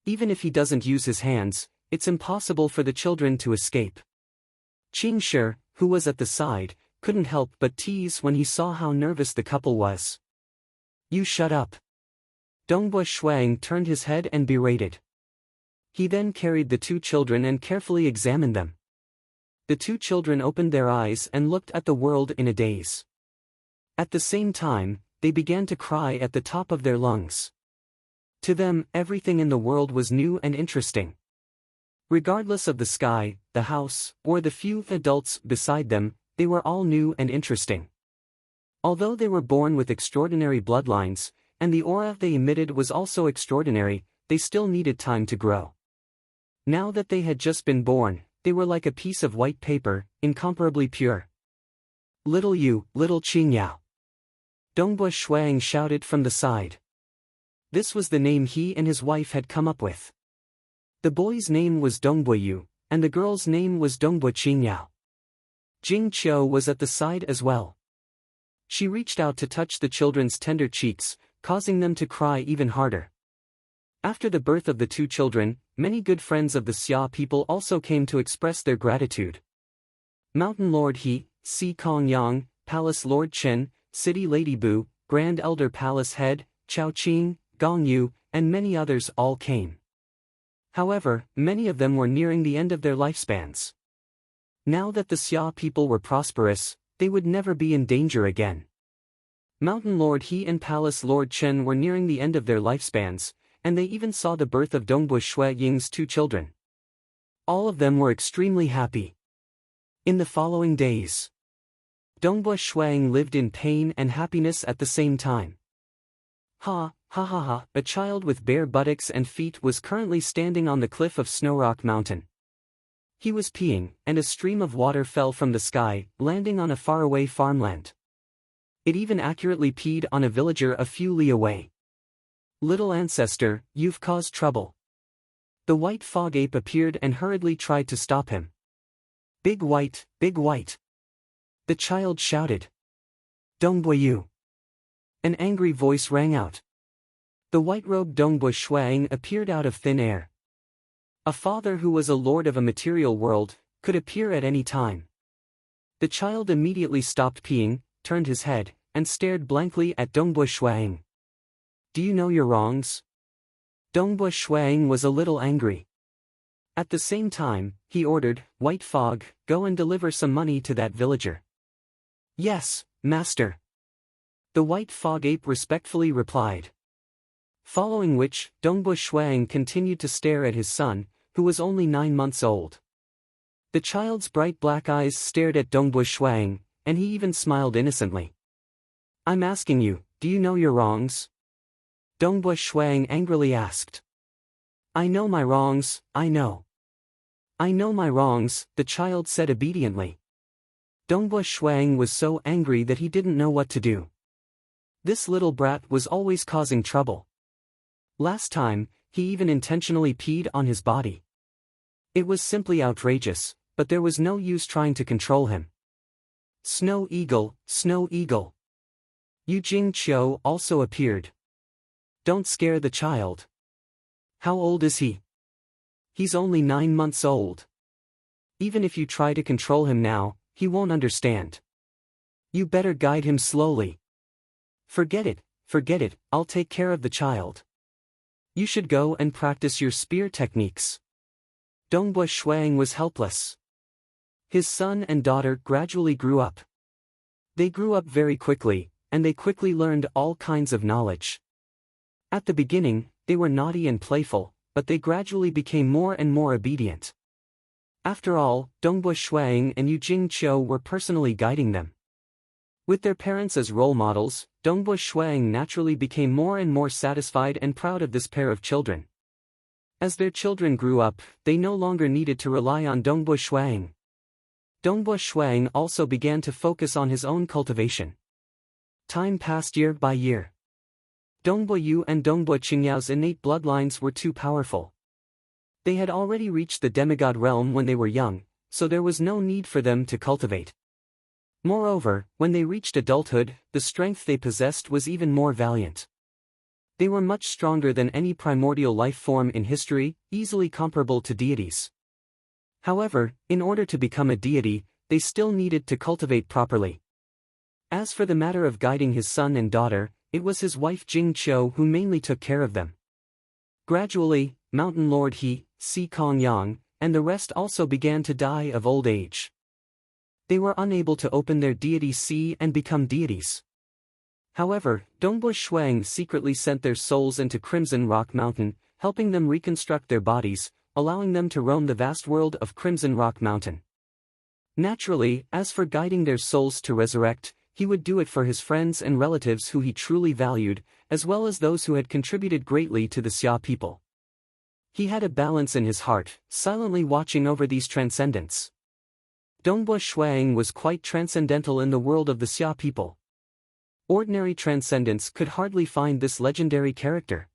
A: Even if he doesn't use his hands, it's impossible for the children to escape." Qingshi, who was at the side, couldn't help but tease when he saw how nervous the couple was. "You shut up." Dongbua Shuang turned his head and berated. He then carried the two children and carefully examined them. The two children opened their eyes and looked at the world in a daze. At the same time, they began to cry at the top of their lungs. To them, everything in the world was new and interesting. Regardless of the sky, the house, or the few adults beside them, they were all new and interesting. Although they were born with extraordinary bloodlines, and the aura they emitted was also extraordinary, they still needed time to grow. Now that they had just been born, they were like a piece of white paper, incomparably pure. "Little you, little Qingyao." Dongbua Shuang shouted from the side. This was the name he and his wife had come up with. The boy's name was Dongbua Yu, and the girl's name was Dongbua Qingyao. Jing Qiu was at the side as well. She reached out to touch the children's tender cheeks, causing them to cry even harder. After the birth of the two children, many good friends of the Xia people also came to express their gratitude. Mountain Lord He, Si Kong Yang, Palace Lord Chen, City Lady Bu, Grand Elder Palace Head, Chao Qing, Gong Yu, and many others all came. However, many of them were nearing the end of their lifespans. Now that the Xia people were prosperous, they would never be in danger again. Mountain Lord He and Palace Lord Chen were nearing the end of their lifespans, and they even saw the birth of Dongbua Ying's two children. All of them were extremely happy. In the following days, Dongbua Shuang lived in pain and happiness at the same time. Ha, ha ha ha, a child with bare buttocks and feet was currently standing on the cliff of Snowrock Mountain. He was peeing, and a stream of water fell from the sky, landing on a faraway farmland. It even accurately peed on a villager a few li away. "Little ancestor, you've caused trouble." The white fog ape appeared and hurriedly tried to stop him. Big white, big white." The child shouted. "Dongbua Yu." An angry voice rang out. The white-robed Dongbua Shuang appeared out of thin air. A father who was a lord of a material world, could appear at any time. The child immediately stopped peeing, turned his head, and stared blankly at Dongbua Shuang. "Do you know your wrongs?" Dongbua Shuang was a little angry. At the same time, he ordered, "White Fog, go and deliver some money to that villager." "Yes, master." The white fog ape respectfully replied. Following which, Dongbo Shuang continued to stare at his son, who was only 9 months old. The child's bright black eyes stared at Dongbo Shuang, and he even smiled innocently. "I'm asking you, do you know your wrongs?" Dongbo Shuang angrily asked. "I know my wrongs, I know. I know my wrongs," the child said obediently. Dongbo Shuang was so angry that he didn't know what to do. This little brat was always causing trouble. Last time, he even intentionally peed on his body. It was simply outrageous, but there was no use trying to control him. Snow Eagle, Snow Eagle. Yu Jingqiu also appeared. "Don't scare the child. How old is he? He's only 9 months old. Even if you try to control him now, he won't understand. You better guide him slowly." Forget it, I'll take care of the child. You should go and practice your spear techniques." Dongbo Shuang was helpless. His son and daughter gradually grew up. They grew up very quickly, and they quickly learned all kinds of knowledge. At the beginning, they were naughty and playful, but they gradually became more and more obedient. After all, Dongbo Shuang and Yu Jingqiu were personally guiding them. With their parents as role models, Dongbo Shuang naturally became more and more satisfied and proud of this pair of children. As their children grew up, they no longer needed to rely on Dongbo Shuang. Dongbo Shuang also began to focus on his own cultivation. Time passed year by year. Dongbo Yu and Dongbo Qingyao's innate bloodlines were too powerful. They had already reached the demigod realm when they were young, so there was no need for them to cultivate. Moreover, when they reached adulthood, the strength they possessed was even more valiant. They were much stronger than any primordial life form in history, easily comparable to deities. However, in order to become a deity, they still needed to cultivate properly. As for the matter of guiding his son and daughter, it was his wife Jingqiu who mainly took care of them. Gradually, Mountain Lord He, Si Kongyang, and the rest also began to die of old age. They were unable to open their deity Si and become deities. However, Dongbo Shuang secretly sent their souls into Crimson Rock Mountain, helping them reconstruct their bodies, allowing them to roam the vast world of Crimson Rock Mountain. Naturally, as for guiding their souls to resurrect, he would do it for his friends and relatives who he truly valued, as well as those who had contributed greatly to the Xia people. He had a balance in his heart, silently watching over these transcendents. Dongbo Shuang was quite transcendental in the world of the Xia people. Ordinary transcendents could hardly find this legendary character.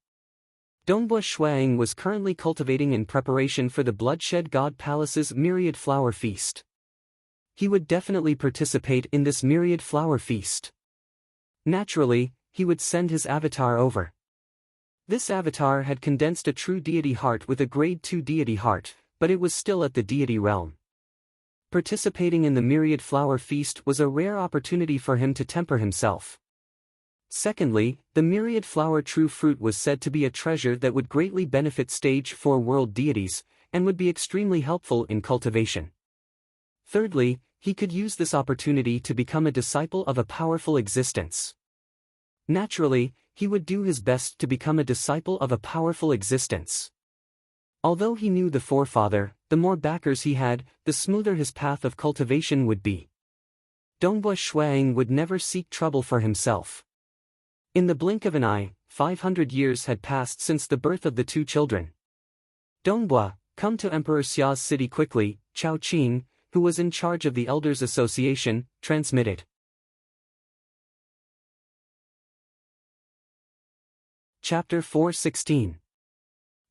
A: Dongbo Shuang was currently cultivating in preparation for the Bloodshed God Palace's Myriad Flower Feast. He would definitely participate in this Myriad Flower Feast. Naturally, he would send his avatar over. This avatar had condensed a true deity heart with a grade 2 deity heart, but it was still at the deity realm. Participating in the Myriad Flower Feast was a rare opportunity for him to temper himself. Secondly, the Myriad Flower True Fruit was said to be a treasure that would greatly benefit Stage 4 world deities, and would be extremely helpful in cultivation. Thirdly, he could use this opportunity to become a disciple of a powerful existence. Naturally, he would do his best to become a disciple of a powerful existence. Although he knew the forefather, the more backers he had, the smoother his path of cultivation would be. Dongbo Shuang would never seek trouble for himself. In the blink of an eye, 500 years had passed since the birth of the two children. "Dongbo, come to Emperor Xia's city quickly," Chao Qing, who was in charge of the Elders Association, transmitted. Chapter 416.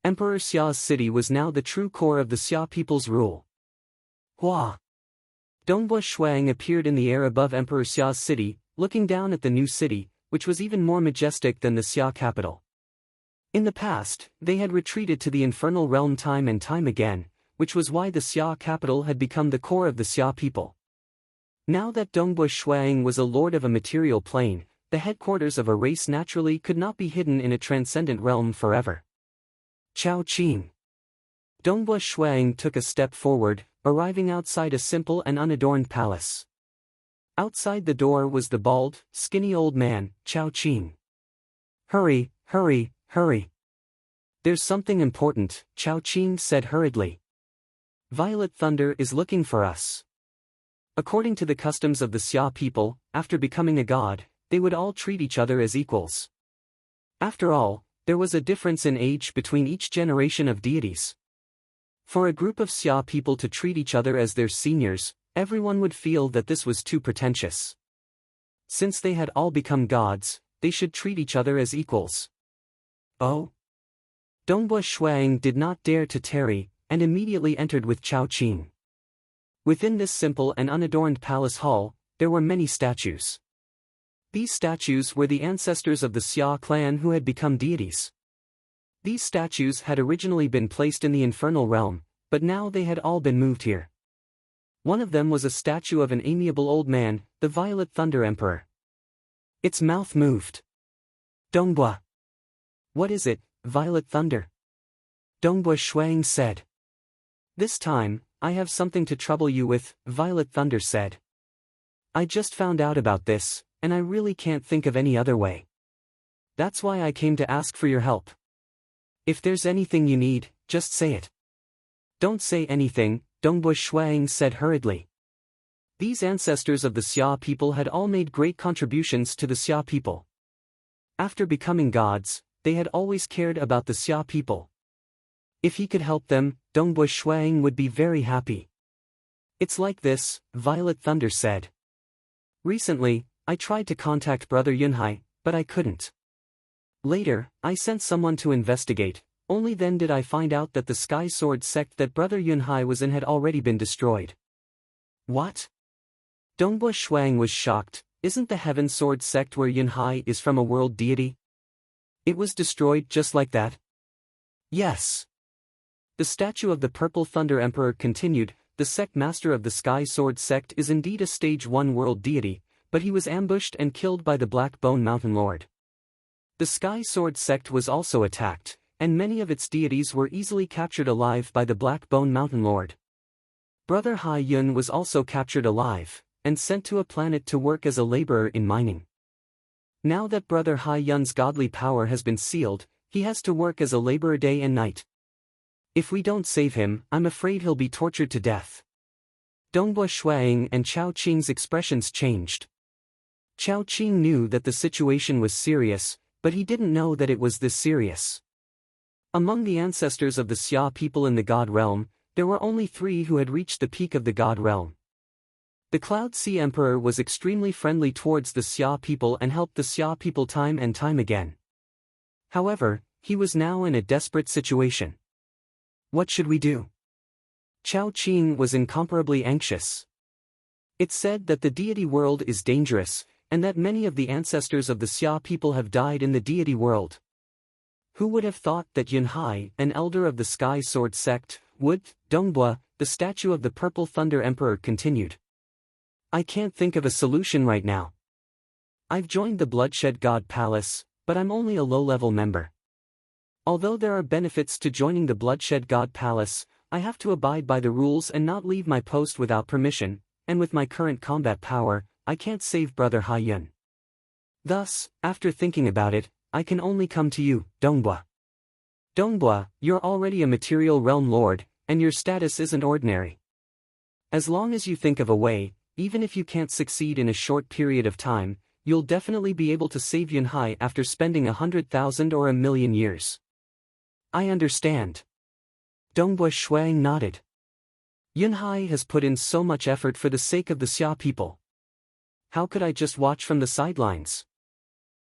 A: Emperor Xia's city was now the true core of the Xia people's rule. Hua! Dongbo Shuang appeared in the air above Emperor Xia's city, looking down at the new city, which was even more majestic than the Xia capital. In the past, they had retreated to the infernal realm time and time again, which was why the Xia capital had become the core of the Xia people. Now that Dongbo Shuang was a lord of a material plane, the headquarters of a race naturally could not be hidden in a transcendent realm forever. Chao Qing. Dongbo Shuang took a step forward, arriving outside a simple and unadorned palace. Outside the door was the bald, skinny old man, Chao Qing. Hurry, hurry, Hurry. There's something important, Chao Qing said hurriedly. Violet Thunder is looking for us. According to the customs of the Xia people, after becoming a god, they would all treat each other as equals. After all, there was a difference in age between each generation of deities. For a group of Xia people to treat each other as their seniors, everyone would feel that this was too pretentious. Since they had all become gods, they should treat each other as equals. Oh? Dongbua Shuang did not dare to tarry, and immediately entered with Chao Qing. Within this simple and unadorned palace hall, there were many statues. These statues were the ancestors of the Xia clan who had become deities. These statues had originally been placed in the infernal realm, but now they had all been moved here. One of them was a statue of an amiable old man, the Violet Thunder Emperor. Its mouth moved. Dongbua. What is it, Violet Thunder? Dongbua Shuang said. This time, I have something to trouble you with, Violet Thunder said. I just found out about this, and I really can't think of any other way. That's why I came to ask for your help. If there's anything you need, just say it. Don't say anything, Dongbua Shuang said hurriedly. These ancestors of the Xia people had all made great contributions to the Xia people. After becoming gods, they had always cared about the Xia people. If he could help them, Dongbua Shuang would be very happy. It's like this, Violet Thunder said. Recently, I tried to contact Brother Yunhai, but I couldn't. Later, I sent someone to investigate, only then did I find out that the Sky Sword sect that Brother Yunhai was in had already been destroyed. What? Dongbua Shuang was shocked. Isn't the Heaven Sword sect where Yunhai is from a world deity? It was destroyed just like that? Yes. The statue of the Purple Thunder Emperor continued. The sect master of the Sky Sword sect is indeed a stage 1 world deity, but he was ambushed and killed by the Black Bone Mountain Lord. The Sky Sword sect was also attacked, and many of its deities were easily captured alive by the Black Bone Mountain Lord. Brother Hai Yun was also captured alive, and sent to a planet to work as a laborer in mining. Now that Brother Hai Yun's godly power has been sealed, he has to work as a laborer day and night. If we don't save him, I'm afraid he'll be tortured to death. Dongbua Shuang and Chao Qing's expressions changed. Chao Qing knew that the situation was serious, but he didn't know that it was this serious. Among the ancestors of the Xia people in the God realm, there were only 3 who had reached the peak of the God realm. The Cloud Sea Emperor was extremely friendly towards the Xia people and helped the Xia people time and time again. However, he was now in a desperate situation. What should we do? Chao Qing was incomparably anxious. It's said that the deity world is dangerous, and that many of the ancestors of the Xia people have died in the deity world. Who would have thought that Yunhai, an elder of the Sky Sword sect, would? Dongbua, the statue of the Purple Thunder Emperor continued. I can't think of a solution right now. I've joined the Bloodshed God Palace, but I'm only a low-level member. Although there are benefits to joining the Bloodshed God Palace, I have to abide by the rules and not leave my post without permission, and with my current combat power, I can't save Brother Hai Yun. Thus, after thinking about it, I can only come to you, Dongbua. Dongbua, you're already a material realm lord, and your status isn't ordinary. As long as you think of a way, even if you can't succeed in a short period of time, you'll definitely be able to save Yunhai after spending 100,000 or 1,000,000 years. I understand. Dongbua Shuang nodded. Yunhai has put in so much effort for the sake of the Xia people. How could I just watch from the sidelines?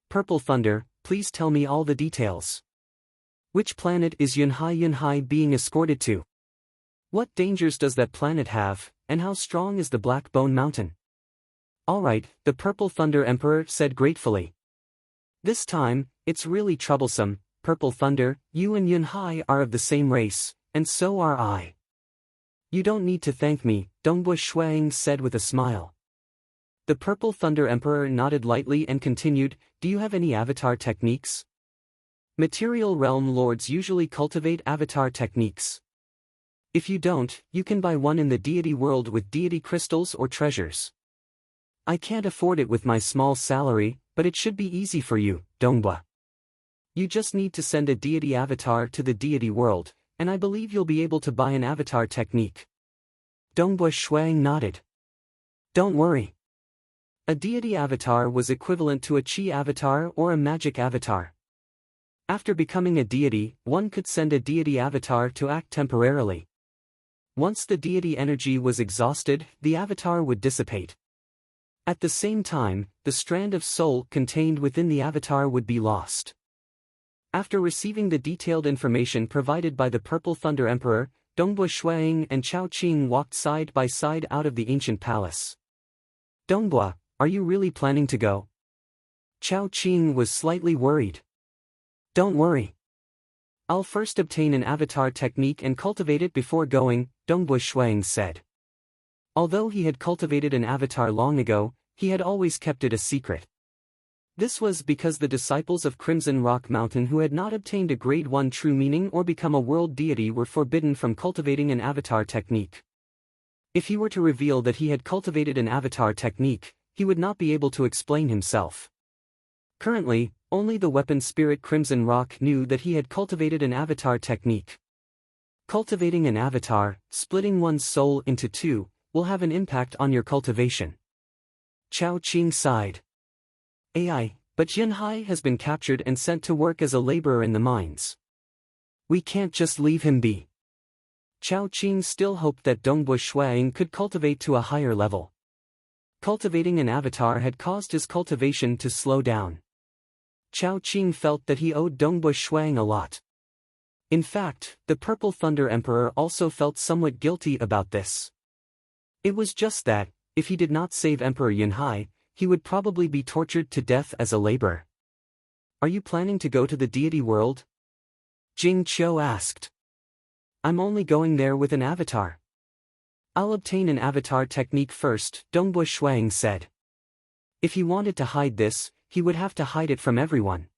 A: Purple Thunder, please tell me all the details. Which planet is Yunhai being escorted to? What dangers does that planet have, and how strong is the Black Bone Mountain? Alright, the Purple Thunder Emperor said gratefully. This time, it's really troublesome, Purple Thunder, you and Yunhai are of the same race, and so are I. You don't need to thank me, Dongbua Shuang said with a smile. The Purple Thunder Emperor nodded lightly and continued, do you have any avatar techniques? Material realm lords usually cultivate avatar techniques. If you don't, you can buy one in the deity world with deity crystals or treasures. I can't afford it with my small salary, but it should be easy for you, Dongbua. You just need to send a deity avatar to the deity world, and I believe you'll be able to buy an avatar technique. Dongbui Shuang nodded. Don't worry. A deity avatar was equivalent to a chi avatar or a magic avatar. After becoming a deity, one could send a deity avatar to act temporarily. Once the deity energy was exhausted, the avatar would dissipate. At the same time, the strand of soul contained within the avatar would be lost. After receiving the detailed information provided by the Purple Thunder Emperor, Dongbui Shuang and Chao Qing walked side by side out of the ancient palace. Dongbui, are you really planning to go? Chao Qing was slightly worried. Don't worry. I'll first obtain an avatar technique and cultivate it before going, Dongbui Shuang said. Although he had cultivated an avatar long ago, he had always kept it a secret. This was because the disciples of Crimson Rock Mountain who had not obtained a grade 1 true meaning or become a world deity were forbidden from cultivating an avatar technique. If he were to reveal that he had cultivated an avatar technique, he would not be able to explain himself. Currently, only the weapon spirit Crimson Rock knew that he had cultivated an avatar technique. Cultivating an avatar, splitting one's soul into two, will have an impact on your cultivation. Chao Qing sighed. But Yunhai has been captured and sent to work as a laborer in the mines. We can't just leave him be. Chao Qing still hoped that Dongbui Shuang could cultivate to a higher level. Cultivating an avatar had caused his cultivation to slow down. Chao Qing felt that he owed Dongbui Shuang a lot. In fact, the Purple Thunder Emperor also felt somewhat guilty about this. It was just that, if he did not save Emperor Yunhai, he would probably be tortured to death as a laborer. Are you planning to go to the deity world? Jing Qiu asked. I'm only going there with an avatar. I'll obtain an avatar technique first, Dongbui Shuang said. If he wanted to hide this, he would have to hide it from everyone.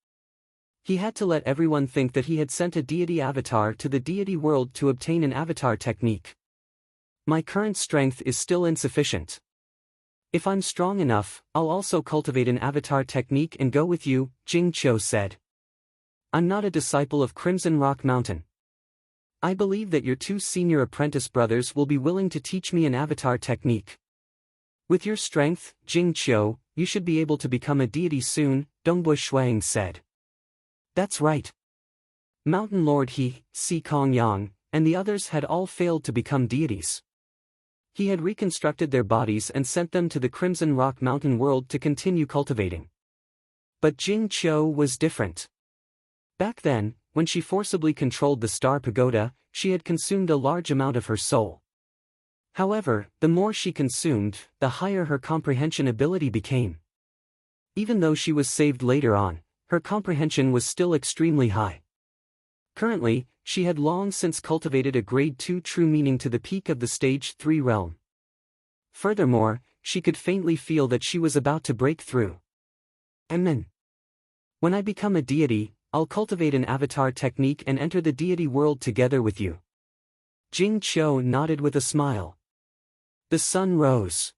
A: He had to let everyone think that he had sent a deity avatar to the deity world to obtain an avatar technique. My current strength is still insufficient. If I'm strong enough, I'll also cultivate an avatar technique and go with you, Jing Qiu said. I'm not a disciple of Crimson Rock Mountain. I believe that your two senior apprentice brothers will be willing to teach me an avatar technique. With your strength, Jing Qiu, you should be able to become a deity soon, Dongbui Shuang said. That's right. Mountain Lord He, Si Kong Yang, and the others had all failed to become deities. He had reconstructed their bodies and sent them to the Crimson Rock Mountain world to continue cultivating. But Jing Qiu was different. Back then, when she forcibly controlled the Star Pagoda, she had consumed a large amount of her soul. However, the more she consumed, the higher her comprehension ability became. Even though she was saved later on, her comprehension was still extremely high. Currently, she had long since cultivated a grade 2 true meaning to the peak of the stage 3 realm. Furthermore, she could faintly feel that she was about to break through. Amen. When I become a deity, I'll cultivate an avatar technique and enter the deity world together with you. Jing Qiu nodded with a smile. The sun rose.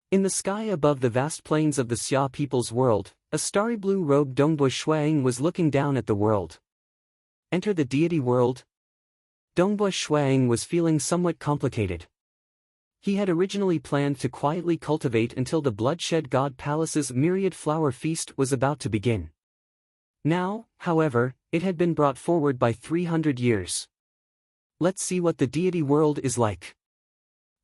A: In the sky above the vast plains of the Xia people's world, a starry blue-robed Dongbui Shuang was looking down at the world. Enter the deity world? Dongbui Shuang was feeling somewhat complicated. He had originally planned to quietly cultivate until the Bloodshed God Palace's myriad flower feast was about to begin. Now, however, it had been brought forward by 300 years. Let's see what the deity world is like.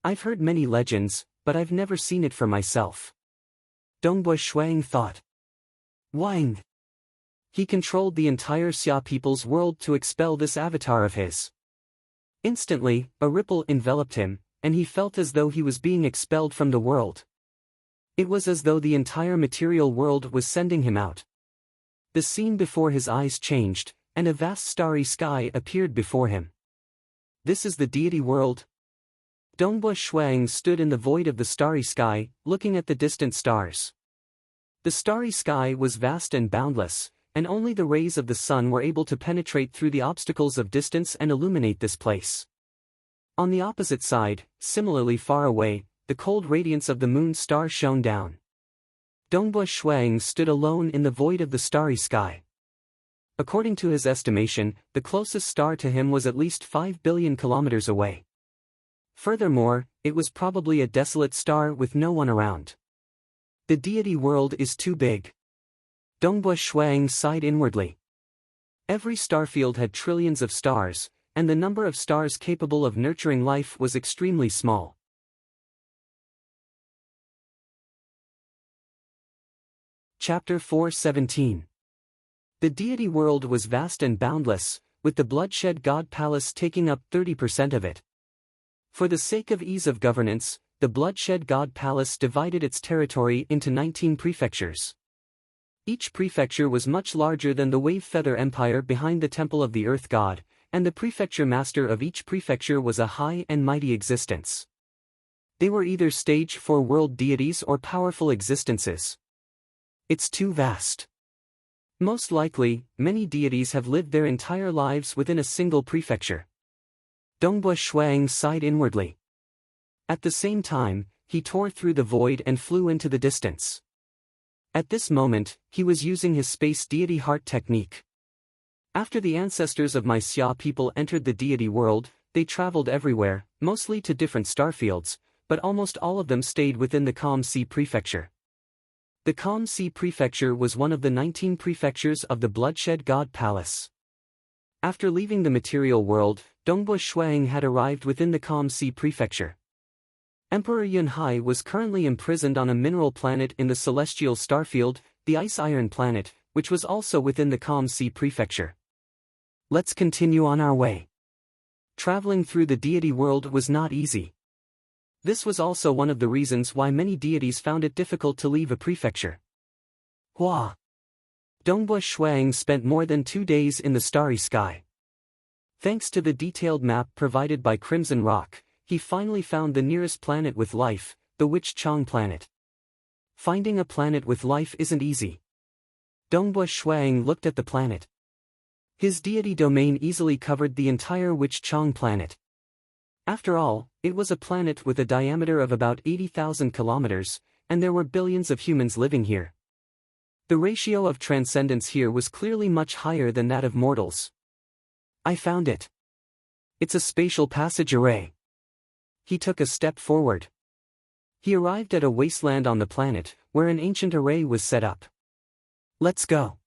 A: I've heard many legends, but I've never seen it for myself. Dongbui Shuang thought. Ying. He controlled the entire Xia people's world to expel this avatar of his. Instantly, a ripple enveloped him, and he felt as though he was being expelled from the world. It was as though the entire material world was sending him out. The scene before his eyes changed, and a vast starry sky appeared before him. This is the deity world? Dongbui Shuang stood in the void of the starry sky, looking at the distant stars. The starry sky was vast and boundless, and only the rays of the sun were able to penetrate through the obstacles of distance and illuminate this place. On the opposite side, similarly far away, the cold radiance of the moon star shone down. Dongbui Shuang stood alone in the void of the starry sky. According to his estimation, the closest star to him was at least 5 billion kilometers away. Furthermore, it was probably a desolate star with no one around. The deity world is too big. Dongbua Shuang sighed inwardly. Every starfield had trillions of stars, and the number of stars capable of nurturing life was extremely small. Chapter 4:17. The deity world was vast and boundless, with the bloodshed god palace taking up 30% of it. For the sake of ease of governance, the bloodshed god palace divided its territory into 19 prefectures. Each prefecture was much larger than the wave feather empire behind the temple of the earth god, and the prefecture master of each prefecture was a high and mighty existence. They were either stage 4 world deities or powerful existences. It's too vast. Most likely, many deities have lived their entire lives within a single prefecture. Dongbua Shuang sighed inwardly. At the same time, he tore through the void and flew into the distance. At this moment, he was using his space deity heart technique. After the ancestors of my Xia people entered the deity world, they traveled everywhere, mostly to different starfields, but almost all of them stayed within the Calm Sea prefecture. The Calm Sea prefecture was one of the 19 prefectures of the Bloodshed God Palace. After leaving the material world, Dongbua Shuang had arrived within the Calm Sea prefecture. Emperor Yunhai was currently imprisoned on a mineral planet in the celestial starfield, the Ice Iron planet, which was also within the Calm Sea prefecture. Let's continue on our way. Traveling through the deity world was not easy. This was also one of the reasons why many deities found it difficult to leave a prefecture. Hua! Dongbua Shuang spent more than 2 days in the starry sky. Thanks to the detailed map provided by Crimson Rock, he finally found the nearest planet with life, the Witch Chang planet. Finding a planet with life isn't easy. Dongbua Shuang looked at the planet. His deity domain easily covered the entire Witch Chang planet. After all, it was a planet with a diameter of about 80,000 kilometers, and there were billions of humans living here. The ratio of transcendence here was clearly much higher than that of mortals. I found it. It's a spatial passage array. He took a step forward. He arrived at a wasteland on the planet, where an ancient array was set up. Let's go.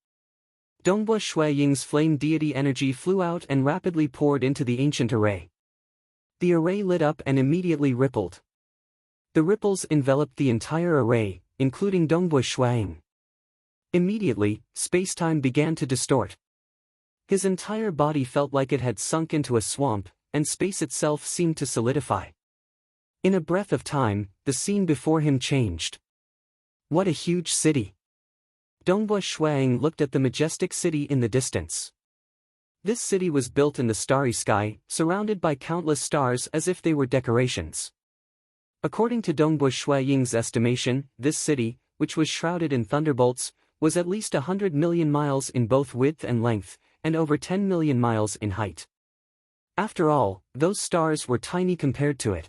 A: Dongbua Shuaying's flame deity energy flew out and rapidly poured into the ancient array. The array lit up and immediately rippled. The ripples enveloped the entire array, including Dongbua Shuaying. Immediately, space-time began to distort. His entire body felt like it had sunk into a swamp, and space itself seemed to solidify. In a breath of time, the scene before him changed. What a huge city! Dongbua Shuang looked at the majestic city in the distance. This city was built in the starry sky, surrounded by countless stars as if they were decorations. According to Dongbua Shuaying's estimation, this city, which was shrouded in thunderbolts, was at least 100 million miles in both width and length, and over 10 million miles in height. After all, those stars were tiny compared to it.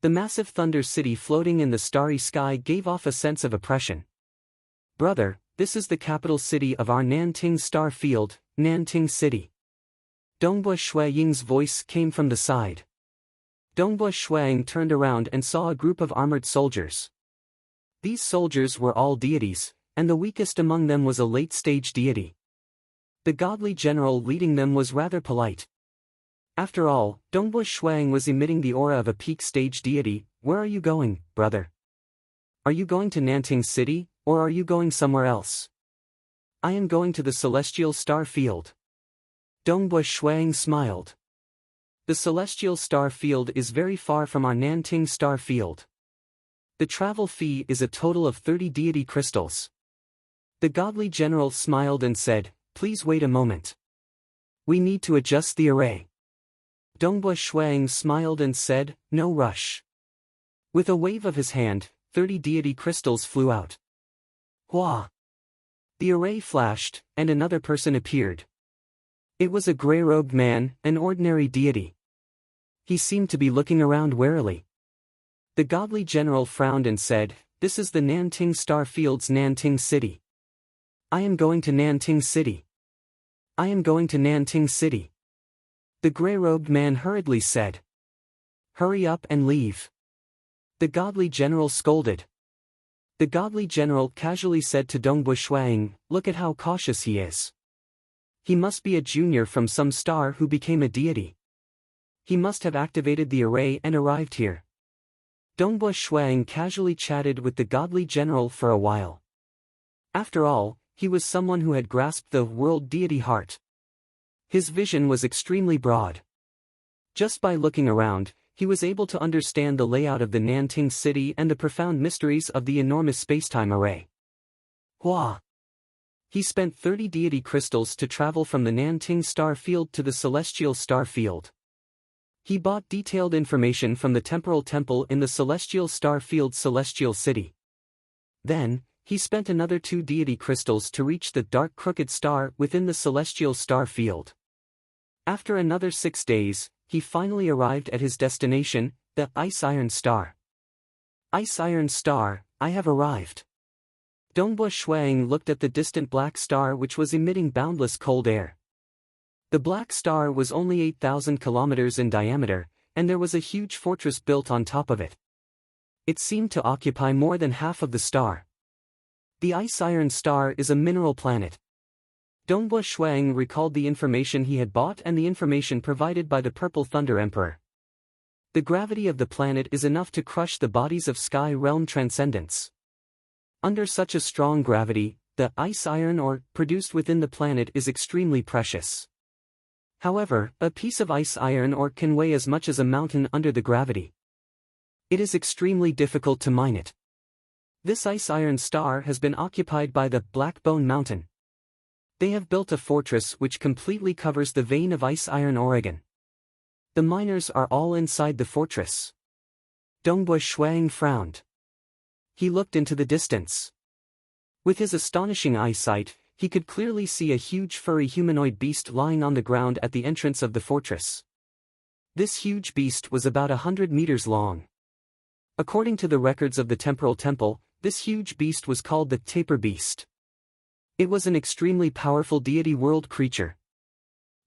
A: The massive thunder city floating in the starry sky gave off a sense of oppression. Brother, this is the capital city of our Nanting star field, Nanting City. Dongbua Shuaying's voice came from the side. Dongbua Shuaying turned around and saw a group of armored soldiers. These soldiers were all deities, and the weakest among them was a late-stage deity. The godly general leading them was rather polite. After all, Dongbua Shuang was emitting the aura of a peak-stage deity. Where are you going, brother? Are you going to Nanting City, or are you going somewhere else? I am going to the celestial star field. Dongbua Shuang smiled. The celestial star field is very far from our Nanting star field. The travel fee is a total of 30 deity crystals. The godly general smiled and said, "Please wait a moment. We need to adjust the array." Dongbua Shuang smiled and said, "No rush." With a wave of his hand, 30 deity crystals flew out. Hua! The array flashed, and another person appeared. It was a grey-robed man, an ordinary deity. He seemed to be looking around warily. The godly general frowned and said, "This is the Nanting Star Field's Nanting City. I am going to Nanting City." I am going to Nanting City. The gray-robed man hurriedly said. Hurry up and leave. The godly general scolded. The godly general casually said to Dongbu Shuang, look at how cautious he is. He must be a junior from some star who became a deity. He must have activated the array and arrived here. Dongbu Shuang casually chatted with the godly general for a while. After all, he was someone who had grasped the world deity heart. His vision was extremely broad. Just by looking around, he was able to understand the layout of the Nanting city and the profound mysteries of the enormous spacetime array. Hua! He spent 30 deity crystals to travel from the Nanting star field to the celestial star field. He bought detailed information from the temporal temple in the celestial star field's celestial city. Then, he spent another 2 deity crystals to reach the dark crooked star within the celestial star field. After another 6 days, he finally arrived at his destination, the Ice Iron Star. Ice Iron Star, I have arrived. Dongbu Shuang looked at the distant black star which was emitting boundless cold air. The black star was only 8,000 kilometers in diameter, and there was a huge fortress built on top of it. It seemed to occupy more than half of the star. The Ice Iron Star is a mineral planet. Dongbu Shuang recalled the information he had bought and the information provided by the Purple Thunder Emperor. The gravity of the planet is enough to crush the bodies of Sky Realm Transcendents. Under such a strong gravity, the ice iron ore produced within the planet is extremely precious. However, a piece of ice iron ore can weigh as much as a mountain under the gravity. It is extremely difficult to mine it. This Ice Iron Star has been occupied by the Blackbone Mountain. They have built a fortress which completely covers the vein of Ice Iron Oregon. The miners are all inside the fortress. Dongbu Shuang frowned. He looked into the distance. With his astonishing eyesight, he could clearly see a huge furry humanoid beast lying on the ground at the entrance of the fortress. This huge beast was about 100 meters long. According to the records of the Temporal Temple, this huge beast was called the Taper Beast. It was an extremely powerful deity world creature.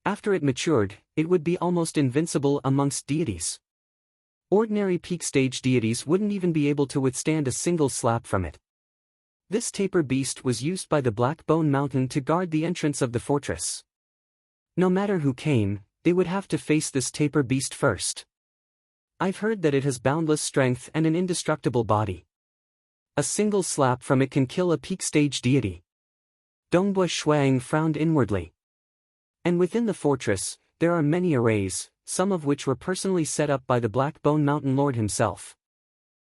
A: After it matured, it would be almost invincible amongst deities. Ordinary peak stage deities wouldn't even be able to withstand a single slap from it. This taper beast was used by the Blackbone Mountain to guard the entrance of the fortress. No matter who came, they would have to face this taper beast first. I've heard that it has boundless strength and an indestructible body. A single slap from it can kill a peak stage deity. Dongbu Shuang frowned inwardly. And within the fortress, there are many arrays, some of which were personally set up by the Blackbone Mountain Lord himself.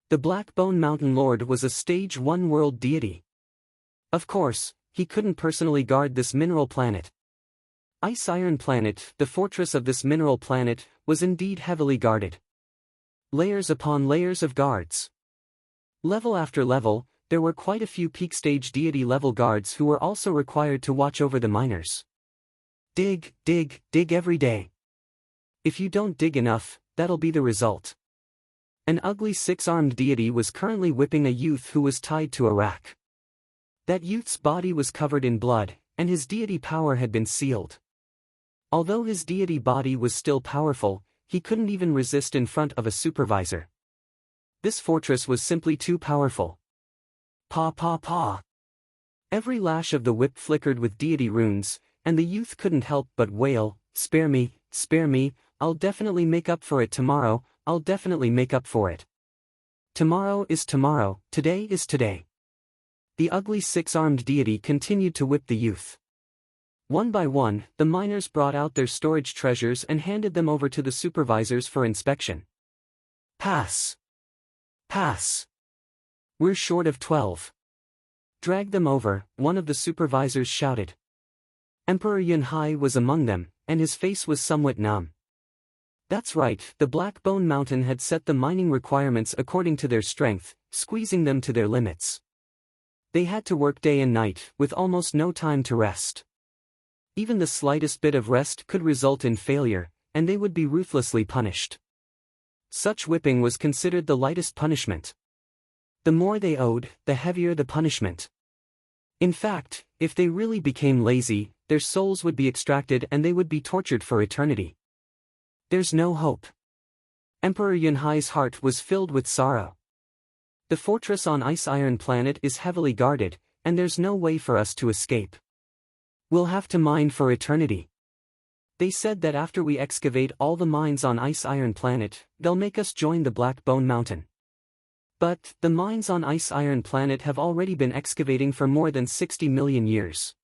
A: The Blackbone Mountain Lord was a Stage 1 world deity. Of course, he couldn't personally guard this mineral planet. Ice Iron Planet, the fortress of this mineral planet, was indeed heavily guarded. Layers upon layers of guards. Level after level, there were quite a few peak stage deity level guards who were also required to watch over the miners. Dig, dig, dig every day. If you don't dig enough, that'll be the result. An ugly 6-armed deity was currently whipping a youth who was tied to a rack. That youth's body was covered in blood, and his deity power had been sealed. Although his deity body was still powerful, he couldn't even resist in front of a supervisor. This fortress was simply too powerful. Pa pa pa. Every lash of the whip flickered with deity runes, and the youth couldn't help but wail, spare me, I'll definitely make up for it tomorrow, I'll definitely make up for it. Tomorrow is tomorrow, today is today. The ugly 6-armed deity continued to whip the youth. One by one, the miners brought out their storage treasures and handed them over to the supervisors for inspection. Pass. Pass. We're short of 12. Drag them over, one of the supervisors shouted. Emperor Yunhai was among them, and his face was somewhat numb. That's right, the Blackbone Mountain had set the mining requirements according to their strength, squeezing them to their limits. They had to work day and night, with almost no time to rest. Even the slightest bit of rest could result in failure, and they would be ruthlessly punished. Such whipping was considered the lightest punishment. The more they owed, the heavier the punishment. In fact, If they really became lazy, their souls would be extracted and they would be tortured for eternity. There's no hope. Emperor Yunhai's heart was filled with sorrow. The fortress on Ice Iron Planet is heavily guarded, and there's no way for us to escape. We'll have to mine for eternity. They said that after we excavate all the mines on Ice Iron Planet, they'll make us join the Black Bone Mountain. But, the mines on Ice Iron Planet have already been excavating for more than 60 million years.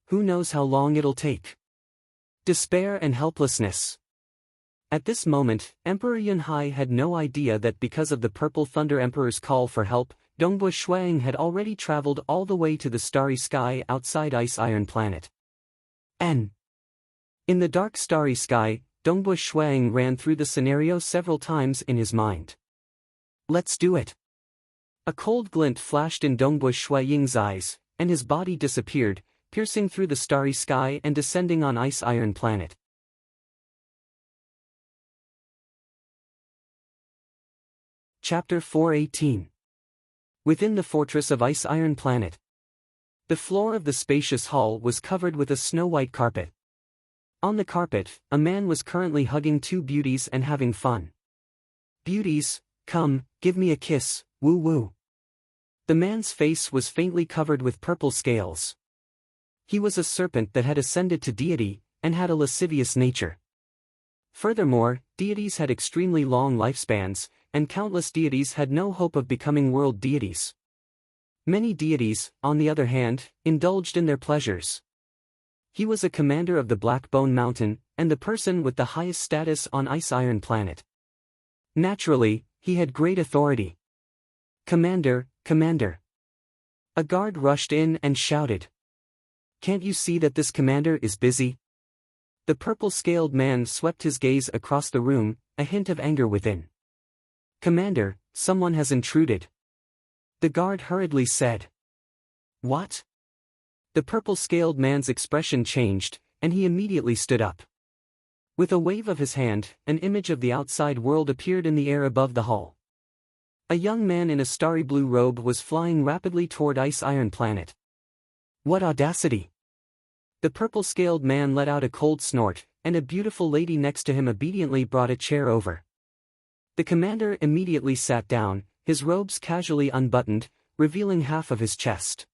A: Who knows how long it'll take? Despair and helplessness. At this moment, Emperor Yunhai had no idea that because of the Purple Thunder Emperor's call for help, Dongbo Shuang had already traveled all the way to the starry sky outside Ice Iron Planet. In the dark starry sky, Dongbo Shuang ran through the scenario several times in his mind. Let's do it. A cold glint flashed in Dongbo Shuang's eyes, and his body disappeared, piercing through the starry sky and descending on Ice Iron Planet. Chapter 418. Within the fortress of Ice Iron Planet. The floor of the spacious hall was covered with a snow-white carpet. On the carpet, a man was currently hugging two beauties and having fun. Beauties, come, give me a kiss, woo-woo. The man's face was faintly covered with purple scales. He was a serpent that had ascended to deity, and had a lascivious nature. Furthermore, deities had extremely long lifespans, and countless deities had no hope of becoming world deities. Many deities, on the other hand, indulged in their pleasures. He was a commander of the Black Bone Mountain, and the person with the highest status on Ice Iron Planet. Naturally, he had great authority. Commander, Commander. A guard rushed in and shouted. Can't you see that this commander is busy? The purple-scaled man swept his gaze across the room, a hint of anger within. Commander, someone has intruded. The guard hurriedly said. What? The purple-scaled man's expression changed, and he immediately stood up. With a wave of his hand, an image of the outside world appeared in the air above the hall. A young man in a starry blue robe was flying rapidly toward Ice Iron Planet. What audacity! The purple-scaled man let out a cold snort, and a beautiful lady next to him obediently brought a chair over. The commander immediately sat down, his robes casually unbuttoned, revealing half of his chest.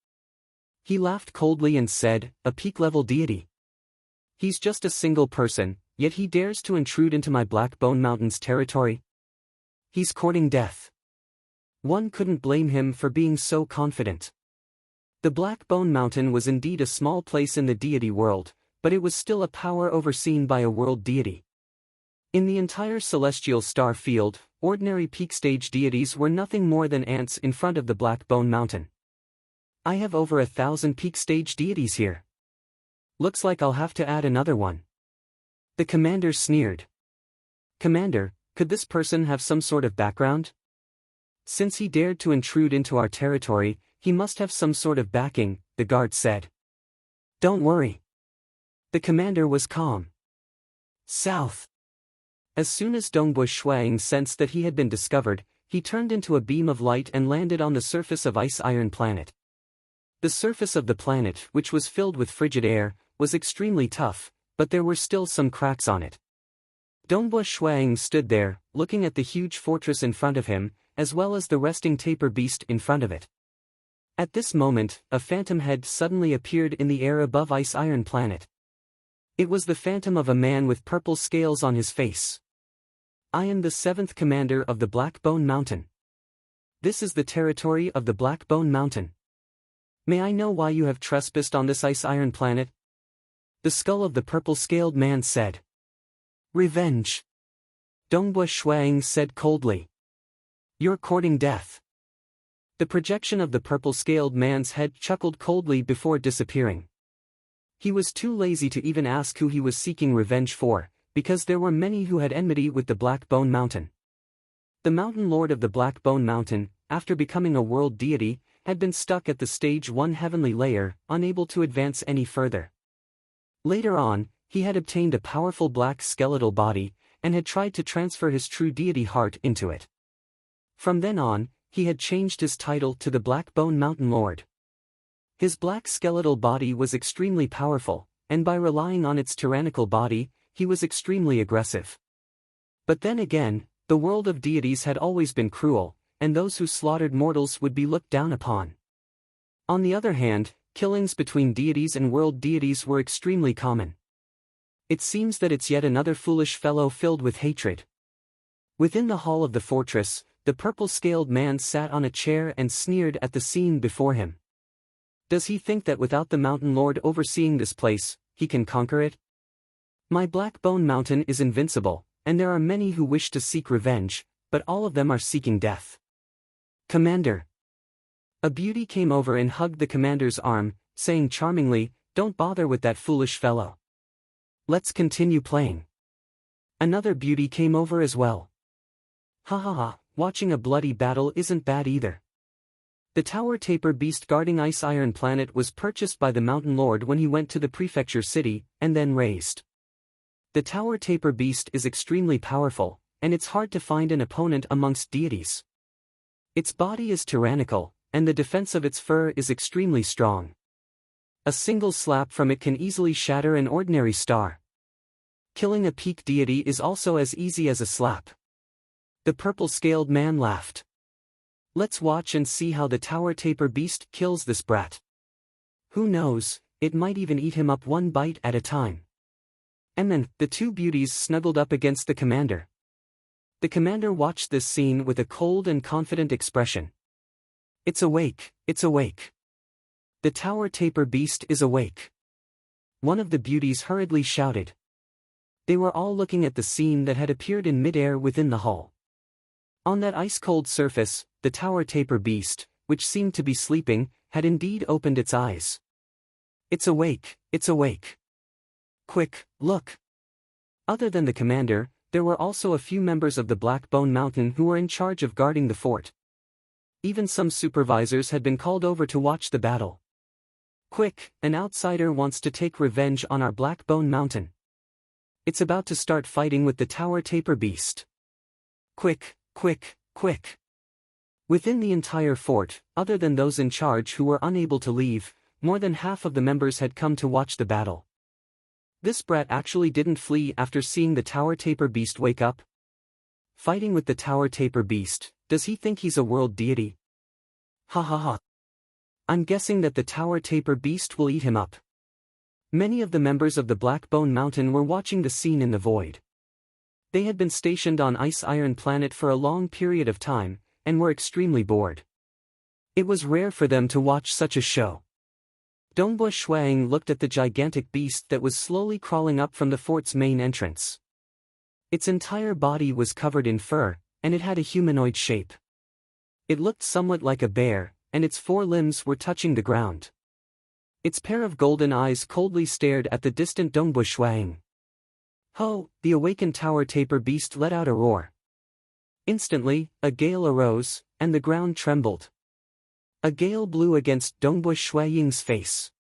A: He laughed coldly and said, a peak-level deity. He's just a single person, yet he dares to intrude into my Black Bone Mountain's territory. He's courting death. One couldn't blame him for being so confident. The Black Bone Mountain was indeed a small place in the deity world, but it was still a power overseen by a world deity. In the entire celestial star field, ordinary peak-stage deities were nothing more than ants in front of the Black Bone Mountain. I have over 1,000 peak-stage deities here. Looks like I'll have to add another one. The commander sneered. Commander, could this person have some sort of background? Since he dared to intrude into our territory, he must have some sort of backing, the guard said. Don't worry. The commander was calm. South. As soon as Dongbo Shuang sensed that he had been discovered, he turned into a beam of light and landed on the surface of Ice Iron Planet. The surface of the planet, which was filled with frigid air, was extremely tough, but there were still some cracks on it. Dongbo Shuang stood there, looking at the huge fortress in front of him, as well as the resting tapir beast in front of it. At this moment, a phantom head suddenly appeared in the air above Ice Iron Planet. It was the phantom of a man with purple scales on his face. I am the 7th commander of the Black Bone Mountain. This is the territory of the Black Bone Mountain. May I know why you have trespassed on this Ice Iron Planet? The skull of the purple-scaled man said. Revenge. Dongbo Shuang said coldly. You're courting death. The projection of the purple-scaled man's head chuckled coldly before disappearing. He was too lazy to even ask who he was seeking revenge for, because there were many who had enmity with the Black Bone Mountain. The Mountain Lord of the Black Bone Mountain, after becoming a world deity, had been stuck at the stage 1 heavenly layer, unable to advance any further. Later on, he had obtained a powerful black skeletal body, and had tried to transfer his true deity heart into it. From then on, he had changed his title to the Black Bone Mountain Lord. His black skeletal body was extremely powerful, and by relying on its tyrannical body, he was extremely aggressive. But then again, the world of deities had always been cruel, and those who slaughtered mortals would be looked down upon. On the other hand, killings between deities and world deities were extremely common. It seems that it's yet another foolish fellow filled with hatred. Within the hall of the fortress, the purple-scaled man sat on a chair and sneered at the scene before him. Does he think that without the mountain lord overseeing this place, he can conquer it? My Blackbone Mountain is invincible, and there are many who wish to seek revenge, but all of them are seeking death. Commander. A beauty came over and hugged the commander's arm, saying charmingly, "Don't bother with that foolish fellow. Let's continue playing." Another beauty came over as well. Ha ha ha, watching a bloody battle isn't bad either. The tower taper beast guarding Ice Iron Planet was purchased by the Mountain Lord when he went to the prefecture city, and then raised. The tower taper beast is extremely powerful, and it's hard to find an opponent amongst deities. Its body is tyrannical, and the defense of its fur is extremely strong. A single slap from it can easily shatter an ordinary star. Killing a peak deity is also as easy as a slap. The purple-scaled man laughed. Let's watch and see how the tower taper beast kills this brat. Who knows, it might even eat him up one bite at a time. And then, the two beauties snuggled up against the commander. The commander watched this scene with a cold and confident expression. It's awake, it's awake. The tower taper beast is awake. One of the beauties hurriedly shouted. They were all looking at the scene that had appeared in midair within the hall. On that ice-cold surface, the tower taper beast, which seemed to be sleeping, had indeed opened its eyes. It's awake, it's awake. Quick, look. Other than the commander, there were also a few members of the Blackbone Mountain who were in charge of guarding the fort. Even some supervisors had been called over to watch the battle. Quick, an outsider wants to take revenge on our Blackbone Mountain. It's about to start fighting with the tower taper beast. Quick, quick, quick. Within the entire fort, other than those in charge who were unable to leave, more than half of the members had come to watch the battle. This brat actually didn't flee after seeing the tower taper beast wake up. Fighting with the tower taper beast, does he think he's a world deity? Ha ha ha. I'm guessing that the tower taper beast will eat him up. Many of the members of the Blackbone Mountain were watching the scene in the void. They had been stationed on Ice Iron Planet for a long period of time, and were extremely bored. It was rare for them to watch such a show. Dongbua Shuang looked at the gigantic beast that was slowly crawling up from the fort's main entrance. Its entire body was covered in fur, and it had a humanoid shape. It looked somewhat like a bear, and its four limbs were touching the ground. Its pair of golden eyes coldly stared at the distant Dongbua Shuang. Ho! The awakened tower taper beast let out a roar. Instantly, a gale arose, and the ground trembled. A gale blew against Dongbua Shuang's face.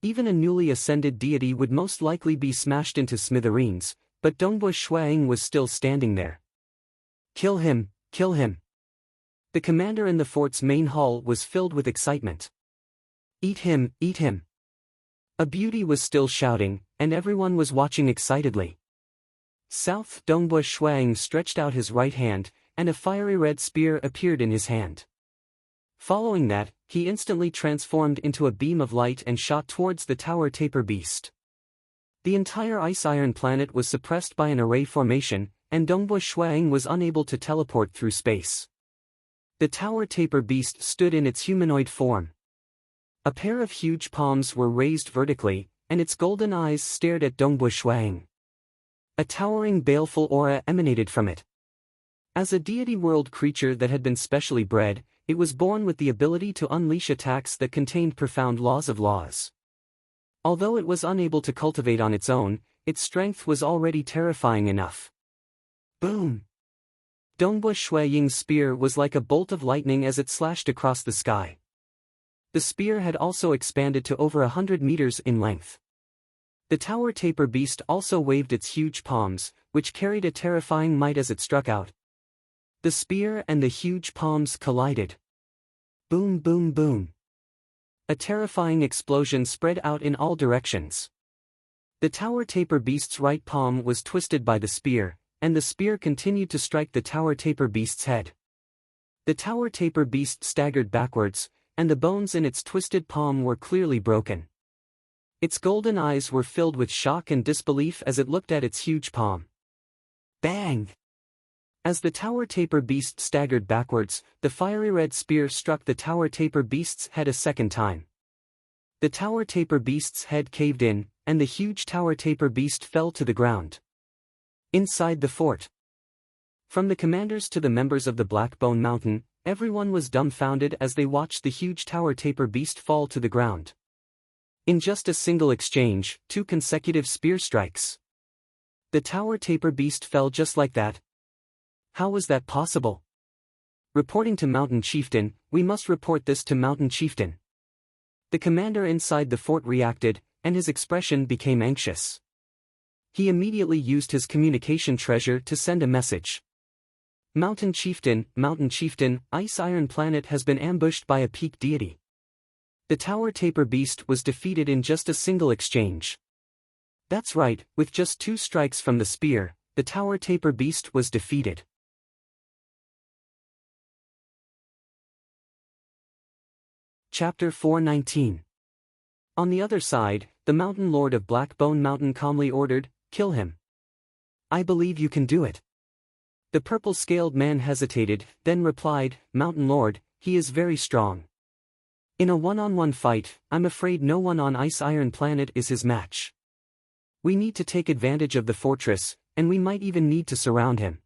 A: Even a newly ascended deity would most likely be smashed into smithereens, but Dongbua Shuang was still standing there. Kill him, kill him. The commander in the fort's main hall was filled with excitement. Eat him, eat him. A beauty was still shouting, and everyone was watching excitedly. South Dongbua Shuang stretched out his right hand, and a fiery red spear appeared in his hand. Following that, he instantly transformed into a beam of light and shot towards the tower taper beast. The entire Ice Iron Planet was suppressed by an array formation, and Dongbua Shuang was unable to teleport through space. The tower taper beast stood in its humanoid form. A pair of huge palms were raised vertically, and its golden eyes stared at Dongbua Shuang. A towering baleful aura emanated from it. As a deity world creature that had been specially bred, it was born with the ability to unleash attacks that contained profound laws of laws. Although it was unable to cultivate on its own, its strength was already terrifying enough. Boom! Dongbua Shuang's spear was like a bolt of lightning as it slashed across the sky. The spear had also expanded to over 100 meters in length. The tower taper beast also waved its huge palms, which carried a terrifying might as it struck out. The spear and the huge palms collided. Boom boom boom. A terrifying explosion spread out in all directions. The tower tapir beast's right palm was twisted by the spear, and the spear continued to strike the tower tapir beast's head. The tower tapir beast staggered backwards, and the bones in its twisted palm were clearly broken. Its golden eyes were filled with shock and disbelief as it looked at its huge palm. Bang! As the tower tapir beast staggered backwards, the fiery red spear struck the tower tapir beast's head a second time. The tower tapir beast's head caved in, and the huge tower tapir beast fell to the ground. Inside the fort. From the commanders to the members of the Blackbone Mountain, everyone was dumbfounded as they watched the huge tower tapir beast fall to the ground. In just a single exchange, 2 consecutive spear strikes. The tower tapir beast fell just like that. How was that possible? Reporting to Mountain Chieftain, we must report this to Mountain Chieftain. The commander inside the fort reacted, and his expression became anxious. He immediately used his communication treasure to send a message. Mountain Chieftain, Ice Iron Planet has been ambushed by a peak deity. The tower tapir beast was defeated in just a single exchange. That's right, with just 2 strikes from the spear, the tower tapir beast was defeated. Chapter 419. On the other side, the Mountain Lord of Blackbone Mountain calmly ordered, "Kill him. I believe you can do it." The purple-scaled man hesitated, then replied, "Mountain Lord, he is very strong. In a one-on-one fight, I'm afraid no one on Ice Iron Planet is his match. We need to take advantage of the fortress, and we might even need to surround him.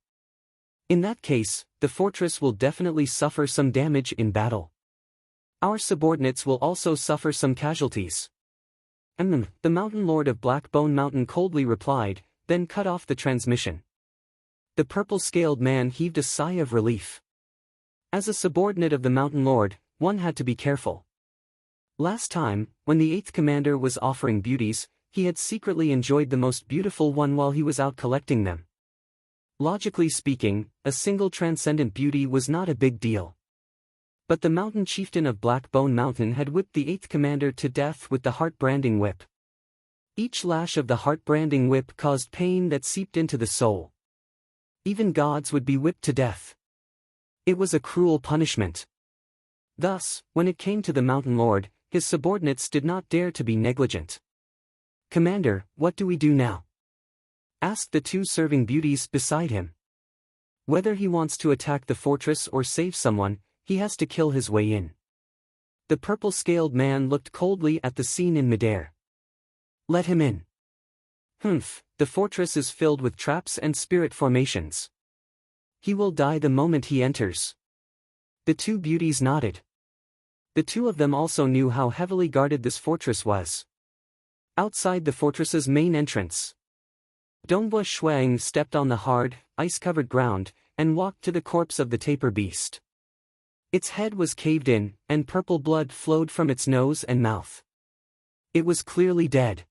A: In that case, the fortress will definitely suffer some damage in battle. Our subordinates will also suffer some casualties." The Mountain Lord of Blackbone Mountain coldly replied, then cut off the transmission. The purple-scaled man heaved a sigh of relief. As a subordinate of the Mountain Lord, one had to be careful. Last time, when the 8th commander was offering beauties, he had secretly enjoyed the most beautiful one while he was out collecting them. Logically speaking, a single transcendent beauty was not a big deal. But the Mountain Chieftain of Blackbone Mountain had whipped the 8th commander to death with the heart-branding whip. Each lash of the heart-branding whip caused pain that seeped into the soul. Even gods would be whipped to death. It was a cruel punishment. Thus, when it came to the Mountain Lord, his subordinates did not dare to be negligent. "Commander, what do we do now?" asked the 2 serving beauties beside him. "Whether he wants to attack the fortress or save someone, he has to kill his way in." The purple-scaled man looked coldly at the scene in midair. "Let him in." The fortress is filled with traps and spirit formations. He will die the moment he enters." The 2 beauties nodded. The 2 of them also knew how heavily guarded this fortress was. Outside the fortress's main entrance, Dongbua Shuang stepped on the hard, ice-covered ground, and walked to the corpse of the tapir beast. Its head was caved in, and purple blood flowed from its nose and mouth. It was clearly dead.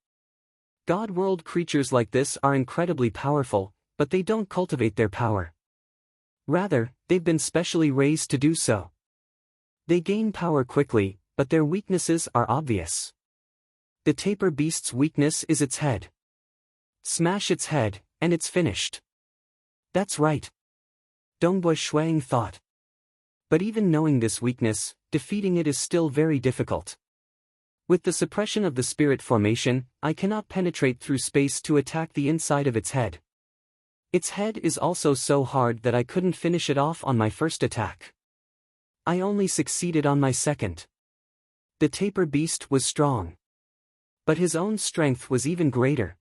A: God-world creatures like this are incredibly powerful, but they don't cultivate their power. Rather, they've been specially raised to do so. They gain power quickly, but their weaknesses are obvious. The tapir beast's weakness is its head. Smash its head, and it's finished. That's right. Dongbua Shuang thought. But even knowing this weakness, defeating it is still very difficult. With the suppression of the spirit formation, I cannot penetrate through space to attack the inside of its head. Its head is also so hard that I couldn't finish it off on my first attack. I only succeeded on my second. The tapir beast was strong. But his own strength was even greater.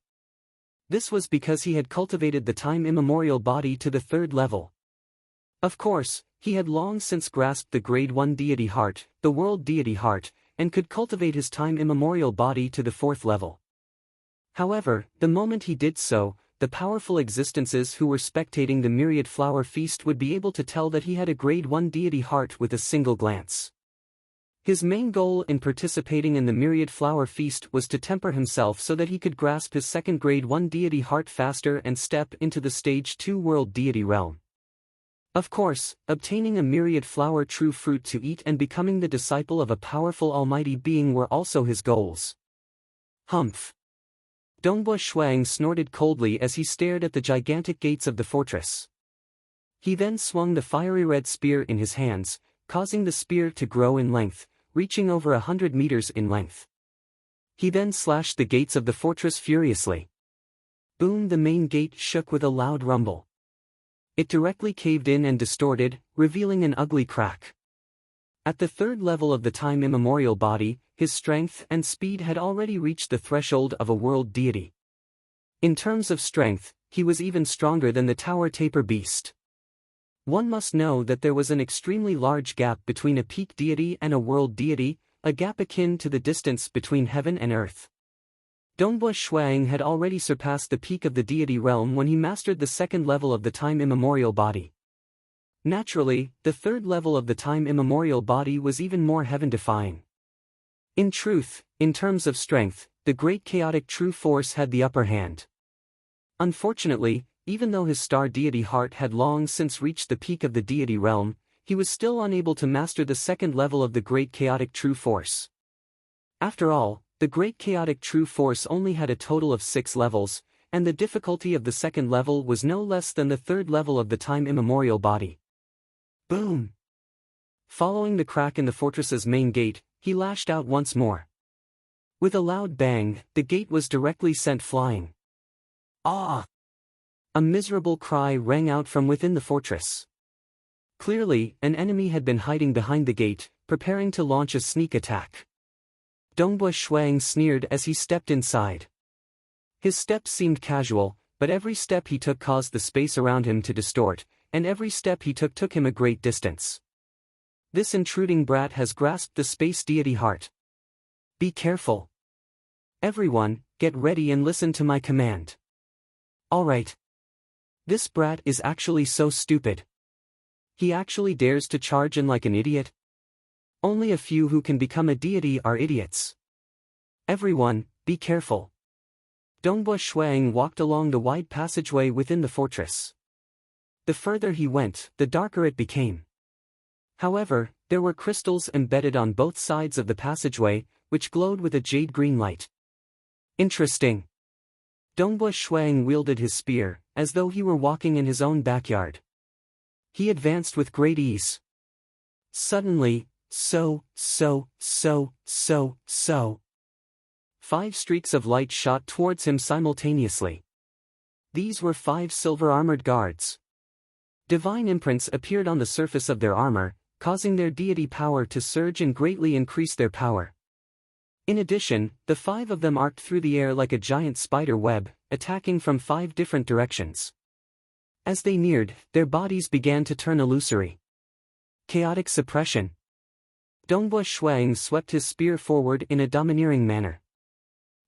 A: This was because he had cultivated the time-immemorial body to the 3rd level. Of course, he had long since grasped the Grade 1 deity heart, the world deity heart, and could cultivate his time-immemorial body to the 4th level. However, the moment he did so, the powerful existences who were spectating the myriad flower feast would be able to tell that he had a Grade 1 deity heart with a single glance. His main goal in participating in the myriad flower feast was to temper himself so that he could grasp his second Grade 1 deity heart faster and step into the Stage 2 world deity realm. Of course, obtaining a myriad flower true fruit to eat and becoming the disciple of a powerful almighty being were also his goals. Humph! Dongbua Shuang snorted coldly as he stared at the gigantic gates of the fortress. He then swung the fiery red spear in his hands, causing the spear to grow in length, reaching over 100 meters in length. He then slashed the gates of the fortress furiously. Boom! The main gate shook with a loud rumble. It directly caved in and distorted, revealing an ugly crack. At the third level of the time immemorial body, his strength and speed had already reached the threshold of a world deity. In terms of strength, he was even stronger than the tower taper beast. One must know that there was an extremely large gap between a peak deity and a world deity, a gap akin to the distance between heaven and earth. Dongbua Shuang had already surpassed the peak of the deity realm when he mastered the second level of the time immemorial body. Naturally, the third level of the time immemorial body was even more heaven-defying. In truth, in terms of strength, the great chaotic true force had the upper hand. Unfortunately, even though his star deity heart had long since reached the peak of the deity realm, he was still unable to master the second level of the great chaotic true force. After all, the great chaotic true force only had a total of 6 levels, and the difficulty of the second level was no less than the third level of the time immemorial body. Boom! Following the crack in the fortress's main gate, he lashed out once more. With a loud bang, the gate was directly sent flying. Ah! A miserable cry rang out from within the fortress. Clearly, an enemy had been hiding behind the gate, preparing to launch a sneak attack. Dongbua Shuang sneered as he stepped inside. His steps seemed casual, but every step he took caused the space around him to distort, and every step he took him a great distance. This intruding brat has grasped the space deity heart. Be careful. Everyone, get ready and listen to my command. Alright. This brat is actually so stupid. He actually dares to charge in like an idiot? Only a few who can become a deity are idiots. Everyone, be careful. Dongbua Shuang walked along the wide passageway within the fortress. The further he went, the darker it became. However, there were crystals embedded on both sides of the passageway, which glowed with a jade-green light. Interesting. Dongbua Shuang wielded his spear, as though he were walking in his own backyard. He advanced with great ease. Suddenly, 5 streaks of light shot towards him simultaneously. These were 5 silver-armored guards. Divine imprints appeared on the surface of their armor, causing their deity power to surge and greatly increase their power. In addition, the 5 of them arced through the air like a giant spider web, attacking from 5 different directions. As they neared, their bodies began to turn illusory. Chaotic suppression. Dongbua Shuang swept his spear forward in a domineering manner.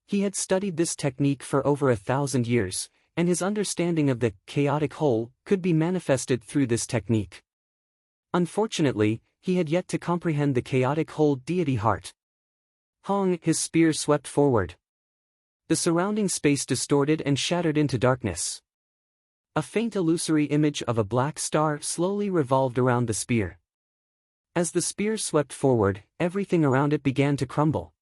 A: He had studied this technique for over 1,000 years, and his understanding of the chaotic whole could be manifested through this technique. Unfortunately, he had yet to comprehend the chaotic whole deity heart. Hong! His spear swept forward. The surrounding space distorted and shattered into darkness. A faint illusory image of a black star slowly revolved around the spear. As the spear swept forward, everything around it began to crumble.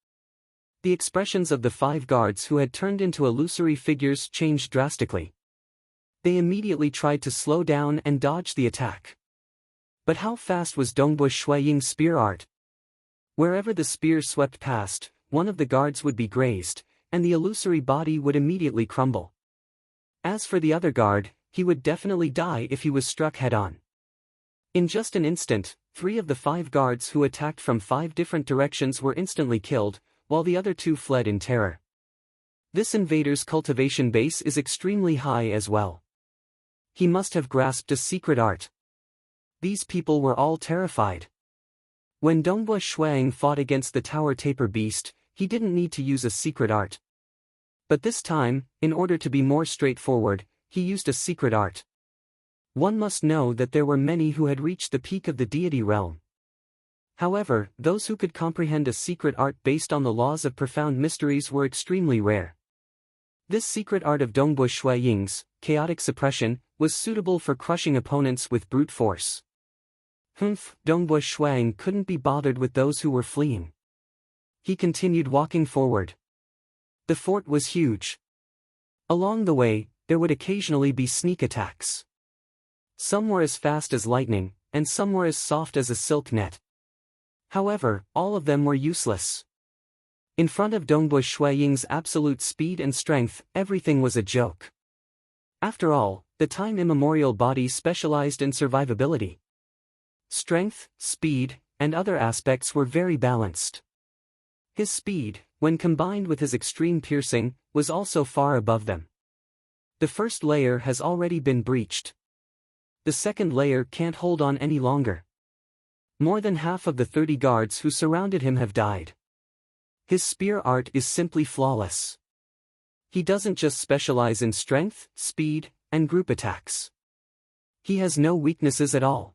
A: The expressions of the 5 guards who had turned into illusory figures changed drastically. They immediately tried to slow down and dodge the attack. But how fast was Dongbua Shuang's spear art? Wherever the spear swept past, one of the guards would be grazed, and the illusory body would immediately crumble. As for the other guard, he would definitely die if he was struck head-on. In just an instant, 3 of the 5 guards who attacked from 5 different directions were instantly killed, while the other 2 fled in terror. This invader's cultivation base is extremely high as well. He must have grasped a secret art. These people were all terrified. When Dongbua Shuang fought against the tower taper beast, he didn't need to use a secret art. But this time, in order to be more straightforward, he used a secret art. One must know that there were many who had reached the peak of the deity realm. However, those who could comprehend a secret art based on the laws of profound mysteries were extremely rare. This secret art of Dongbui Shui Ying's, chaotic suppression, was suitable for crushing opponents with brute force. Dongbui Shuang couldn't be bothered with those who were fleeing. He continued walking forward. The fort was huge. Along the way, there would occasionally be sneak attacks. Some were as fast as lightning, and some were as soft as a silk net. However, all of them were useless. In front of Dongbui Shui Ying's absolute speed and strength, everything was a joke. After all, the time immemorial body specialized in survivability. Strength, speed, and other aspects were very balanced. His speed, when combined with his extreme piercing, was also far above them. The first layer has already been breached. The second layer can't hold on any longer. More than half of the 30 guards who surrounded him have died. His spear art is simply flawless. He doesn't just specialize in strength, speed, and group attacks. He has no weaknesses at all.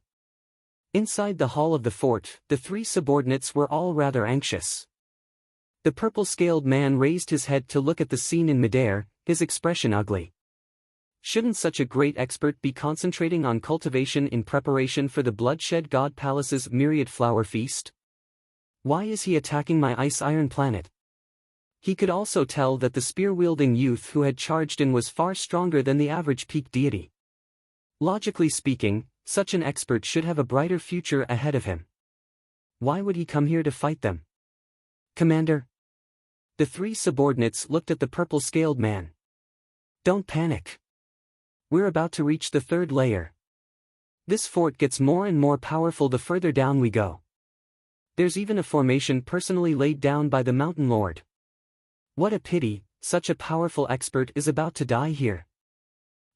A: Inside the hall of the fort, the 3 subordinates were all rather anxious. The purple-scaled man raised his head to look at the scene in midair, his expression ugly. Shouldn't such a great expert be concentrating on cultivation in preparation for the Bloodshed God Palace's myriad flower feast? Why is he attacking my ice-iron planet? He could also tell that the spear-wielding youth who had charged in was far stronger than the average peak deity. Logically speaking, such an expert should have a brighter future ahead of him. Why would he come here to fight them? Commander? The 3 subordinates looked at the purple-scaled man. Don't panic. We're about to reach the 3rd layer. This fort gets more and more powerful the further down we go. There's even a formation personally laid down by the Mountain Lord. What a pity, such a powerful expert is about to die here.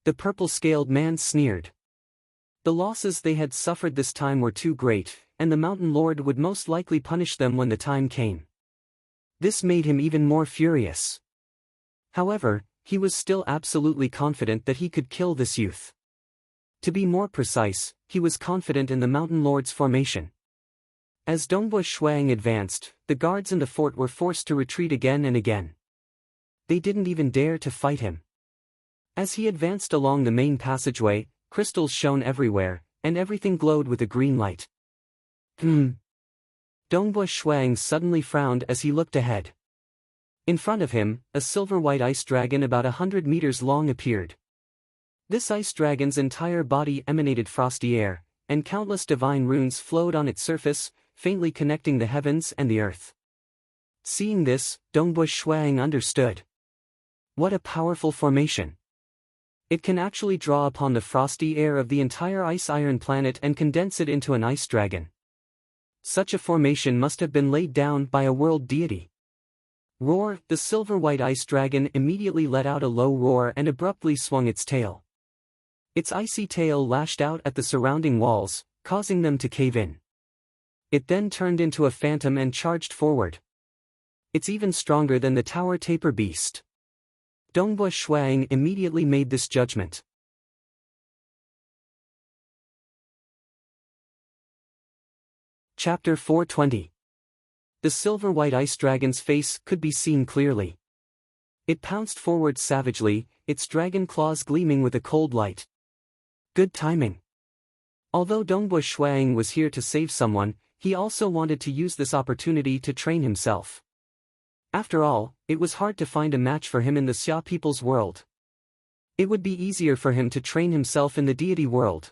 A: The purple-scaled man sneered. The losses they had suffered this time were too great, and the Mountain Lord would most likely punish them when the time came. This made him even more furious. However, he was still absolutely confident that he could kill this youth. To be more precise, he was confident in the Mountain Lord's formation. As Dongbui Shuang advanced, the guards in the fort were forced to retreat again and again. They didn't even dare to fight him. As he advanced along the main passageway, crystals shone everywhere, and everything glowed with a green light. Dongbui Shuang suddenly frowned as he looked ahead. In front of him, a silver-white ice dragon about 100 meters long appeared. This ice dragon's entire body emanated frosty air, and countless divine runes flowed on its surface, faintly connecting the heavens and the earth. Seeing this, Dongbui Shuang understood. What a powerful formation! It can actually draw upon the frosty air of the entire ice-iron planet and condense it into an ice dragon. Such a formation must have been laid down by a world deity. Roar! The silver-white ice dragon immediately let out a low roar and abruptly swung its tail. Its icy tail lashed out at the surrounding walls, causing them to cave in. It then turned into a phantom and charged forward. It's even stronger than the tower taper beast. Dongbui Shuang immediately made this judgment. Chapter 420. The silver-white ice dragon's face could be seen clearly. It pounced forward savagely, its dragon claws gleaming with a cold light. Good timing. Although Dongbui Shuang was here to save someone, he also wanted to use this opportunity to train himself. After all, it was hard to find a match for him in the Xia people's world. It would be easier for him to train himself in the deity world.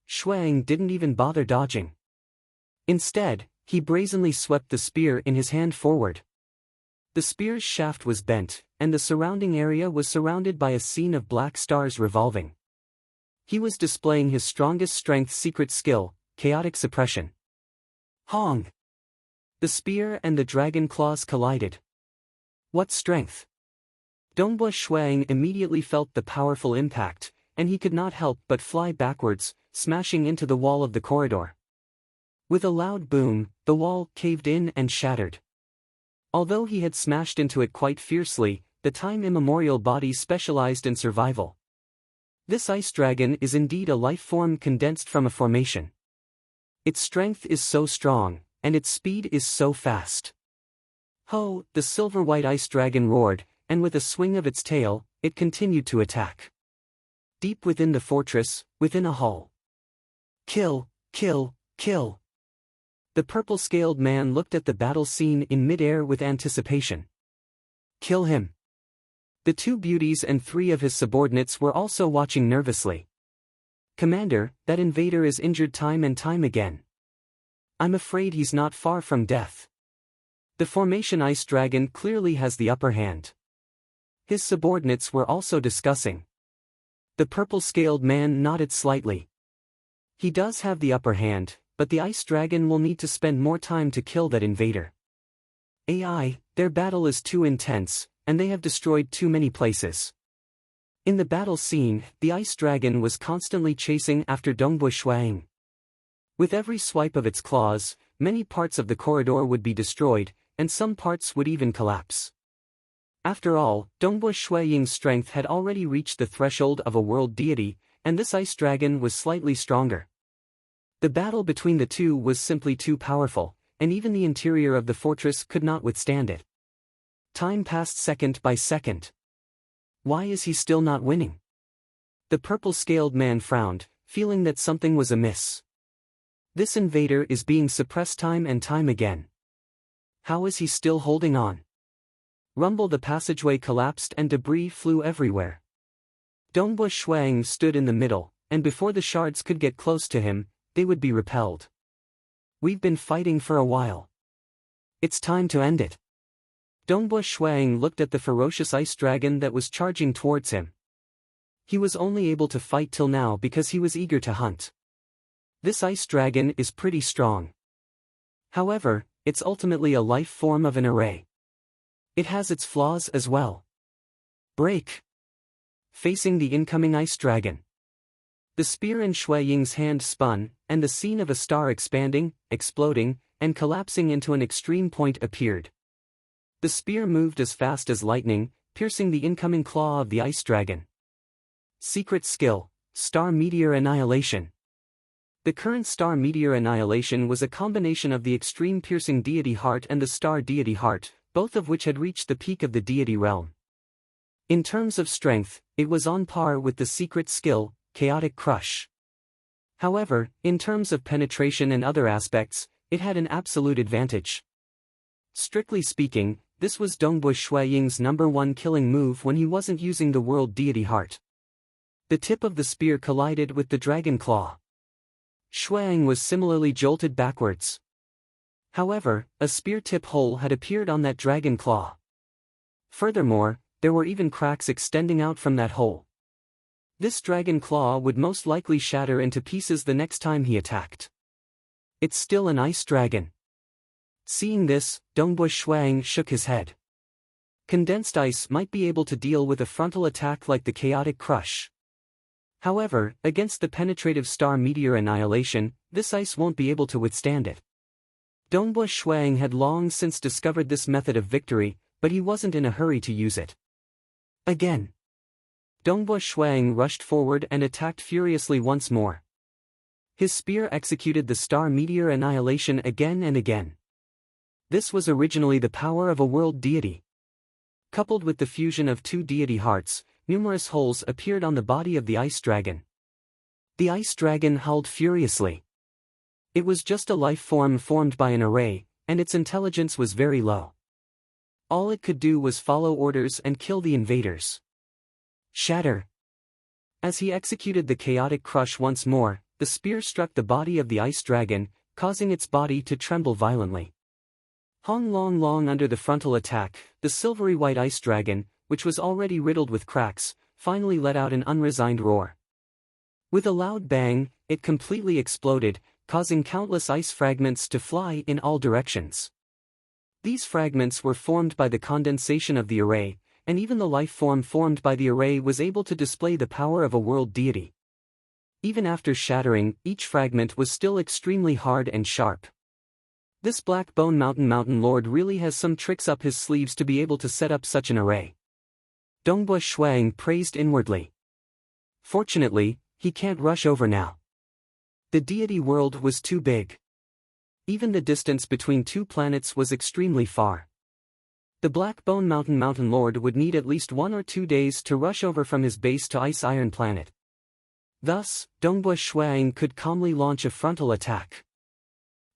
A: Shuang didn't even bother dodging. Instead, he brazenly swept the spear in his hand forward. The spear's shaft was bent, and the surrounding area was surrounded by a scene of black stars revolving. He was displaying his strongest strength secret skill, chaotic suppression. Hong! The spear and the dragon claws collided. What strength! Dongbui Shuang immediately felt the powerful impact, and he could not help but fly backwards, smashing into the wall of the corridor. With a loud boom, the wall caved in and shattered. Although he had smashed into it quite fiercely, the time immemorial body specialized in survival. This ice dragon is indeed a life form condensed from a formation. Its strength is so strong, and its speed is so fast. Ho! The silver-white ice dragon roared, and with a swing of its tail, it continued to attack. Deep within the fortress, within a hull. Kill, kill, kill. The purple-scaled man looked at the battle scene in mid-air with anticipation. Kill him. The two beauties and three of his subordinates were also watching nervously. Commander, that invader is injured time and time again. I'm afraid he's not far from death. The formation Ice Dragon clearly has the upper hand. His subordinates were also discussing. The purple-scaled man nodded slightly. He does have the upper hand, but the Ice Dragon will need to spend more time to kill that invader. AI, their battle is too intense, and they have destroyed too many places. In the battle scene, the Ice Dragon was constantly chasing after Dongbui Shuang. With every swipe of its claws, many parts of the corridor would be destroyed, and some parts would even collapse. After all, Dongbui Shuang's strength had already reached the threshold of a world deity, and this Ice Dragon was slightly stronger. The battle between the two was simply too powerful, and even the interior of the fortress could not withstand it. Time passed second by second. Why is he still not winning? The purple-scaled man frowned, feeling that something was amiss. This invader is being suppressed time and time again. How is he still holding on? Rumble, the passageway collapsed and debris flew everywhere. Dongbui Shuang stood in the middle, and before the shards could get close to him, they would be repelled. We've been fighting for a while. It's time to end it. Dongbui Shuang looked at the ferocious ice dragon that was charging towards him. He was only able to fight till now because he was eager to hunt. This ice dragon is pretty strong. However, it's ultimately a life form of an array. It has its flaws as well. Break. Facing the incoming ice dragon. The spear in Shui Ying's hand spun, and the scene of a star expanding, exploding, and collapsing into an extreme point appeared. The spear moved as fast as lightning, piercing the incoming claw of the ice dragon. Secret skill, Star Meteor Annihilation. The current Star Meteor Annihilation was a combination of the extreme piercing deity heart and the star deity heart, both of which had reached the peak of the deity realm. In terms of strength, it was on par with the secret skill, Chaotic Crush. However, in terms of penetration and other aspects, it had an absolute advantage. Strictly speaking, this was Dongbui Shuang's #1 killing move when he wasn't using the world deity heart. The tip of the spear collided with the dragon claw. Shuang was similarly jolted backwards. However, a spear tip hole had appeared on that dragon claw. Furthermore, there were even cracks extending out from that hole. This dragon claw would most likely shatter into pieces the next time he attacked. It's still an ice dragon. Seeing this, Dongbui Shuang shook his head. Condensed ice might be able to deal with a frontal attack like the Chaotic Crush. However, against the penetrative Star Meteor Annihilation, this ice won't be able to withstand it. Dongbui Shuang had long since discovered this method of victory, but he wasn't in a hurry to use it. Again. Dongbui Shuang rushed forward and attacked furiously once more. His spear executed the Star Meteor Annihilation again and again. This was originally the power of a world deity. Coupled with the fusion of two deity hearts, numerous holes appeared on the body of the ice dragon. The ice dragon howled furiously. It was just a life form formed by an array, and its intelligence was very low. All it could do was follow orders and kill the invaders. Shatter. As he executed the Chaotic Crush once more, the spear struck the body of the ice dragon, causing its body to tremble violently. Hong long under the frontal attack, the silvery white ice dragon, which was already riddled with cracks, finally let out an unresigned roar. With a loud bang, it completely exploded, causing countless ice fragments to fly in all directions. These fragments were formed by the condensation of the array, and even the life form formed by the array was able to display the power of a world deity. Even after shattering, each fragment was still extremely hard and sharp. This Black Bone Mountain Lord really has some tricks up his sleeves to be able to set up such an array. Dongbui Shuang praised inwardly. Fortunately, he can't rush over now. The deity world was too big. Even the distance between two planets was extremely far. The Blackbone Mountain Lord would need at least 1 or 2 days to rush over from his base to Ice Iron Planet. Thus, Dongba Shuang could calmly launch a frontal attack.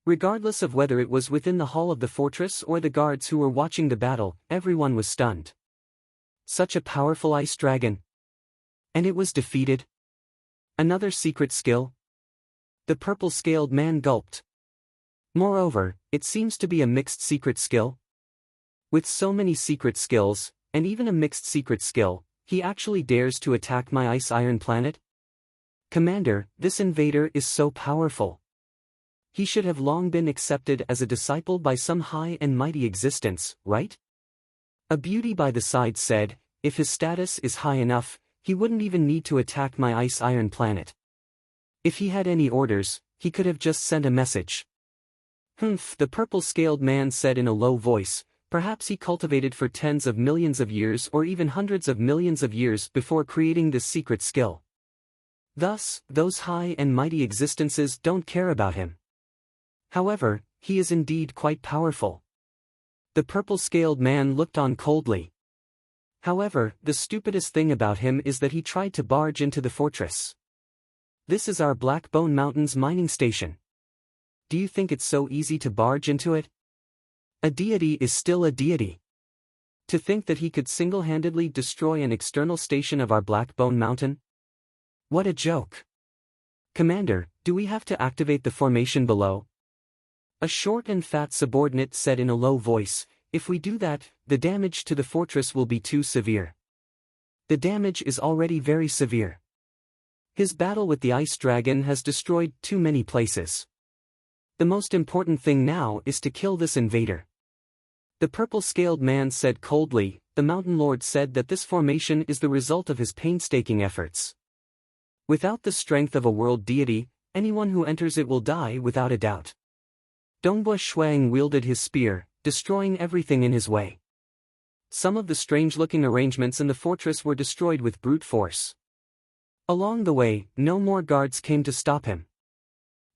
A: Regardless of whether it was within the hall of the fortress or the guards who were watching the battle, everyone was stunned. Such a powerful ice dragon. And it was defeated. Another secret skill? The purple-scaled man gulped. Moreover, it seems to be a mixed secret skill. With so many secret skills, and even a mixed secret skill, he actually dares to attack my Ice Iron Planet? Commander, this invader is so powerful. He should have long been accepted as a disciple by some high and mighty existence, right? A beauty by the side said, if his status is high enough, he wouldn't even need to attack my Ice Iron Planet. If he had any orders, he could have just sent a message. Humph, the purple-scaled man said in a low voice, perhaps he cultivated for tens of millions of years or even hundreds of millions of years before creating this secret skill. Thus, those high and mighty existences don't care about him. However, he is indeed quite powerful. The purple-scaled man looked on coldly. However, the stupidest thing about him is that he tried to barge into the fortress. This is our Blackbone Mountain's mining station. Do you think it's so easy to barge into it? A deity is still a deity. To think that he could single-handedly destroy an external station of our Blackbone Mountain? What a joke. Commander, do we have to activate the formation below? A short and fat subordinate said in a low voice, if we do that, the damage to the fortress will be too severe. The damage is already very severe. His battle with the ice dragon has destroyed too many places. The most important thing now is to kill this invader. The purple-scaled man said coldly, the Mountain Lord said that this formation is the result of his painstaking efforts. Without the strength of a world deity, anyone who enters it will die without a doubt. Dongba Shuang wielded his spear, destroying everything in his way. Some of the strange-looking arrangements in the fortress were destroyed with brute force. Along the way, no more guards came to stop him.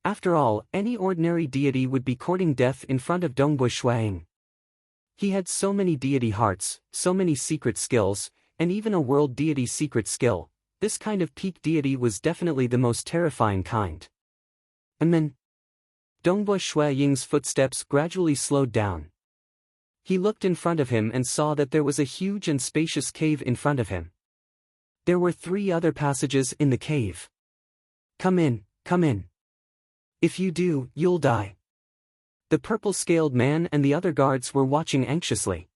A: After all, any ordinary deity would be courting death in front of Dongba Shuang. He had so many deity hearts, so many secret skills, and even a world deity secret skill. This kind of peak deity was definitely the most terrifying kind. Dongba Shuaying's footsteps gradually slowed down. He looked in front of him and saw that there was a huge and spacious cave in front of him. There were 3 other passages in the cave. Come in, come in. If you do, you'll die. The purple-scaled man and the other guards were watching anxiously.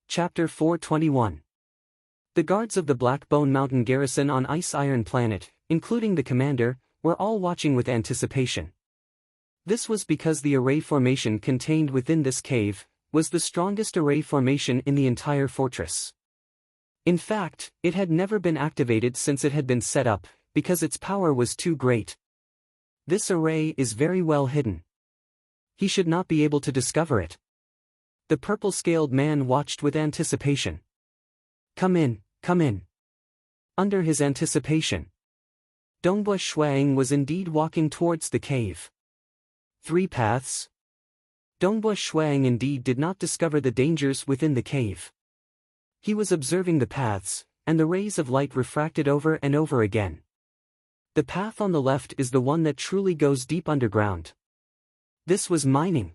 A: Chapter 421. The guards of the Blackbone Mountain garrison on Ice Iron Planet, including the commander, were all watching with anticipation. This was because the array formation contained within this cave was the strongest array formation in the entire fortress. In fact, it had never been activated since it had been set up, because its power was too great. This array is very well hidden. He should not be able to discover it. The purple-scaled man watched with anticipation. Come in, come in. Under his anticipation, Dongba Shuang was indeed walking towards the cave. 3 paths. Dongba Shuang indeed did not discover the dangers within the cave. He was observing the paths, and the rays of light refracted over and over again. The path on the left is the one that truly goes deep underground. This was mining.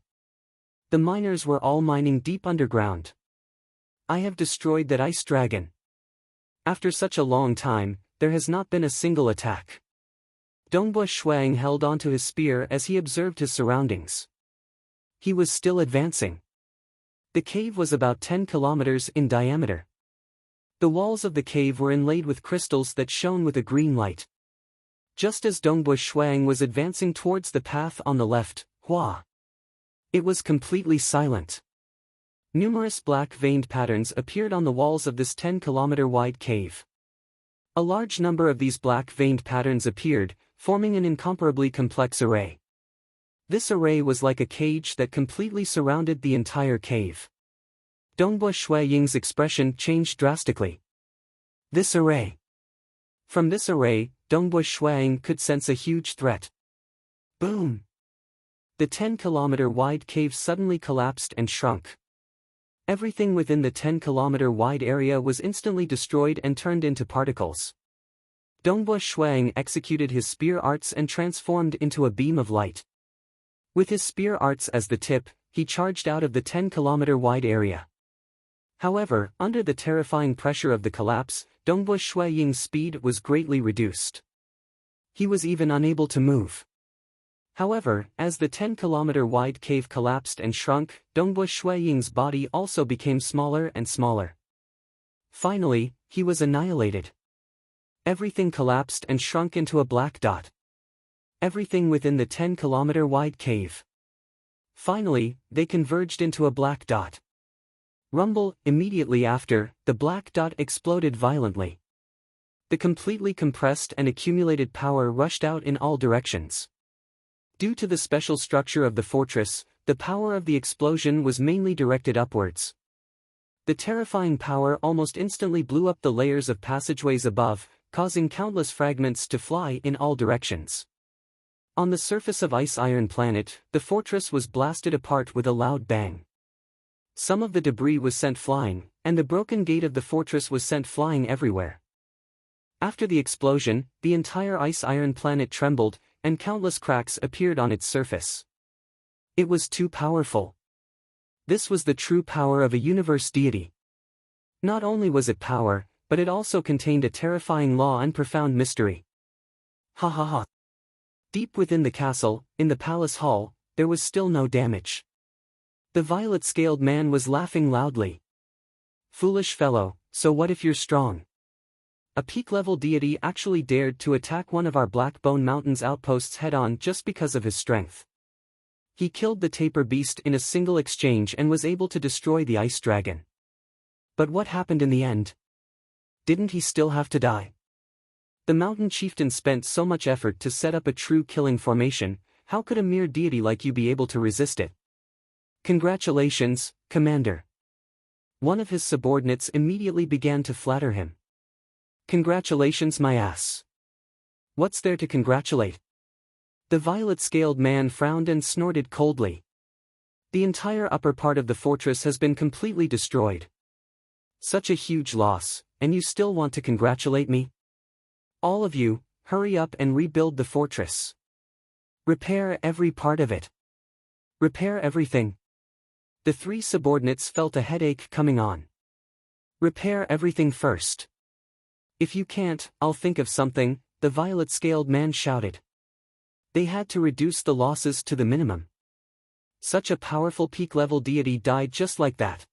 A: The miners were all mining deep underground. I have destroyed that ice dragon. After such a long time, there has not been a single attack. Dongba Shuang held onto his spear as he observed his surroundings. He was still advancing. The cave was about 10 kilometers in diameter. The walls of the cave were inlaid with crystals that shone with a green light. Just as Dongba Shuang was advancing towards the path on the left, it was completely silent. Numerous black-veined patterns appeared on the walls of this 10-kilometer-wide cave. A large number of these black-veined patterns appeared, forming an incomparably complex array. This array was like a cage that completely surrounded the entire cave. Dongba Shuaying's expression changed drastically. This array. From this array, Dongba Shuaying could sense a huge threat. Boom! The 10-kilometer-wide cave suddenly collapsed and shrunk. Everything within the 10-kilometer-wide area was instantly destroyed and turned into particles. Dongbui Shuang executed his spear arts and transformed into a beam of light. With his spear arts as the tip, he charged out of the 10-kilometer-wide area. However, under the terrifying pressure of the collapse, Dongbui Shuang's speed was greatly reduced. He was even unable to move. However, as the 10-kilometer-wide cave collapsed and shrunk, Dongbui Shuang's body also became smaller and smaller. Finally, he was annihilated. Everything collapsed and shrunk into a black dot. Everything within the 10-kilometer-wide cave. Finally, they converged into a black dot. Rumble, immediately after, the black dot exploded violently. The completely compressed and accumulated power rushed out in all directions. Due to the special structure of the fortress, the power of the explosion was mainly directed upwards. The terrifying power almost instantly blew up the layers of passageways above, causing countless fragments to fly in all directions. On the surface of Ice Iron Planet, the fortress was blasted apart with a loud bang. Some of the debris was sent flying, and the broken gate of the fortress was sent flying everywhere. After the explosion, the entire Ice Iron Planet trembled, and countless cracks appeared on its surface. It was too powerful. This was the true power of a universe deity. Not only was it power, but it also contained a terrifying law and profound mystery. Ha ha ha. Deep within the castle, in the palace hall, there was still no damage. The violet-scaled man was laughing loudly. Foolish fellow, so what if you're strong? A peak-level deity actually dared to attack one of our Blackbone Mountain's outposts head-on just because of his strength. He killed the taper beast in a single exchange and was able to destroy the ice dragon. But what happened in the end? Didn't he still have to die? The mountain chieftain spent so much effort to set up a true killing formation, how could a mere deity like you be able to resist it? Congratulations, Commander. One of his subordinates immediately began to flatter him. Congratulations my ass. What's there to congratulate? The violet-scaled man frowned and snorted coldly. The entire upper part of the fortress has been completely destroyed. Such a huge loss, and you still want to congratulate me? All of you, hurry up and rebuild the fortress. Repair every part of it. Repair everything. The three subordinates felt a headache coming on. Repair everything first. If you can't, I'll think of something, the violet-scaled man shouted. They had to reduce the losses to the minimum. Such a powerful peak-level deity died just like that.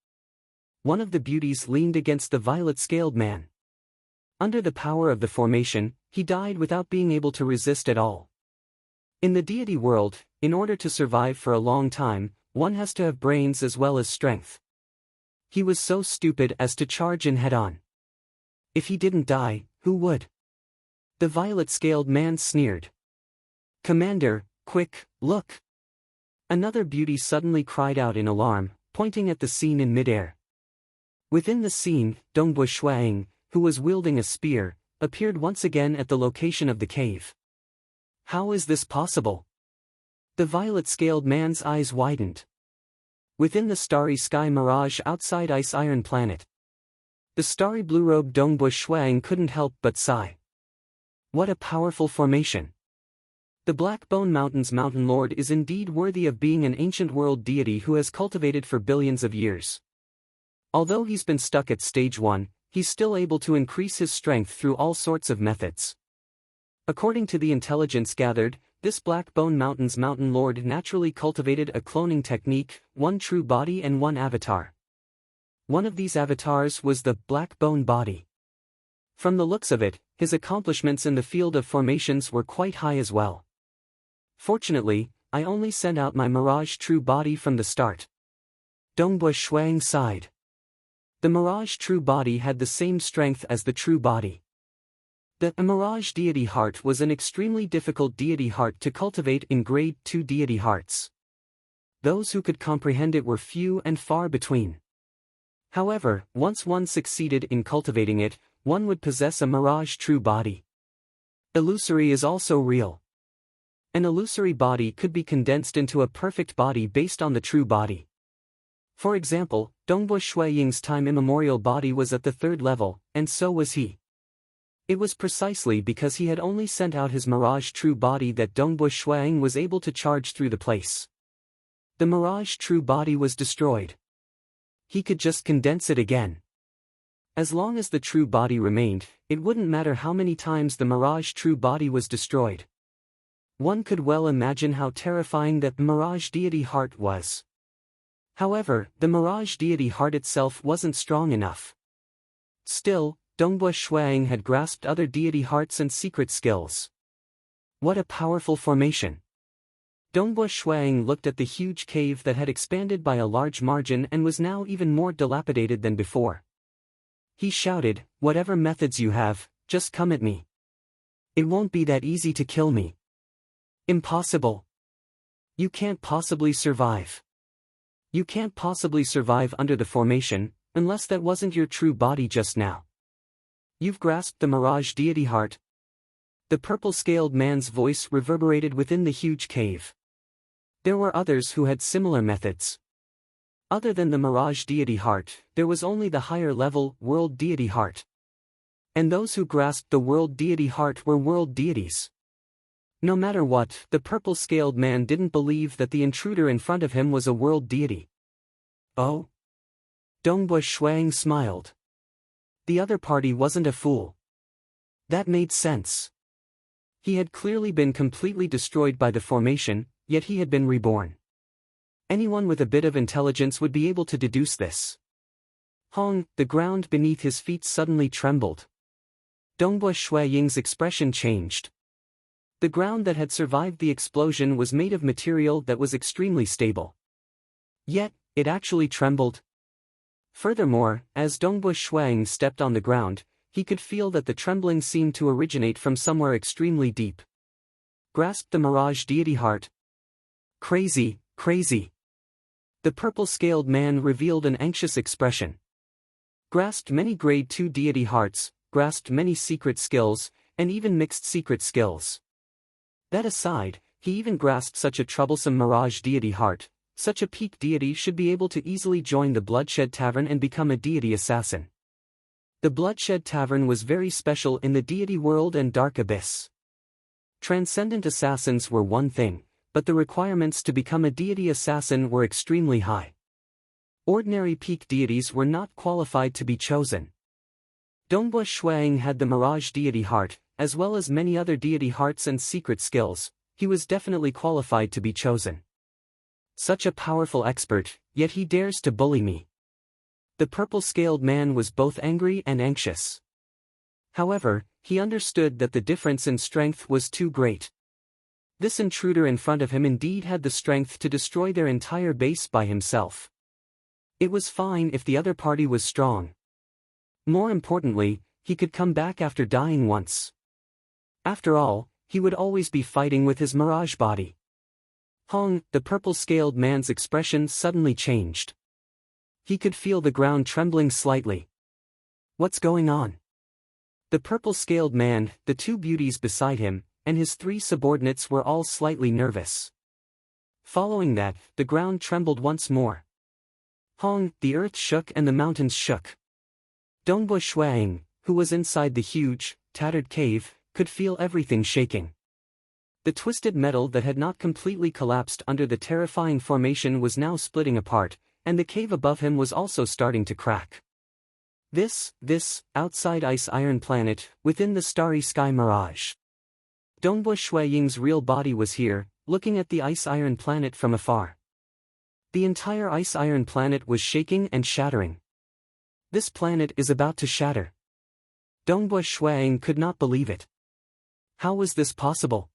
A: One of the beauties leaned against the violet-scaled man. Under the power of the formation, he died without being able to resist at all. In the deity world, in order to survive for a long time, one has to have brains as well as strength. He was so stupid as to charge in head-on. If he didn't die, who would? The violet-scaled man sneered. Commander, quick, look! Another beauty suddenly cried out in alarm, pointing at the scene in midair. Within the scene, Dongbui Shuang, who was wielding a spear, appeared once again at the location of the cave. How is this possible? The violet-scaled man's eyes widened. Within the starry sky mirage outside Ice Iron Planet, the starry blue-robed Dongbui Shuang couldn't help but sigh. What a powerful formation! The Blackbone Mountain's Mountain Lord is indeed worthy of being an ancient world deity who has cultivated for billions of years. Although he's been stuck at stage 1, he's still able to increase his strength through all sorts of methods. According to the intelligence gathered, this Blackbone Mountain's Mountain Lord naturally cultivated a cloning technique, one true body and one avatar. One of these avatars was the Blackbone body. From the looks of it, his accomplishments in the field of formations were quite high as well. Fortunately, I only sent out my Mirage True Body from the start. Dongbui Shuang sighed. The Mirage True Body had the same strength as the True Body. The Mirage Deity Heart was an extremely difficult deity heart to cultivate in Grade 2 deity hearts. Those who could comprehend it were few and far between. However, once one succeeded in cultivating it, one would possess a Mirage True Body. Illusory is also real. An illusory body could be condensed into a perfect body based on the true body. For example, Dongbo Shuiying's time immemorial body was at the third level, and so was he. It was precisely because he had only sent out his mirage true body that Dongbo Shuiying was able to charge through the place. The mirage true body was destroyed. He could just condense it again. As long as the true body remained, it wouldn't matter how many times the mirage true body was destroyed. One could well imagine how terrifying that mirage deity heart was. However, the mirage deity heart itself wasn't strong enough. Still, Dongbo Shuiying had grasped other deity hearts and secret skills. What a powerful formation! Dongbo Shuiying looked at the huge cave that had expanded by a large margin and was now even more dilapidated than before. He shouted, "Whatever methods you have, just come at me. It won't be that easy to kill me. Impossible. You can't possibly survive. You can't possibly survive under the formation, unless that wasn't your true body just now. You've grasped the mirage deity heart." The purple-scaled man's voice reverberated within the huge cave. There were others who had similar methods. Other than the mirage deity heart, there was only the higher-level world deity heart. And those who grasped the world deity heart were world deities. No matter what, the purple-scaled man didn't believe that the intruder in front of him was a world deity. Oh? Dongbo Shuiying smiled. The other party wasn't a fool. That made sense. He had clearly been completely destroyed by the formation, yet he had been reborn. Anyone with a bit of intelligence would be able to deduce this. Hong, the ground beneath his feet suddenly trembled. Dongbo Shuiying's expression changed. The ground that had survived the explosion was made of material that was extremely stable. Yet, it actually trembled. Furthermore, as Dongbo Shuiying stepped on the ground, he could feel that the trembling seemed to originate from somewhere extremely deep. Grasped the mirage deity heart. Crazy, crazy. The purple-scaled man revealed an anxious expression. Grasped many grade 2 deity hearts, grasped many secret skills, and even mixed secret skills. That aside, he even grasped such a troublesome mirage deity heart. Such a peak deity should be able to easily join the Bloodshed Tavern and become a deity assassin. The Bloodshed Tavern was very special in the deity world and dark abyss. Transcendent assassins were one thing, but the requirements to become a deity assassin were extremely high. Ordinary peak deities were not qualified to be chosen. Dongbo Shuiying had the mirage deity heart, as well as many other deity hearts and secret skills. He was definitely qualified to be chosen. Such a powerful expert, yet he dares to bully me. The purple-scaled man was both angry and anxious. However, he understood that the difference in strength was too great. This intruder in front of him indeed had the strength to destroy their entire base by himself. It was fine if the other party was strong. More importantly, he could come back after dying once. After all, he would always be fighting with his mirage body. Hong, the purple-scaled man's expression suddenly changed. He could feel the ground trembling slightly. What's going on? The purple-scaled man, the two beauties beside him, and his three subordinates were all slightly nervous. Following that, the ground trembled once more. Hong, the earth shook and the mountains shook. Dongbo Shuiying, who was inside the huge, tattered cave, could feel everything shaking. The twisted metal that had not completely collapsed under the terrifying formation was now splitting apart, and the cave above him was also starting to crack. This, outside ice iron planet, within the starry sky mirage. Dongbo Shuiying's real body was here, looking at the ice iron planet from afar. The entire ice iron planet was shaking and shattering. This planet is about to shatter. Dongbo Shuiying could not believe it. How was this possible?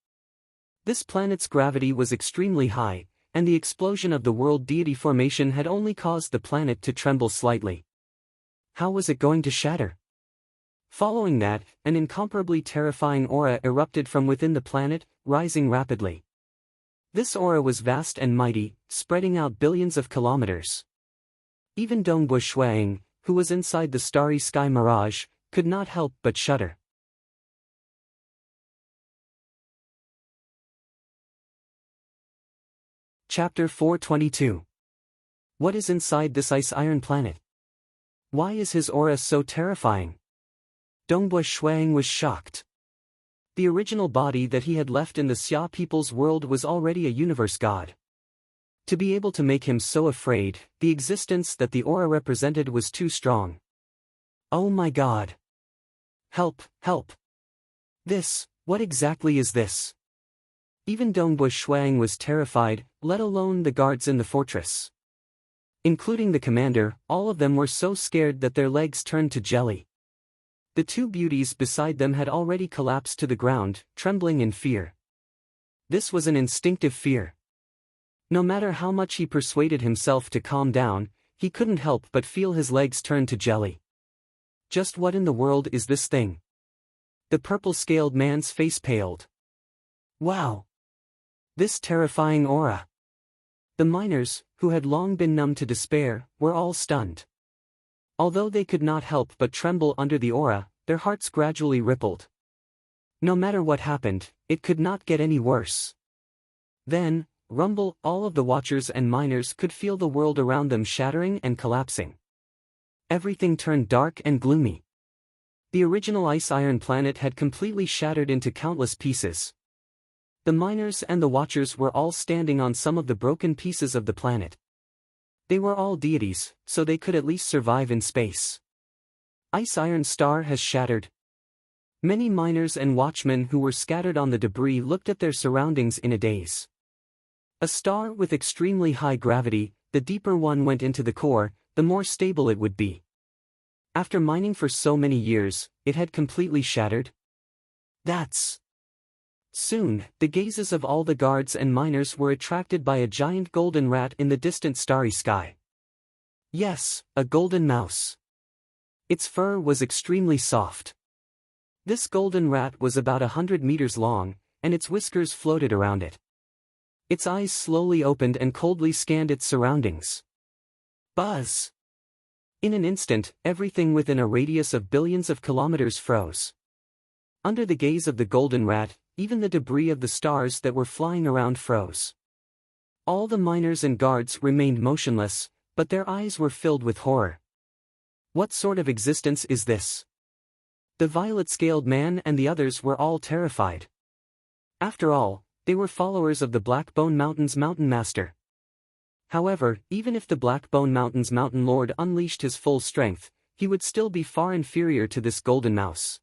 A: This planet's gravity was extremely high, and the explosion of the world deity formation had only caused the planet to tremble slightly. How was it going to shatter? Following that, an incomparably terrifying aura erupted from within the planet, rising rapidly. This aura was vast and mighty, spreading out billions of kilometers. Even Dongbo Shuiying, who was inside the starry sky mirage, could not help but shudder. Chapter 422. What is inside this ice-iron planet? Why is his aura so terrifying? Dongbui Shuang was shocked. The original body that he had left in the Xia people's world was already a universe god. To be able to make him so afraid, the existence that the aura represented was too strong. Oh my god! Help, help! What exactly is this? Even Dongbui Shuang was terrified, let alone the guards in the fortress. Including the commander, all of them were so scared that their legs turned to jelly. The two beauties beside them had already collapsed to the ground, trembling in fear. This was an instinctive fear. No matter how much he persuaded himself to calm down, he couldn't help but feel his legs turn to jelly. Just what in the world is this thing? The purple-scaled man's face paled. Wow! This terrifying aura! The miners, who had long been numb to despair, were all stunned. Although they could not help but tremble under the aura, their hearts gradually rippled. No matter what happened, it could not get any worse. Then, rumble, all of the watchers and miners could feel the world around them shattering and collapsing. Everything turned dark and gloomy. The original ice-iron planet had completely shattered into countless pieces. The miners and the watchers were all standing on some of the broken pieces of the planet. They were all deities, so they could at least survive in space. Ice-iron star has shattered. Many miners and watchmen who were scattered on the debris looked at their surroundings in a daze. A star with extremely high gravity, the deeper one went into the core, the more stable it would be. After mining for so many years, it had completely shattered. Soon, the gazes of all the guards and miners were attracted by a giant golden rat in the distant starry sky. Yes, a golden mouse. Its fur was extremely soft. This golden rat was about 100 meters long, and its whiskers floated around it. Its eyes slowly opened and coldly scanned its surroundings. Buzz! In an instant, everything within a radius of billions of kilometers froze. Under the gaze of the golden rat, even the debris of the stars that were flying around froze. All the miners and guards remained motionless, but their eyes were filled with horror. What sort of existence is this? The violet-scaled man and the others were all terrified. After all, they were followers of the Blackbone Mountain's Mountain Master. However, even if the Blackbone Mountain's Mountain Lord unleashed his full strength, he would still be far inferior to this golden mouse.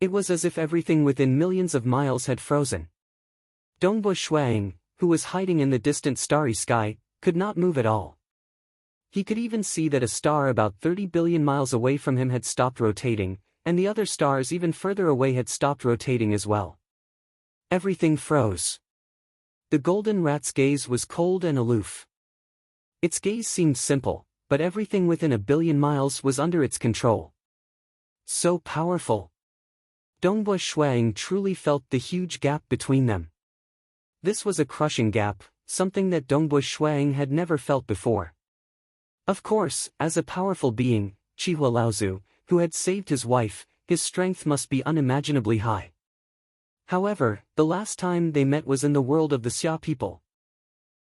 A: It was as if everything within millions of miles had frozen. Dongbui Shuang, who was hiding in the distant starry sky, could not move at all. He could even see that a star about 30 billion miles away from him had stopped rotating, and the other stars even further away had stopped rotating as well. Everything froze. The golden rat's gaze was cold and aloof. Its gaze seemed simple, but everything within a billion miles was under its control. So powerful. Dongbui Shuang truly felt the huge gap between them. This was a crushing gap, something that Dongbui Shuang had never felt before. Of course, as a powerful being, Chihua Laozu, who had saved his wife, his strength must be unimaginably high. However, the last time they met was in the world of the Xia people.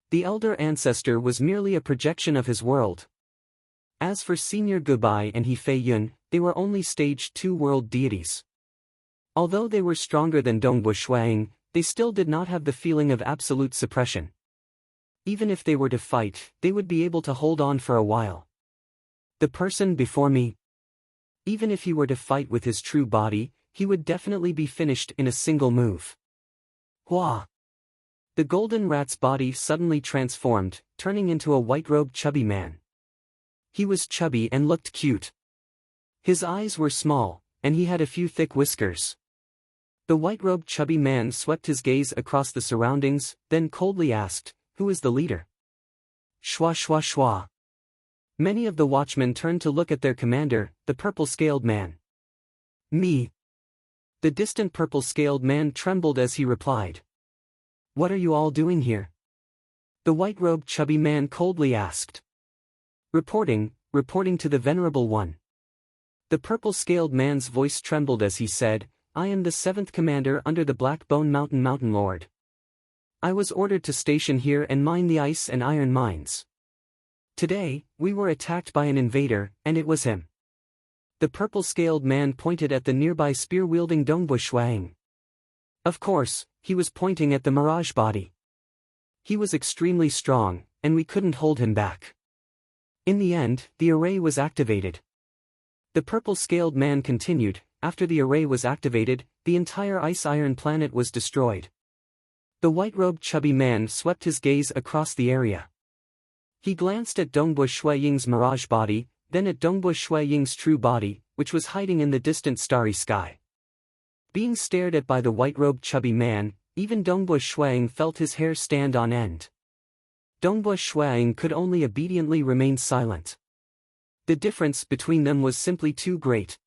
A: The elder ancestor was merely a projection of his world. As for Senior Gubai and He Fei Yun, they were only stage 2 world deities. Although they were stronger than Dongbui Shuang, they still did not have the feeling of absolute suppression. Even if they were to fight, they would be able to hold on for a while. The person before me. Even if he were to fight with his true body, he would definitely be finished in a single move. Hua! The golden rat's body suddenly transformed, turning into a white-robed chubby man. He was chubby and looked cute. His eyes were small, and he had a few thick whiskers. The white-robed chubby man swept his gaze across the surroundings, then coldly asked, "Who is the leader?" Shwa shwa shwa. Many of the watchmen turned to look at their commander, the purple-scaled man. Me. The distant purple-scaled man trembled as he replied. "What are you all doing here?" The white-robed chubby man coldly asked. Reporting to the Venerable One." The purple-scaled man's voice trembled as he said, "I am the 7th commander under the Blackbone Mountain Lord." I was ordered to station here and mine the ice and iron mines. Today, we were attacked by an invader, and it was him. The purple-scaled man pointed at the nearby spear-wielding Dongbu Shuang. Of course, he was pointing at the mirage body. He was extremely strong, and we couldn't hold him back. In the end, the array was activated. The purple-scaled man continued, after the array was activated, the entire ice-iron planet was destroyed. The white-robed chubby man swept his gaze across the area. He glanced at Dongbu Shuiying's mirage body, then at Dongbu Shuiying's true body, which was hiding in the distant starry sky. Being stared at by the white-robed chubby man, even Dongbu Shuiying felt his hair stand on end. Dongbu Shuiying could only obediently remain silent. The difference between them was simply too great.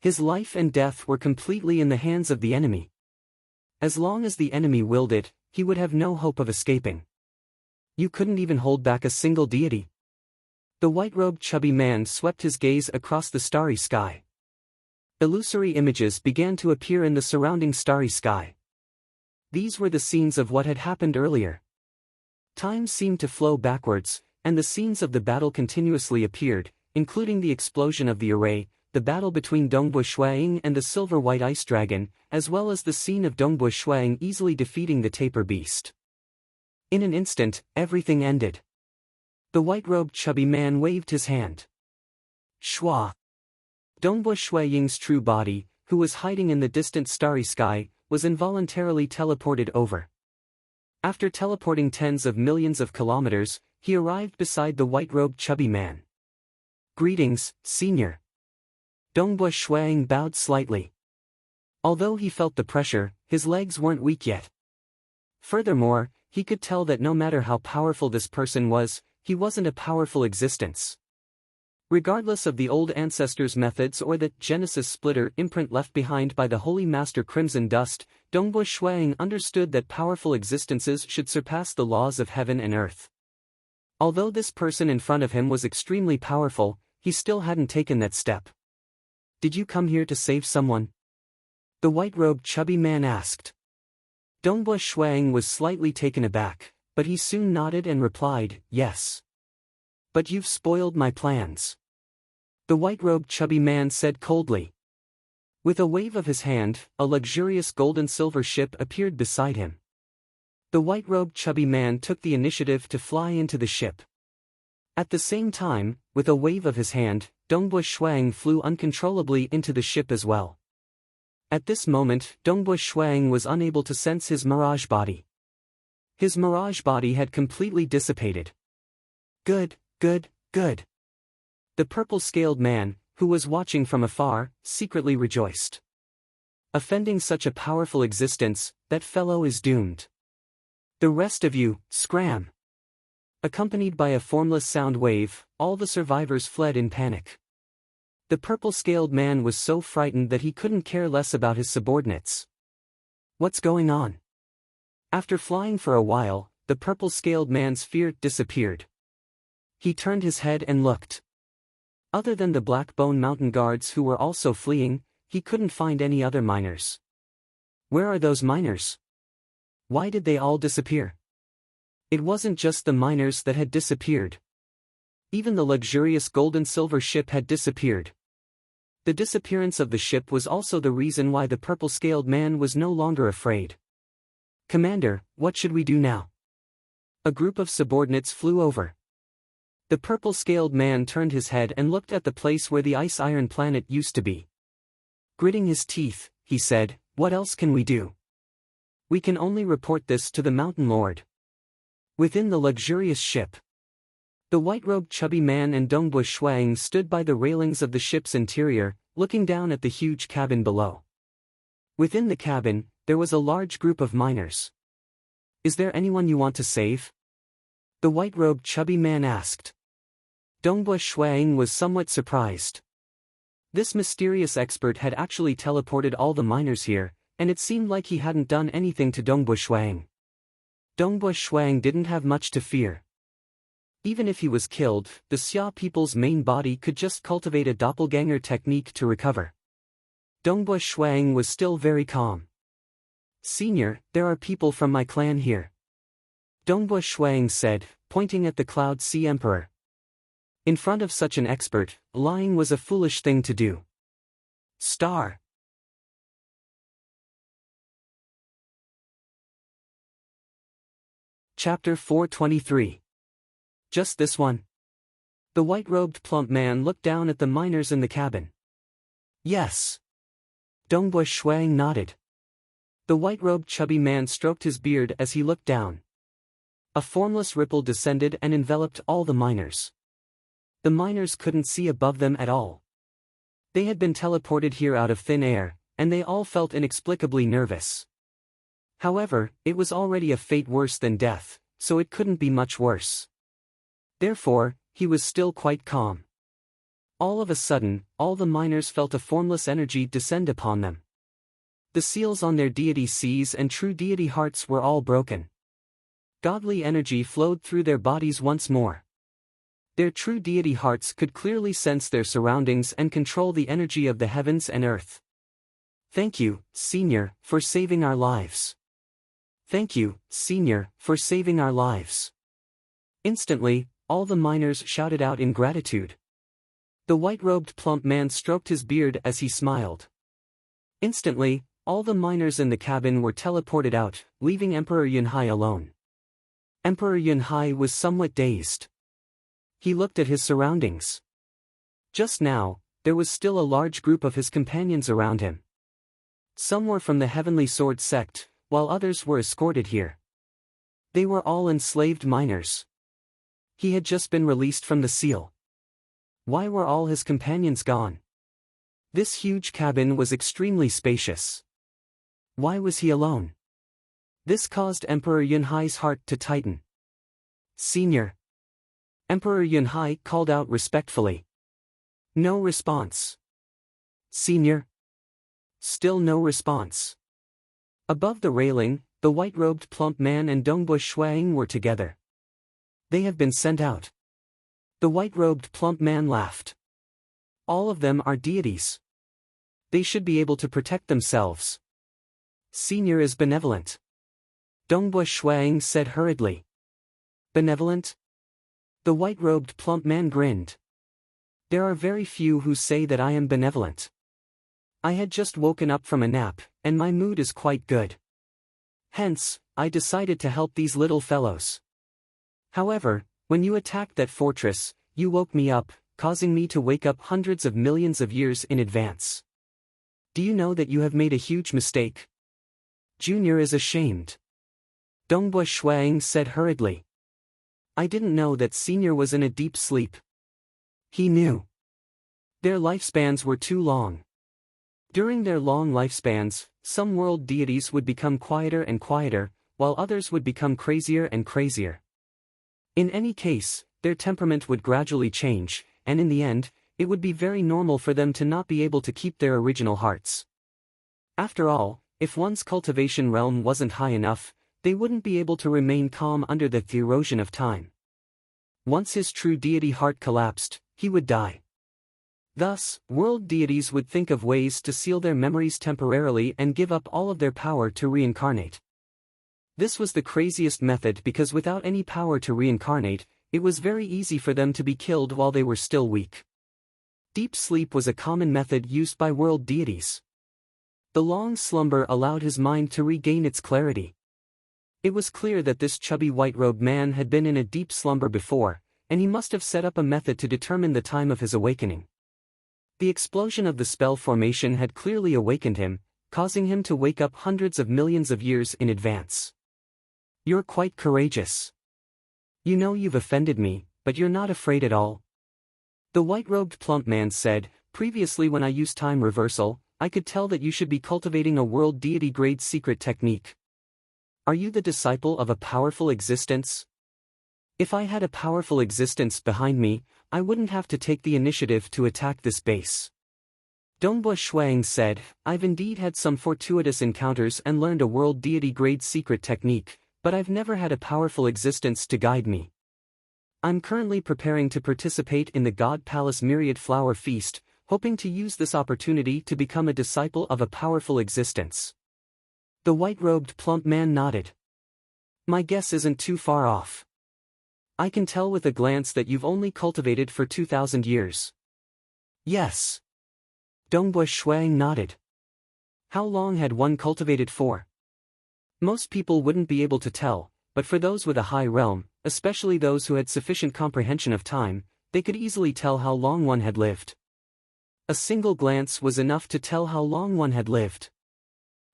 A: His life and death were completely in the hands of the enemy. As long as the enemy willed it, he would have no hope of escaping. You couldn't even hold back a single deity. The white-robed chubby man swept his gaze across the starry sky. Illusory images began to appear in the surrounding starry sky. These were the scenes of what had happened earlier. Time seemed to flow backwards, and the scenes of the battle continuously appeared, including the explosion of the array, the battle between Dongbu Shuiying and the silver-white ice dragon, as well as the scene of Dongbu Shuiying easily defeating the taper beast. In an instant, everything ended. The white-robed chubby man waved his hand. Shua. Dongbu Shuiying's true body, who was hiding in the distant starry sky, was involuntarily teleported over. After teleporting tens of millions of kilometers, he arrived beside the white-robed chubby man. Greetings, Senior. Dongbu Shuiying bowed slightly. Although he felt the pressure, his legs weren't weak yet. Furthermore, he could tell that no matter how powerful this person was, he wasn't a powerful existence. Regardless of the old ancestors' methods or the Genesis splitter imprint left behind by the Holy Master Crimson Dust, Dongbu Shuiying understood that powerful existences should surpass the laws of heaven and earth. Although this person in front of him was extremely powerful, he still hadn't taken that step. Did you come here to save someone? The white-robed chubby man asked. Dongbu Shuiying was slightly taken aback, but he soon nodded and replied, yes. But you've spoiled my plans. The white-robed chubby man said coldly. With a wave of his hand, a luxurious gold-and-silver ship appeared beside him. The white-robed chubby man took the initiative to fly into the ship. At the same time, with a wave of his hand, Dongbu Shuiying flew uncontrollably into the ship as well. At this moment, Dongbu Shuiying was unable to sense his mirage body. His mirage body had completely dissipated. Good, good, good. The purple-scaled man, who was watching from afar, secretly rejoiced. Offending such a powerful existence, that fellow is doomed. The rest of you, scram! Accompanied by a formless sound wave, all the survivors fled in panic. The purple-scaled man was so frightened that he couldn't care less about his subordinates. What's going on? After flying for a while, the purple-scaled man's fear disappeared. He turned his head and looked. Other than the Blackbone Mountain guards who were also fleeing, he couldn't find any other miners. Where are those miners? Why did they all disappear? It wasn't just the miners that had disappeared. Even the luxurious gold and silver ship had disappeared. The disappearance of the ship was also the reason why the purple-scaled man was no longer afraid. Commander, what should we do now? A group of subordinates flew over. The purple-scaled man turned his head and looked at the place where the ice-iron planet used to be. Gritting his teeth, he said, what else can we do? We can only report this to the Mountain Lord. Within the luxurious ship, the white-robed chubby man and Dongbu Shuiying stood by the railings of the ship's interior, looking down at the huge cabin below. Within the cabin, there was a large group of miners. Is there anyone you want to save? The white-robed chubby man asked. Dongbu Shuiying was somewhat surprised. This mysterious expert had actually teleported all the miners here, and it seemed like he hadn't done anything to Dongbu Shuiying. Dongbu Shuiying didn't have much to fear. Even if he was killed, the Xia people's main body could just cultivate a doppelganger technique to recover. Dongbu Shuiying was still very calm. Senior, there are people from my clan here. Dongbua Shuang said, pointing at the Cloud Sea Emperor. In front of such an expert, lying was a foolish thing to do. Star. Chapter 423. Just this one? The white-robed plump man looked down at the miners in the cabin. Yes. Dongbua Shuang nodded. The white-robed chubby man stroked his beard as he looked down. A formless ripple descended and enveloped all the miners. The miners couldn't see above them at all. They had been teleported here out of thin air, and they all felt inexplicably nervous. However, it was already a fate worse than death, so it couldn't be much worse. Therefore, he was still quite calm. All of a sudden, all the miners felt a formless energy descend upon them. The seals on their deity seas and true deity hearts were all broken. Godly energy flowed through their bodies once more. Their true deity hearts could clearly sense their surroundings and control the energy of the heavens and earth. Thank you, Senior, for saving our lives. Thank you, Senior, for saving our lives. Instantly, all the miners shouted out in gratitude. The white-robed plump man stroked his beard as he smiled. Instantly, all the miners in the cabin were teleported out, leaving Emperor Yunhai alone. Emperor Yunhai was somewhat dazed. He looked at his surroundings. Just now, there was still a large group of his companions around him. Some were from the Heavenly Sword sect, while others were escorted here. They were all enslaved miners. He had just been released from the seal. Why were all his companions gone? This huge cabin was extremely spacious. Why was he alone? This caused Emperor Yunhai's heart to tighten. Senior. Emperor Yunhai called out respectfully. No response. Senior. Still no response. Above the railing, the white-robed plump man and Dongbua Shuang were together. They have been sent out. The white-robed plump man laughed. All of them are deities. They should be able to protect themselves. Senior is benevolent. Dongbua Shuang said hurriedly. Benevolent? The white-robed plump man grinned. There are very few who say that I am benevolent. I had just woken up from a nap, and my mood is quite good. Hence, I decided to help these little fellows. However, when you attacked that fortress, you woke me up, causing me to wake up hundreds of millions of years in advance. Do you know that you have made a huge mistake? Junior is ashamed. Dongbua Shuang said hurriedly. I didn't know that Senior was in a deep sleep. He knew. Their lifespans were too long. During their long lifespans, some world deities would become quieter and quieter, while others would become crazier and crazier. In any case, their temperament would gradually change, and in the end, it would be very normal for them to not be able to keep their original hearts. After all, if one's cultivation realm wasn't high enough, they wouldn't be able to remain calm under the erosion of time. Once his true deity heart collapsed, he would die. Thus, world deities would think of ways to seal their memories temporarily and give up all of their power to reincarnate. This was the craziest method because without any power to reincarnate, it was very easy for them to be killed while they were still weak. Deep sleep was a common method used by world deities. The long slumber allowed his mind to regain its clarity. It was clear that this chubby white-robed man had been in a deep slumber before, and he must have set up a method to determine the time of his awakening. The explosion of the spell formation had clearly awakened him, causing him to wake up hundreds of millions of years in advance. You're quite courageous. You know you've offended me, but you're not afraid at all. The white-robed plump man said, previously when I used time reversal, I could tell that you should be cultivating a world deity grade secret technique. Are you the disciple of a powerful existence? If I had a powerful existence behind me, I wouldn't have to take the initiative to attack this base. Dongbua Shuang said, I've indeed had some fortuitous encounters and learned a world deity grade secret technique, but I've never had a powerful existence to guide me. I'm currently preparing to participate in the God Palace Myriad Flower Feast, hoping to use this opportunity to become a disciple of a powerful existence. The white-robed plump man nodded. My guess isn't too far off. I can tell with a glance that you've only cultivated for 2,000 years. Yes. Dongbui Shuang nodded. How long had one cultivated for? Most people wouldn't be able to tell, but for those with a high realm, especially those who had sufficient comprehension of time, they could easily tell how long one had lived. A single glance was enough to tell how long one had lived.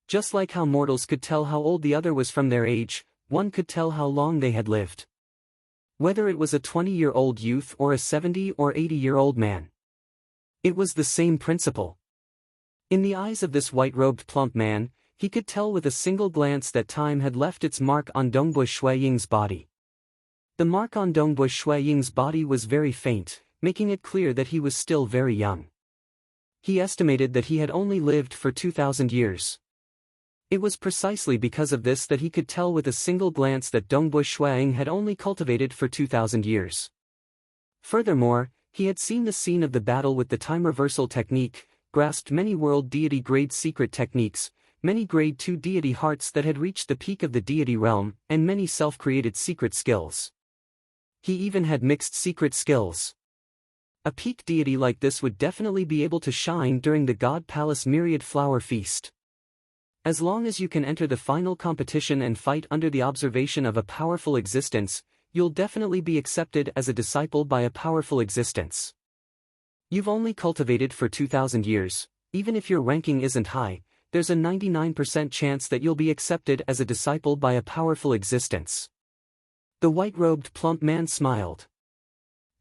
A: Just like how mortals could tell how old the other was from their age, one could tell how long they had lived. Whether it was a 20-year-old youth or a 70 or 80-year-old man. It was the same principle. In the eyes of this white-robed plump man, he could tell with a single glance that time had left its mark on Dongbui Shuaying's body. The mark on Dongbui Shuaying's body was very faint, making it clear that he was still very young. He estimated that he had only lived for 2,000 years. It was precisely because of this that he could tell with a single glance that Dongbui Shuaying had only cultivated for 2,000 years. Furthermore, he had seen the scene of the battle with the time reversal technique, grasped many world deity grade secret techniques, many grade 2 deity hearts that had reached the peak of the deity realm, and many self-created secret skills. He even had mixed secret skills. A peak deity like this would definitely be able to shine during the God Palace Myriad Flower Feast. As long as you can enter the final competition and fight under the observation of a powerful existence, you'll definitely be accepted as a disciple by a powerful existence. You've only cultivated for 2,000 years, even if your ranking isn't high, there's a 99% chance that you'll be accepted as a disciple by a powerful existence. The white-robed plump man smiled.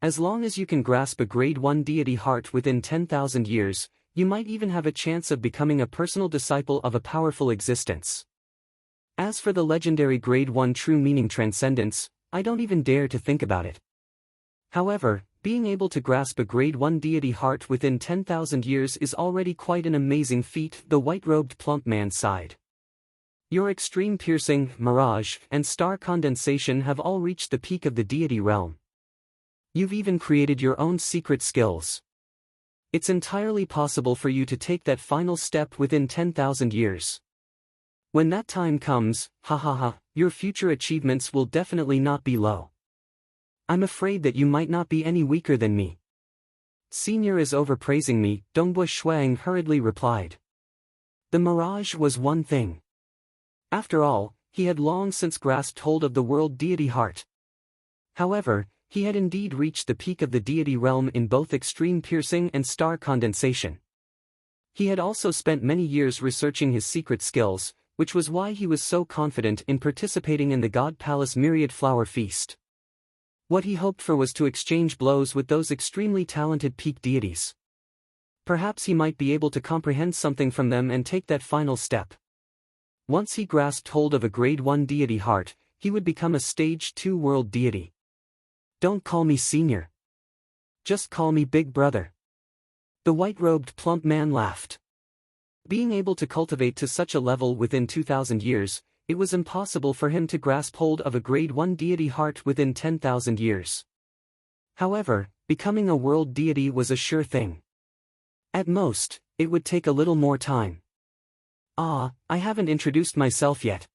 A: As long as you can grasp a grade 1 deity heart within 10,000 years, you might even have a chance of becoming a personal disciple of a powerful existence. As for the legendary grade 1 true meaning transcendence, I don't even dare to think about it. However, being able to grasp a grade 1 deity heart within 10,000 years is already quite an amazing feat, the white-robed plump man sighed. Your extreme piercing, mirage, and star condensation have all reached the peak of the deity realm. You've even created your own secret skills. It's entirely possible for you to take that final step within 10,000 years. When that time comes, your future achievements will definitely not be low. I'm afraid that you might not be any weaker than me. Senior is overpraising me, Dongbui Shuang hurriedly replied. The mirage was one thing. After all, he had long since grasped hold of the world deity heart. However, he had indeed reached the peak of the deity realm in both extreme piercing and star condensation. He had also spent many years researching his secret skills, which was why he was so confident in participating in the God Palace Myriad Flower Feast. What he hoped for was to exchange blows with those extremely talented peak deities. Perhaps he might be able to comprehend something from them and take that final step. Once he grasped hold of a grade 1 deity heart, he would become a stage 2 world deity. Don't call me senior. Just call me big brother. The white-robed plump man laughed. Being able to cultivate to such a level within 2,000 years, it was impossible for him to grasp hold of a grade 1 deity heart within 10,000 years. However, becoming a world deity was a sure thing. At most, it would take a little more time. I haven't introduced myself yet.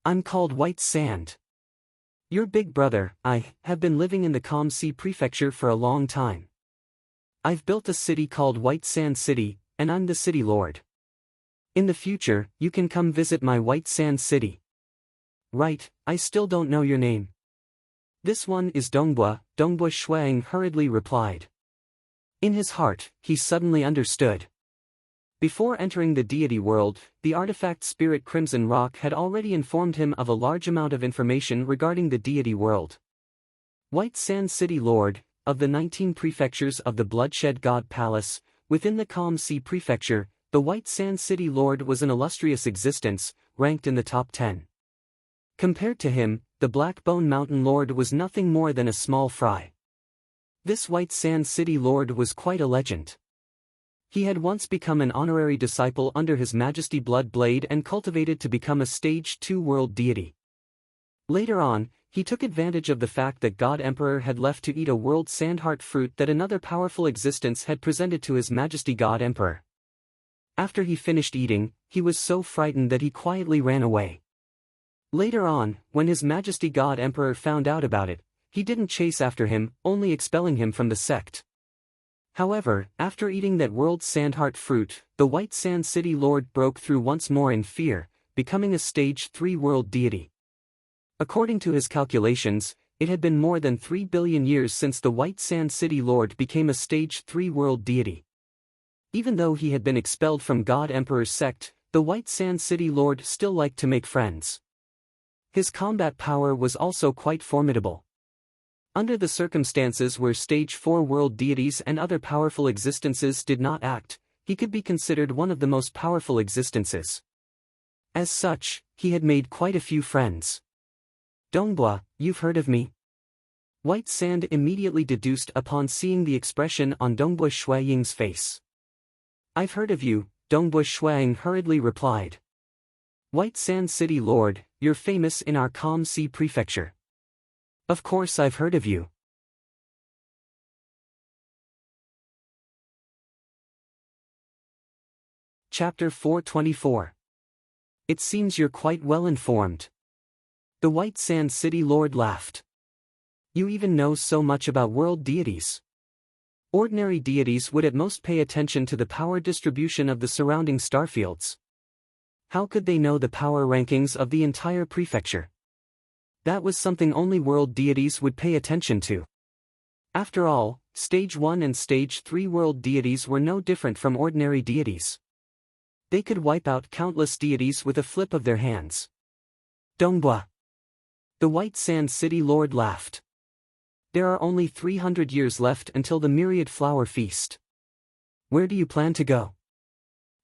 A: I'm called White Sand. Your big brother. I have been living in the Calm Sea Prefecture for a long time. I've built a city called White Sand City, and I'm the city lord. In the future, you can come visit my White Sand City. Right, I still don't know your name. This one is Dongbui Shuang hurriedly replied. In his heart, he suddenly understood. Before entering the deity world, the artifact spirit Crimson Rock had already informed him of a large amount of information regarding the deity world. White Sand City Lord, of the 19 prefectures of the Bloodshed God Palace, within the Calm Sea Prefecture, the White Sand City Lord was an illustrious existence, ranked in the top 10. Compared to him, the Blackbone Mountain Lord was nothing more than a small fry. This White Sand City Lord was quite a legend. He had once become an honorary disciple under His Majesty Bloodblade and cultivated to become a stage 2 world deity. Later on, he took advantage of the fact that God Emperor had left to eat a world sandheart fruit that another powerful existence had presented to His Majesty God Emperor. After he finished eating, he was so frightened that he quietly ran away. Later on, when His Majesty God Emperor found out about it, he didn't chase after him, only expelling him from the sect. However, after eating that world sandheart fruit, the White Sand City Lord broke through once more in fear, becoming a stage 3 world deity. According to his calculations, it had been more than 3 billion years since the White Sand City Lord became a stage 3 world deity. Even though he had been expelled from God Emperor's sect, the White Sand City Lord still liked to make friends. His combat power was also quite formidable. Under the circumstances where stage 4 world deities and other powerful existences did not act, he could be considered one of the most powerful existences. As such, he had made quite a few friends. Dongbua, you've heard of me? White Sand immediately deduced upon seeing the expression on Dongbua Shuaying's face. I've heard of you, Dongbua Shuaying hurriedly replied. White Sand City Lord, you're famous in our Calm Sea Prefecture. Of course I've heard of you. Chapter 424. It seems you're quite well informed. The White Sand City Lord laughed. You even know so much about world deities. Ordinary deities would at most pay attention to the power distribution of the surrounding starfields. How could they know the power rankings of the entire prefecture? That was something only world deities would pay attention to. After all, Stage 1 and Stage 3 world deities were no different from ordinary deities. They could wipe out countless deities with a flip of their hands. Dongbua. The White Sand City Lord laughed. There are only 300 years left until the Myriad Flower Feast. Where do you plan to go?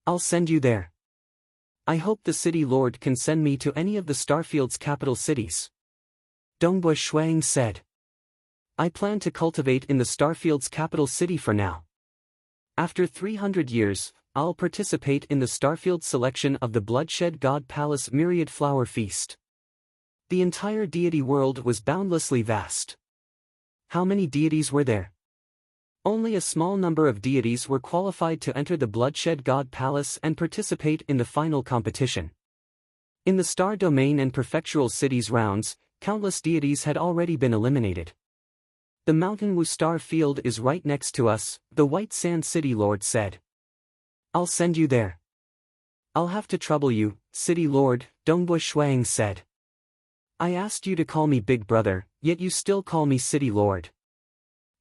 A: I'll send you there. I hope the City Lord can send me to any of the Starfield's capital cities. Dongbua Shuang said. I plan to cultivate in the Starfield's capital city for now. After 300 years, I'll participate in the Starfield selection of the Bloodshed God Palace Myriad Flower Feast. The entire deity world was boundlessly vast. How many deities were there? Only a small number of deities were qualified to enter the Bloodshed God Palace and participate in the final competition. In the Star Domain and Prefectural Cities rounds, countless deities had already been eliminated. The Mountain Wu Star Field is right next to us, the White Sand City Lord said. I'll send you there. I'll have to trouble you, City Lord, Dongbua Shuang said. I asked you to call me Big Brother, yet you still call me City Lord.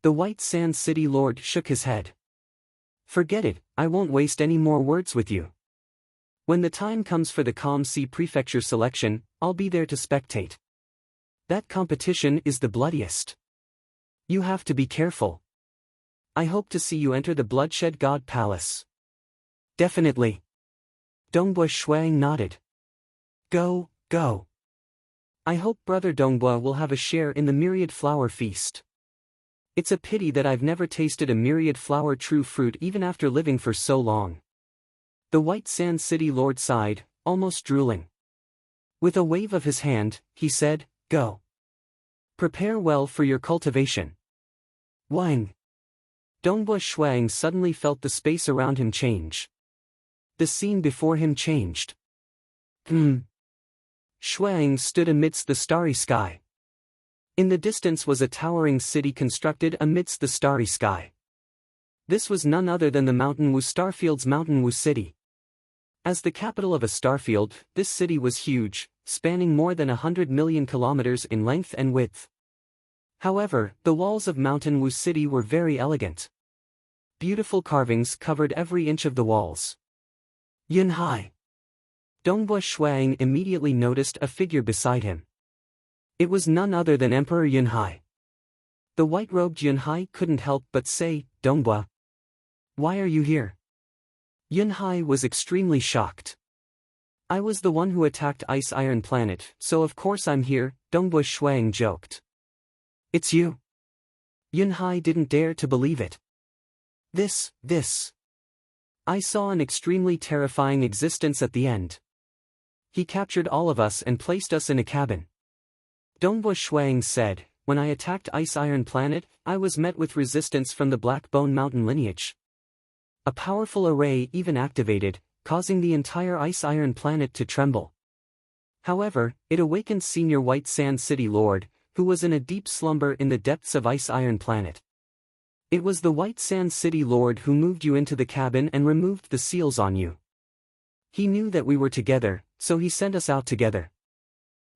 A: The White Sand City Lord shook his head. Forget it, I won't waste any more words with you. When the time comes for the Calm Sea Prefecture selection, I'll be there to spectate. That competition is the bloodiest. You have to be careful. I hope to see you enter the Bloodshed God Palace. Definitely. Dongbua Shuang nodded. Go. I hope Brother Dongbua will have a share in the Myriad Flower Feast. It's a pity that I've never tasted a Myriad Flower true fruit even after living for so long. The White Sand City Lord sighed, almost drooling. With a wave of his hand, he said, Go. Prepare well for your cultivation. Wang. Dongbua Shuang suddenly felt the space around him change. The scene before him changed. Shuang stood amidst the starry sky. In the distance was a towering city constructed amidst the starry sky. This was none other than the Mountain Wu Starfield's Mountain Wu City. As the capital of a starfield, this city was huge, spanning more than 100 million kilometers in length and width. However, the walls of Mountain Wu City were very elegant. Beautiful carvings covered every inch of the walls. Yunhai. Dongbua Shuang immediately noticed a figure beside him. It was none other than Emperor Yunhai. The white-robed Yunhai couldn't help but say, Dongbua. Why are you here? Yunhai was extremely shocked. I was the one who attacked Ice Iron Planet, so of course I'm here, Dongbua Shuang joked. It's you. Yunhai didn't dare to believe it. This. I saw an extremely terrifying existence at the end. He captured all of us and placed us in a cabin. Dongbua Shuang said, when I attacked Ice Iron Planet, I was met with resistance from the Blackbone Mountain lineage. A powerful array even activated, causing the entire ice-iron planet to tremble. However, it awakened Senior White Sand City Lord, who was in a deep slumber in the depths of ice-iron planet. It was the White Sand City Lord who moved you into the cabin and removed the seals on you. He knew that we were together, so he sent us out together.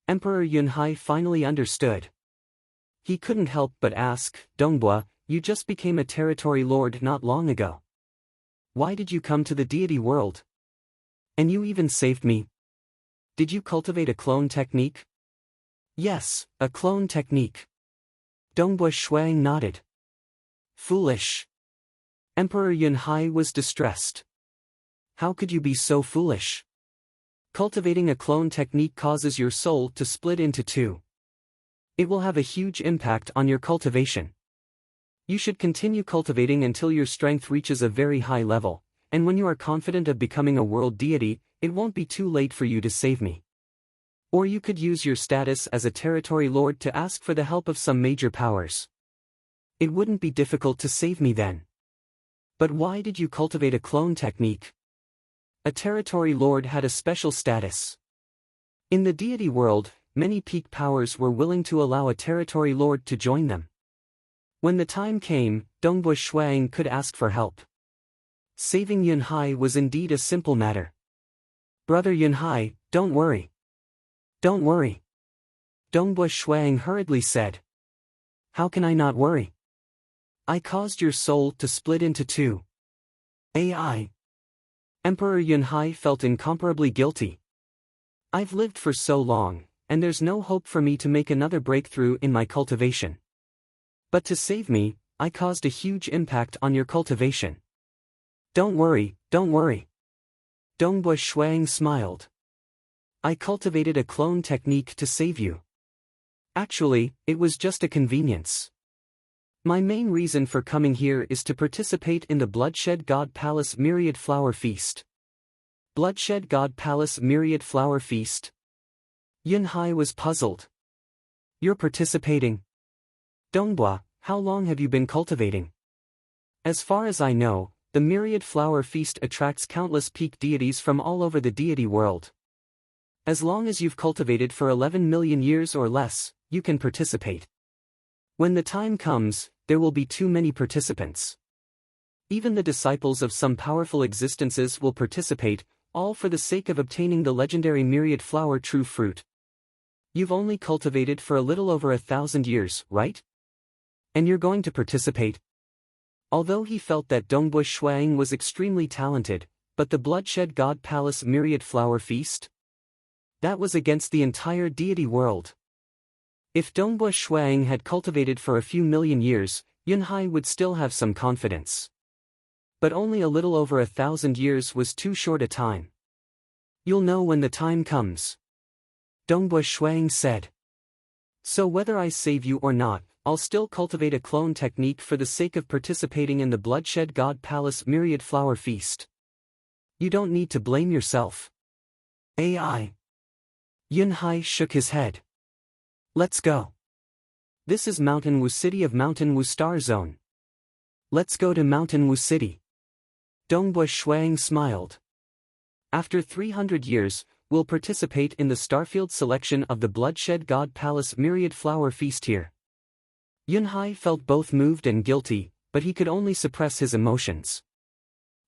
A: Emperor Yunhai finally understood. He couldn't help but ask, Dongbua, you just became a territory lord not long ago. Why did you come to the deity world? And you even saved me. Did you cultivate a clone technique? Yes, a clone technique. Dongbua Shuang nodded. Foolish. Emperor Yunhai was distressed. How could you be so foolish? Cultivating a clone technique causes your soul to split into two. It will have a huge impact on your cultivation. You should continue cultivating until your strength reaches a very high level, and when you are confident of becoming a world deity, it won't be too late for you to save me. Or you could use your status as a territory lord to ask for the help of some major powers. It wouldn't be difficult to save me then. But why did you cultivate a clone technique? A territory lord had a special status. In the deity world, many peak powers were willing to allow a territory lord to join them. When the time came, Dongbua Shuang could ask for help. Saving Yunhai was indeed a simple matter. Brother Yunhai, don't worry. Don't worry. Dongbua Shuang hurriedly said. How can I not worry? I caused your soul to split into two. AI. Emperor Yunhai felt incomparably guilty. I've lived for so long, and there's no hope for me to make another breakthrough in my cultivation. But to save me, I caused a huge impact on your cultivation. Don't worry, don't worry. Dongbua Shuang smiled. I cultivated a clone technique to save you. Actually, it was just a convenience. My main reason for coming here is to participate in the Bloodshed God Palace Myriad Flower Feast. Bloodshed God Palace Myriad Flower Feast? Yunhai was puzzled. You're participating? Dongbua, how long have you been cultivating? As far as I know, the Myriad Flower Feast attracts countless peak deities from all over the deity world. As long as you've cultivated for 11 million years or less, you can participate. When the time comes, there will be too many participants. Even the disciples of some powerful existences will participate, all for the sake of obtaining the legendary Myriad Flower True Fruit. You've only cultivated for a little over 1,000 years, right? And you're going to participate? Although he felt that Dongbua Shuang was extremely talented, but the Bloodshed God Palace Myriad Flower Feast? That was against the entire deity world. If Dongbua Shuang had cultivated for a few million years, Yunhai would still have some confidence. But only a little over 1,000 years was too short a time. You'll know when the time comes. Dongbua Shuang said. So whether I save you or not, I'll still cultivate a clone technique for the sake of participating in the Bloodshed God Palace Myriad Flower Feast. You don't need to blame yourself. AI. Yunhai shook his head. Let's go. This is Mountain Wu City of Mountain Wu Star Zone. Let's go to Mountain Wu City. Dongbua Shuang smiled. After 300 years, we'll participate in the Starfield selection of the Bloodshed God Palace Myriad Flower Feast here. Yunhai felt both moved and guilty, but he could only suppress his emotions.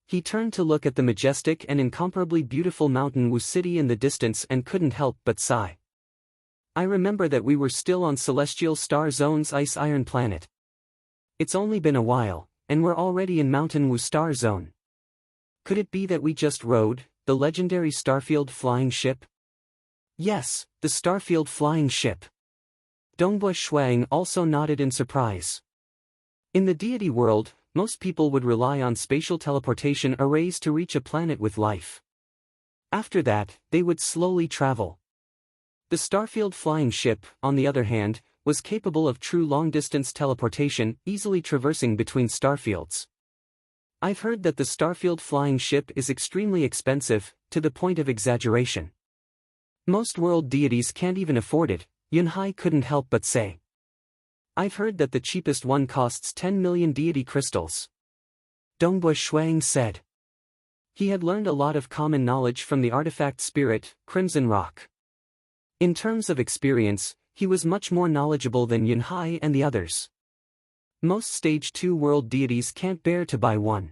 A: He turned to look at the majestic and incomparably beautiful Mountain Wu City in the distance and couldn't help but sigh. I remember that we were still on Celestial Star Zone's ice-iron planet. It's only been a while, and we're already in Mountain Wu Star Zone. Could it be that we just rode the legendary Starfield flying ship? Yes, the Starfield flying ship. Dongbua Shuang also nodded in surprise. In the deity world, most people would rely on spatial teleportation arrays to reach a planet with life. After that, they would slowly travel. The Starfield flying ship, on the other hand, was capable of true long-distance teleportation, easily traversing between starfields. I've heard that the Starfield flying ship is extremely expensive, to the point of exaggeration. Most world deities can't even afford it, Yunhai couldn't help but say. I've heard that the cheapest one costs 10 million deity crystals. Dongbua Shuang said. He had learned a lot of common knowledge from the artifact spirit, Crimson Rock. In terms of experience, he was much more knowledgeable than Yunhai and the others. Most Stage 2 world deities can't bear to buy one.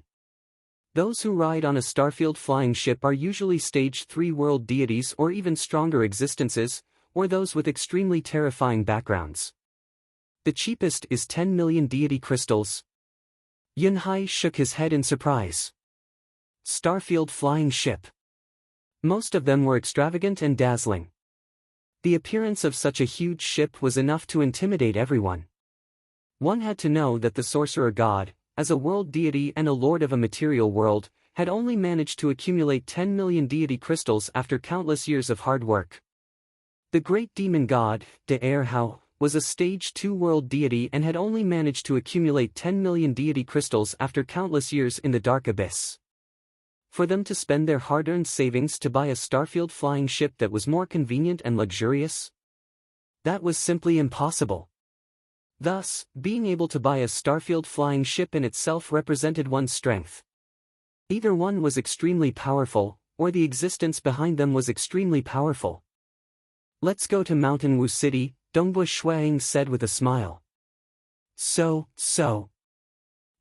A: Those who ride on a starfield flying ship are usually Stage 3 world deities or even stronger existences, or those with extremely terrifying backgrounds. The cheapest is 10 million deity crystals. Yunhai shook his head in surprise. Starfield flying ship. Most of them were extravagant and dazzling. The appearance of such a huge ship was enough to intimidate everyone. One had to know that the sorcerer god, as a world deity and a lord of a material world, had only managed to accumulate 10 million deity crystals after countless years of hard work. The great demon god, De Erhao, was a Stage 2 world deity and had only managed to accumulate 10 million deity crystals after countless years in the dark abyss. For them to spend their hard-earned savings to buy a starfield flying ship that was more convenient and luxurious? That was simply impossible. Thus, being able to buy a starfield flying ship in itself represented one's strength. Either one was extremely powerful, or the existence behind them was extremely powerful. "Let's go to Mountain Wu City," Dongbu Shuang said with a smile. So.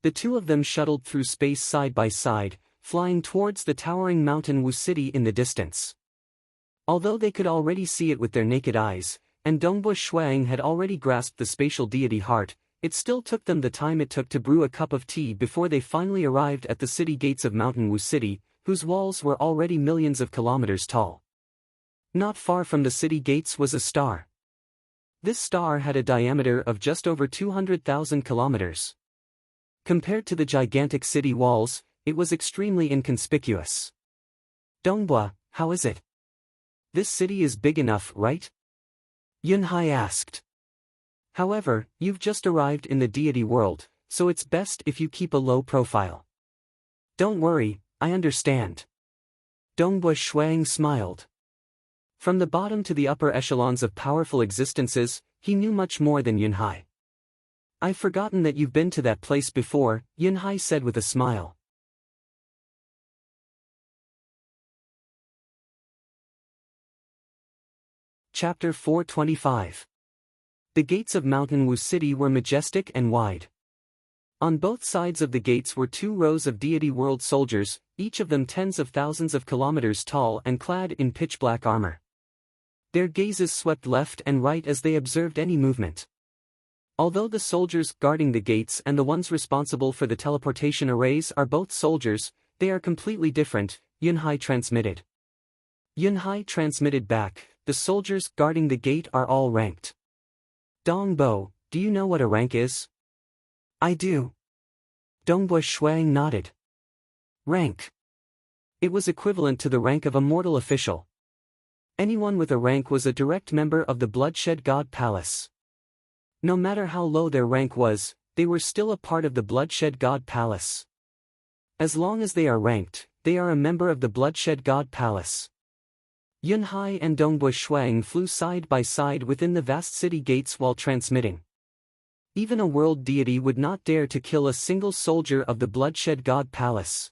A: The two of them shuttled through space side by side, flying towards the towering Mountain Wu City in the distance. Although they could already see it with their naked eyes, and Dongbu Shuang had already grasped the spatial deity heart, it still took them the time it took to brew a cup of tea before they finally arrived at the city gates of Mountain Wu City, whose walls were already millions of kilometers tall. Not far from the city gates was a star. This star had a diameter of just over 200,000 kilometers. Compared to the gigantic city walls, it was extremely inconspicuous. "Dongbua, how is it? This city is big enough, right?" Yunhai asked. "However, you've just arrived in the deity world, so it's best if you keep a low profile." "Don't worry, I understand." Dongbua Shuang smiled. From the bottom to the upper echelons of powerful existences, he knew much more than Yunhai. "I've forgotten that you've been to that place before," Yunhai said with a smile. Chapter 425. The gates of Mountain Wu City were majestic and wide. On both sides of the gates were 2 rows of deity world soldiers, each of them tens of thousands of kilometers tall and clad in pitch-black armor. Their gazes swept left and right as they observed any movement. Although the soldiers guarding the gates and the ones responsible for the teleportation arrays are both soldiers, they are completely different, Yunhai transmitted. Yunhai transmitted back, "The soldiers guarding the gate are all ranked." "Dongbo, do you know what a rank is?" "I do." Dongbo Shuang nodded. Rank. It was equivalent to the rank of a mortal official. Anyone with a rank was a direct member of the Bloodshed God Palace. No matter how low their rank was, they were still a part of the Bloodshed God Palace. As long as they are ranked, they are a member of the Bloodshed God Palace. Yunhai and Dongbu Shuang flew side by side within the vast city gates while transmitting. Even a world deity would not dare to kill a single soldier of the Bloodshed God Palace.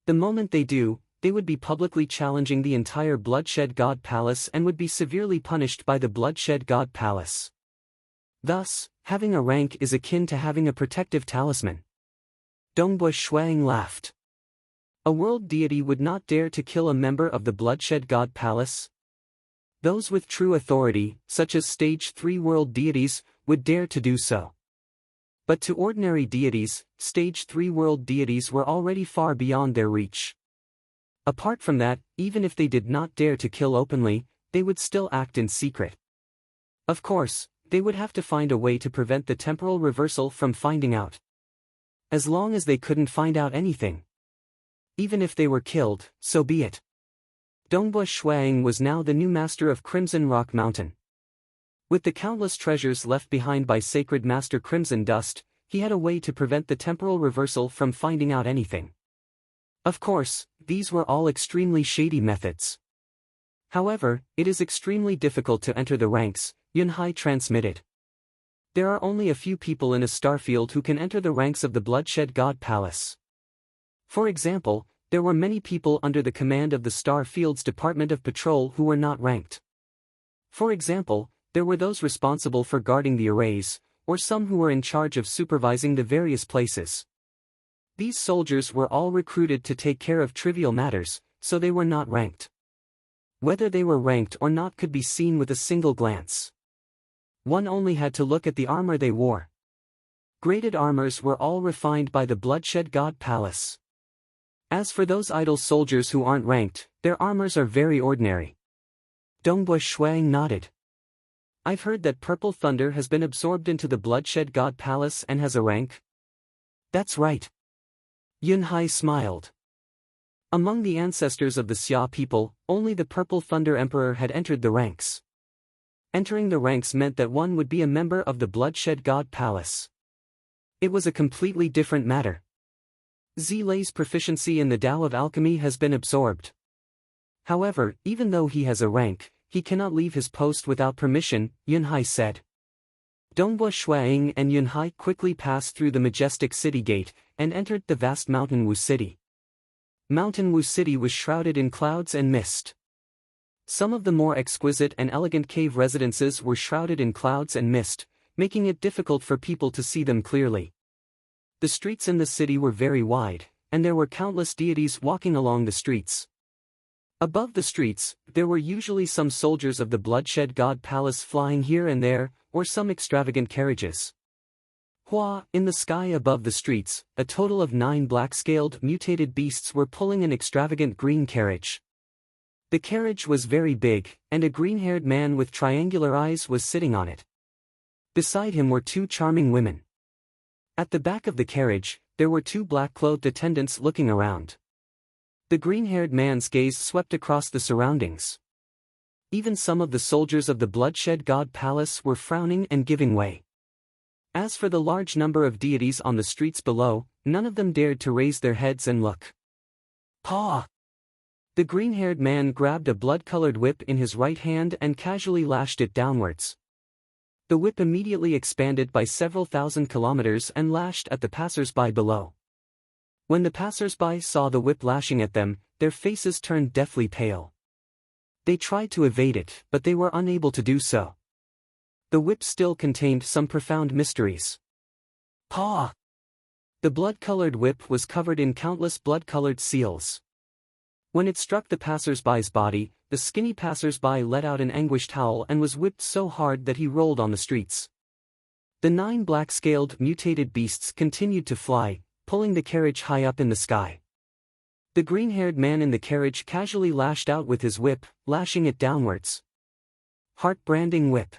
A: The moment they do, they would be publicly challenging the entire Bloodshed God Palace and would be severely punished by the Bloodshed God Palace. Thus, having a rank is akin to having a protective talisman. Dongbu Shuang laughed. A world deity would not dare to kill a member of the Bloodshed God Palace? Those with true authority, such as Stage 3 world deities, would dare to do so. But to ordinary deities, Stage 3 world deities were already far beyond their reach. Apart from that, even if they did not dare to kill openly, they would still act in secret. Of course, they would have to find a way to prevent the temporal reversal from finding out. As long as they couldn't find out anything. Even if they were killed, so be it. Dongbu Shuang was now the new master of Crimson Rock Mountain. With the countless treasures left behind by Sacred Master Crimson Dust, he had a way to prevent the temporal reversal from finding out anything. Of course, these were all extremely shady methods. However, it is extremely difficult to enter the ranks, Yunhai transmitted. There are only a few people in a starfield who can enter the ranks of the Bloodshed God Palace. For example, there were many people under the command of the Star Field's Department of Patrol who were not ranked. For example, there were those responsible for guarding the arrays, or some who were in charge of supervising the various places. These soldiers were all recruited to take care of trivial matters, so they were not ranked. Whether they were ranked or not could be seen with a single glance. One only had to look at the armor they wore. Graded armors were all refined by the Bloodshed God Palace. As for those idle soldiers who aren't ranked, their armors are very ordinary. Dongbui Shuang nodded. I've heard that Purple Thunder has been absorbed into the Bloodshed God Palace and has a rank. That's right. Yunhai smiled. Among the ancestors of the Xia people, only the Purple Thunder Emperor had entered the ranks. Entering the ranks meant that one would be a member of the Bloodshed God Palace. It was a completely different matter. Zilei's proficiency in the Tao of Alchemy has been absorbed. However, even though he has a rank, he cannot leave his post without permission, Yunhai said. Dongbui Shuang and Yunhai quickly passed through the majestic city gate, and entered the vast Mountain Wu City. Mountain Wu City was shrouded in clouds and mist. Some of the more exquisite and elegant cave residences were shrouded in clouds and mist, making it difficult for people to see them clearly. The streets in the city were very wide, and there were countless deities walking along the streets. Above the streets, there were usually some soldiers of the Bloodshed God Palace flying here and there, or some extravagant carriages. In the sky above the streets, a total of 9 black-scaled mutated beasts were pulling an extravagant green carriage. The carriage was very big, and a green-haired man with triangular eyes was sitting on it. Beside him were 2 charming women. At the back of the carriage, there were 2 black-clothed attendants looking around. The green-haired man's gaze swept across the surroundings. Even some of the soldiers of the Bloodshed God Palace were frowning and giving way. As for the large number of deities on the streets below, none of them dared to raise their heads and look. Paw! The green-haired man grabbed a blood-colored whip in his right hand and casually lashed it downwards. The whip immediately expanded by several thousand kilometers and lashed at the passers-by below. When the passers-by saw the whip lashing at them, their faces turned deathly pale. They tried to evade it, but they were unable to do so. The whip still contained some profound mysteries. Paw! The blood-colored whip was covered in countless blood-colored seals. When it struck the passers-by's body, the skinny passers-by let out an anguished howl and was whipped so hard that he rolled on the streets. The 9 black-scaled mutated beasts continued to fly, pulling the carriage high up in the sky. The green-haired man in the carriage casually lashed out with his whip, lashing it downwards. Heart-branding whip.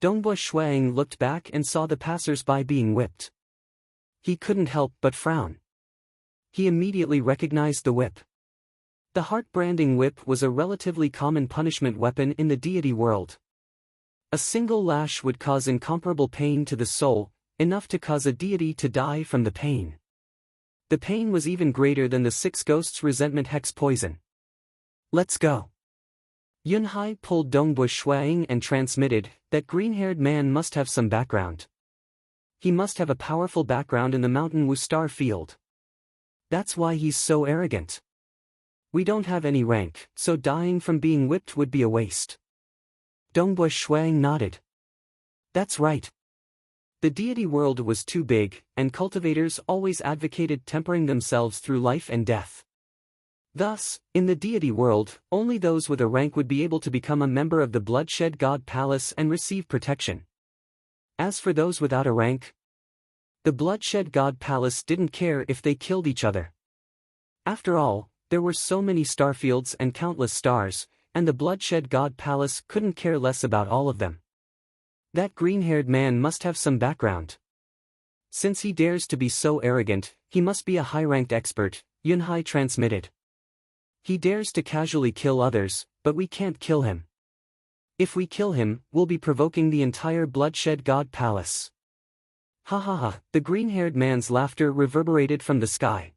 A: Dongbui Shuang looked back and saw the passers-by being whipped. He couldn't help but frown. He immediately recognized the whip. The heart-branding whip was a relatively common punishment weapon in the deity world. A single lash would cause incomparable pain to the soul, enough to cause a deity to die from the pain. The pain was even greater than the 6 ghosts' resentment hex poison. Let's go. Yunhai pulled Dongbui Shuang and transmitted, that green-haired man must have some background. He must have a powerful background in the Mountain Wu Star Field. That's why he's so arrogant. We don't have any rank, so dying from being whipped would be a waste. Dongbui Shuang nodded. That's right. The deity world was too big, and cultivators always advocated tempering themselves through life and death. Thus, in the deity world, only those with a rank would be able to become a member of the Bloodshed God Palace and receive protection. As for those without a rank, the Bloodshed God Palace didn't care if they killed each other. After all, there were so many starfields and countless stars, and the Bloodshed God Palace couldn't care less about all of them. That green-haired man must have some background. Since he dares to be so arrogant, he must be a high-ranked expert, Yunhai transmitted. He dares to casually kill others, but we can't kill him. If we kill him, we'll be provoking the entire Bloodshed God Palace. Ha ha ha, the green-haired man's laughter reverberated from the sky.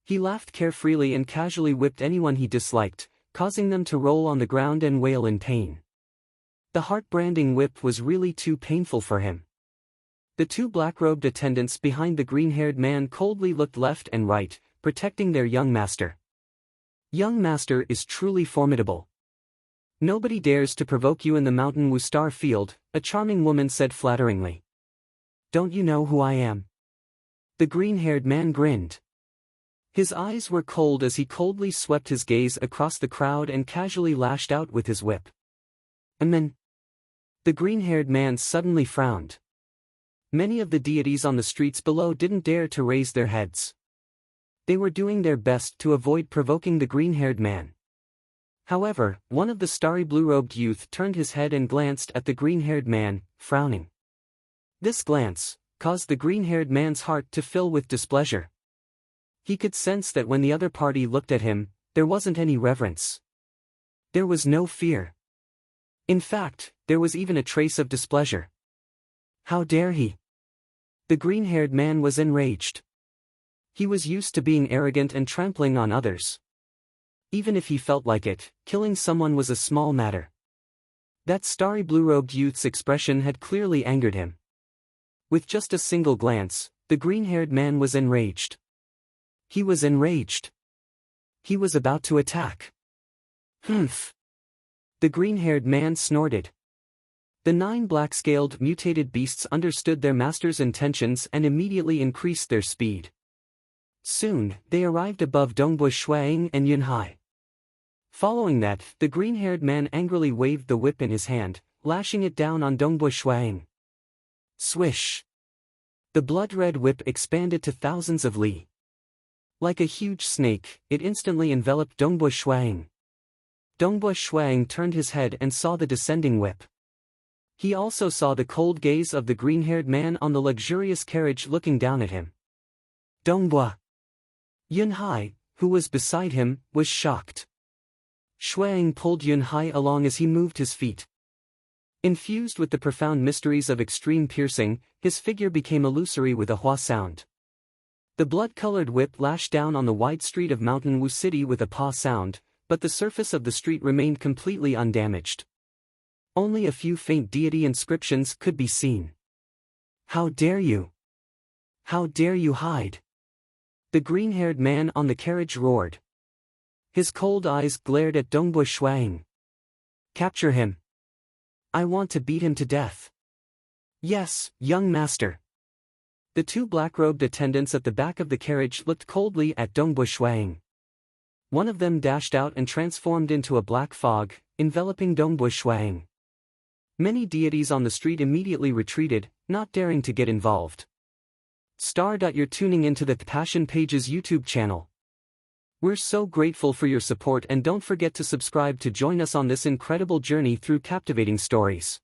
A: He laughed carefreely and casually whipped anyone he disliked, causing them to roll on the ground and wail in pain. The heart-branding whip was really too painful for him. The 2 black-robed attendants behind the green-haired man coldly looked left and right, protecting their young master. Young master is truly formidable. Nobody dares to provoke you in the Mountain Wu Star Field, a charming woman said flatteringly. Don't you know who I am? The green-haired man grinned. His eyes were cold as he coldly swept his gaze across the crowd and casually lashed out with his whip. Amen. The green-haired man suddenly frowned. Many of the deities on the streets below didn't dare to raise their heads. They were doing their best to avoid provoking the green-haired man. However, one of the starry blue-robed youth turned his head and glanced at the green-haired man, frowning. This glance caused the green-haired man's heart to fill with displeasure. He could sense that when the other party looked at him, there wasn't any reverence. There was no fear. In fact, there was even a trace of displeasure. How dare he? The green-haired man was enraged. He was used to being arrogant and trampling on others. Even if he felt like it, killing someone was a small matter. That starry blue-robed youth's expression had clearly angered him. With just a single glance, the green-haired man was enraged. He was enraged. He was about to attack. Humph. The green-haired man snorted. The 9 black-scaled mutated beasts understood their master's intentions and immediately increased their speed. Soon, they arrived above Dongbu Shuang and Yunhai. Following that, the green-haired man angrily waved the whip in his hand, lashing it down on Dongbu Shuang. Swish! The blood-red whip expanded to thousands of li. Like a huge snake, it instantly enveloped Dongbu Shuang. Dongbu Shuang turned his head and saw the descending whip. He also saw the cold gaze of the green-haired man on the luxurious carriage looking down at him. Dongbu. Yunhai, who was beside him, was shocked. Shuang pulled Yunhai along as he moved his feet. Infused with the profound mysteries of extreme piercing, his figure became illusory with a hua sound. The blood-colored whip lashed down on the wide street of Mountain Wu City with a pa sound, but the surface of the street remained completely undamaged. Only a few faint deity inscriptions could be seen. How dare you? How dare you hide? The green-haired man on the carriage roared. His cold eyes glared at Dongbu Shuang. Capture him. I want to beat him to death. Yes, young master. The 2 black-robed attendants at the back of the carriage looked coldly at Dongbu Shuang. One of them dashed out and transformed into a black fog, enveloping Dongbu Shuang. Many deities on the street immediately retreated, not daring to get involved. You're tuning into the Passion Pages YouTube channel. We're so grateful for your support, and don't forget to subscribe to join us on this incredible journey through captivating stories.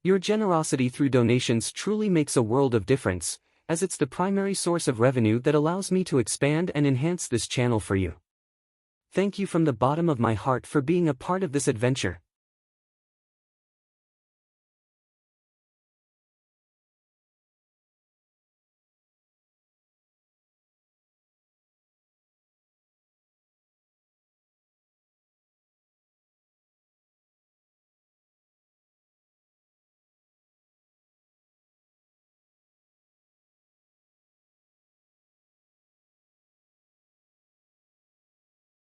A: Your generosity through donations truly makes a world of difference, as it's the primary source of revenue that allows me to expand and enhance this channel for you. Thank you from the bottom of my heart for being a part of this adventure.